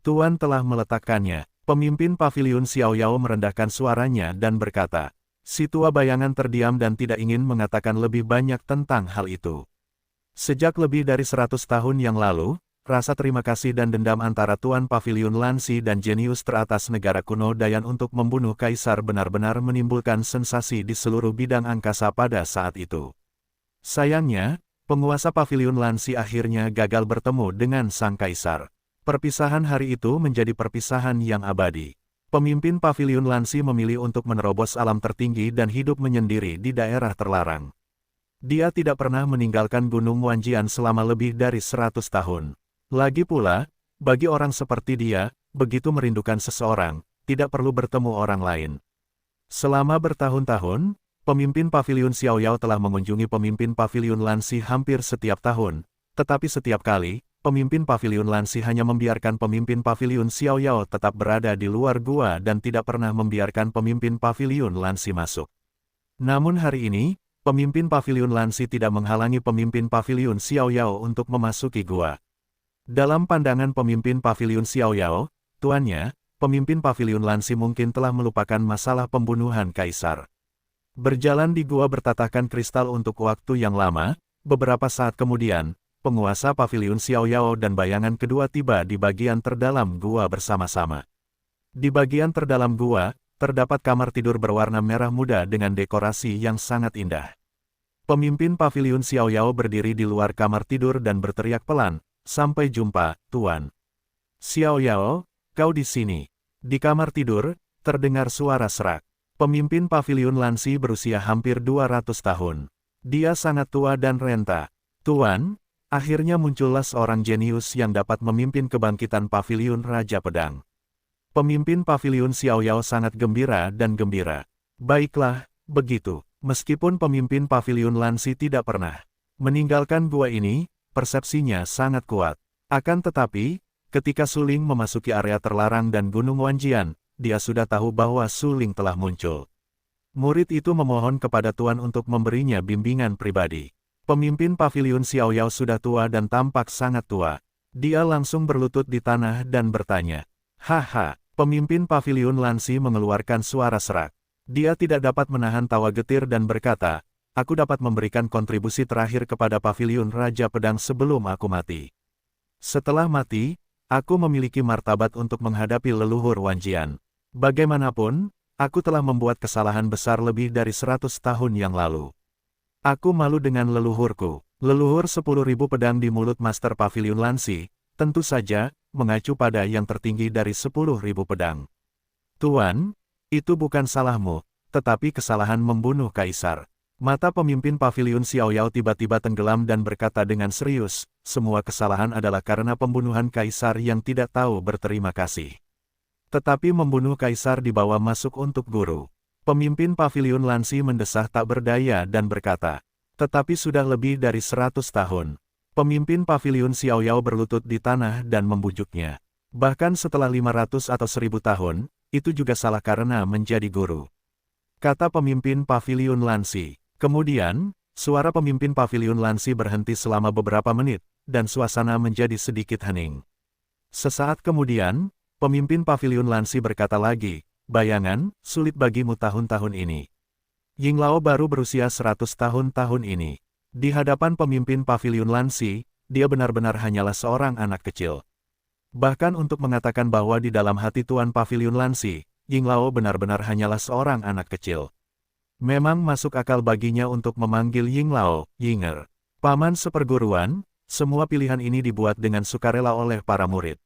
"Tuan telah meletakkannya." Pemimpin Paviliun Xiao Yao merendahkan suaranya dan berkata. Si tua bayangan terdiam dan tidak ingin mengatakan lebih banyak tentang hal itu. Sejak lebih dari 100 tahun yang lalu, rasa terima kasih dan dendam antara Tuan Paviliun Lansi dan jenius teratas negara kuno Dayan untuk membunuh kaisar benar-benar menimbulkan sensasi di seluruh bidang angkasa pada saat itu. Sayangnya, penguasa Paviliun Lansi akhirnya gagal bertemu dengan sang kaisar. Perpisahan hari itu menjadi perpisahan yang abadi. Pemimpin Paviliun Lansi memilih untuk menerobos alam tertinggi dan hidup menyendiri di daerah terlarang. Dia tidak pernah meninggalkan Gunung Wanjian selama lebih dari 100 tahun. Lagi pula, bagi orang seperti dia, begitu merindukan seseorang, tidak perlu bertemu orang lain. Selama bertahun-tahun, pemimpin Paviliun Xiao Yao telah mengunjungi pemimpin Paviliun Lansi hampir setiap tahun, tetapi setiap kali, pemimpin Paviliun Lansi hanya membiarkan pemimpin Paviliun Xiao Yao tetap berada di luar gua dan tidak pernah membiarkan pemimpin Paviliun Lansi masuk. Namun hari ini, pemimpin Paviliun Lansi tidak menghalangi pemimpin Paviliun Xiao Yao untuk memasuki gua. Dalam pandangan pemimpin Paviliun Xiao Yao, tuannya, pemimpin Paviliun Lansi mungkin telah melupakan masalah pembunuhan kaisar. Berjalan di gua bertatahkan kristal untuk waktu yang lama, beberapa saat kemudian, penguasa Paviliun Xiao Yao dan bayangan kedua tiba di bagian terdalam gua bersama-sama. Di bagian terdalam gua, terdapat kamar tidur berwarna merah muda dengan dekorasi yang sangat indah. Pemimpin Paviliun Xiao Yao berdiri di luar kamar tidur dan berteriak pelan, "Sampai jumpa, Tuan." "Xiao Yao, kau di sini." Di kamar tidur, terdengar suara serak. Pemimpin Paviliun Lansi berusia hampir 200 tahun. Dia sangat tua dan renta. "Tuan," akhirnya muncullah seorang jenius yang dapat memimpin kebangkitan Paviliun Raja Pedang. Pemimpin Paviliun Xiao Yao sangat gembira dan gembira. Baiklah, begitu. Meskipun pemimpin Paviliun Lansi tidak pernah meninggalkan gua ini, persepsinya sangat kuat. Akan tetapi, ketika Su Ling memasuki area terlarang dan Gunung Wanjian, dia sudah tahu bahwa Su Ling telah muncul. Murid itu memohon kepada Tuan untuk memberinya bimbingan pribadi. Pemimpin Paviliun Xiao Yao sudah tua dan tampak sangat tua. Dia langsung berlutut di tanah dan bertanya. "Haha." Pemimpin Paviliun Lansi mengeluarkan suara serak. Dia tidak dapat menahan tawa getir dan berkata, aku dapat memberikan kontribusi terakhir kepada Paviliun Raja Pedang sebelum aku mati. Setelah mati, aku memiliki martabat untuk menghadapi leluhur Wanjian. Bagaimanapun, aku telah membuat kesalahan besar lebih dari 100 tahun yang lalu. Aku malu dengan leluhurku. Leluhur 10.000 pedang di mulut Master Paviliun Lansi, tentu saja, mengacu pada yang tertinggi dari 10.000 pedang. Tuan, itu bukan salahmu, tetapi kesalahan membunuh Kaisar. Mata pemimpin Paviliun Xiaoyao tiba-tiba tenggelam dan berkata dengan serius, semua kesalahan adalah karena pembunuhan Kaisar yang tidak tahu berterima kasih. Tetapi membunuh Kaisar dibawa masuk untuk guru. Pemimpin Paviliun Lansi mendesah tak berdaya dan berkata, tetapi sudah lebih dari 100 tahun. Pemimpin Paviliun Xiaoyao berlutut di tanah dan membujuknya. Bahkan setelah 500 atau 1000 tahun, itu juga salah karena menjadi guru. Kata pemimpin Paviliun Lansi. Kemudian, suara pemimpin Paviliun Lansi berhenti selama beberapa menit, dan suasana menjadi sedikit hening. Sesaat kemudian, pemimpin Paviliun Lansi berkata lagi, bayangan, sulit bagimu tahun-tahun ini. Yinglao baru berusia 100 tahun ini. Di hadapan pemimpin Paviliun Lansi, dia benar-benar hanyalah seorang anak kecil. Bahkan untuk mengatakan bahwa di dalam hati Tuan Paviliun Lansi, Yinglao benar-benar hanyalah seorang anak kecil. Memang masuk akal baginya untuk memanggil Yinglao, Yinger. Paman seperguruan, semua pilihan ini dibuat dengan sukarela oleh para murid.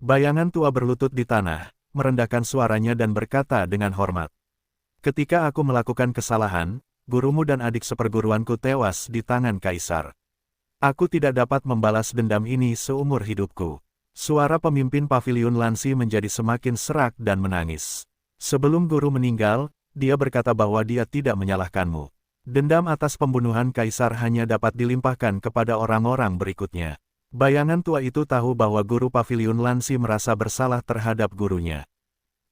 Bayangan tua berlutut di tanah, merendahkan suaranya dan berkata dengan hormat. Ketika aku melakukan kesalahan, gurumu dan adik seperguruanku tewas di tangan Kaisar. Aku tidak dapat membalas dendam ini seumur hidupku. Suara pemimpin Paviliun Lansi menjadi semakin serak dan menangis. Sebelum guru meninggal, dia berkata bahwa dia tidak menyalahkanmu. Dendam atas pembunuhan Kaisar hanya dapat dilimpahkan kepada orang-orang berikutnya. Bayangan tua itu tahu bahwa guru Paviliun Lansi merasa bersalah terhadap gurunya.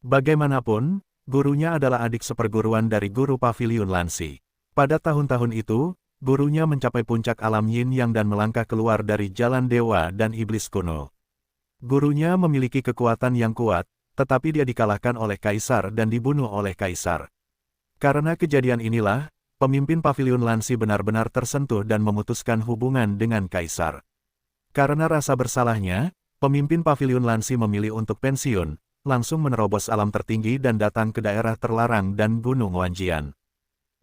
Bagaimanapun, gurunya adalah adik seperguruan dari guru Paviliun Lansi. Pada tahun-tahun itu, gurunya mencapai puncak alam yin yang dan melangkah keluar dari jalan dewa dan iblis kuno. Gurunya memiliki kekuatan yang kuat, tetapi dia dikalahkan oleh Kaisar dan dibunuh oleh Kaisar. Karena kejadian inilah, pemimpin Paviliun Lansi benar-benar tersentuh dan memutuskan hubungan dengan Kaisar. Karena rasa bersalahnya, pemimpin Paviliun Lansi memilih untuk pensiun, langsung menerobos alam tertinggi dan datang ke daerah terlarang dan Gunung Wanjian.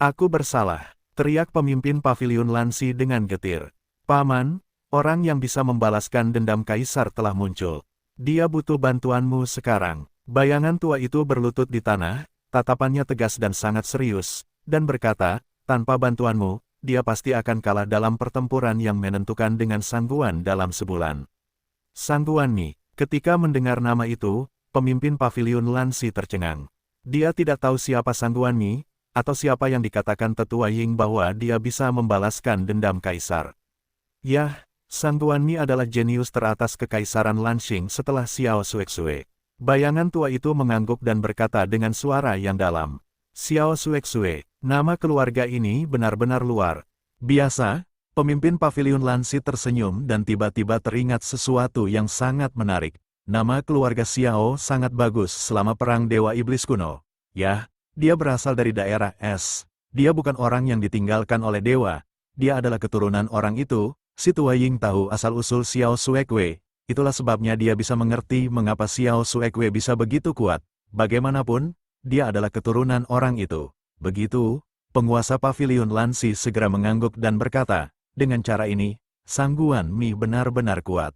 Aku bersalah, teriak pemimpin Paviliun Lansi dengan getir. Paman, orang yang bisa membalaskan dendam Kaisar telah muncul. Dia butuh bantuanmu sekarang. Bayangan tua itu berlutut di tanah, tatapannya tegas dan sangat serius, dan berkata, tanpa bantuanmu, dia pasti akan kalah dalam pertempuran yang menentukan dengan Sangguan dalam sebulan. Sangguan Mi, ketika mendengar nama itu, pemimpin Paviliun Lansi tercengang. Dia tidak tahu siapa Sangguan Mi, atau siapa yang dikatakan tetua Ying bahwa dia bisa membalaskan dendam Kaisar. Yah, Sangguan Mi adalah jenius teratas kekaisaran Lanxing setelah Xiao Xuexue. Bayangan tua itu mengangguk dan berkata dengan suara yang dalam. Xiao Xuexue, nama keluarga ini benar-benar luar biasa. Pemimpin Paviliun Lansi tersenyum dan tiba-tiba teringat sesuatu yang sangat menarik. Nama keluarga Xiao sangat bagus selama perang Dewa Iblis kuno. Yah, dia berasal dari daerah es. Dia bukan orang yang ditinggalkan oleh dewa. Dia adalah keturunan orang itu. Si tua Ying tahu asal-usul Xiao Xuekui. Itulah sebabnya dia bisa mengerti mengapa Xiao Xuekui bisa begitu kuat. Bagaimanapun, dia adalah keturunan orang itu. Begitu, penguasa Paviliun Lansi segera mengangguk dan berkata, dengan cara ini, Sangguan Mi benar-benar kuat.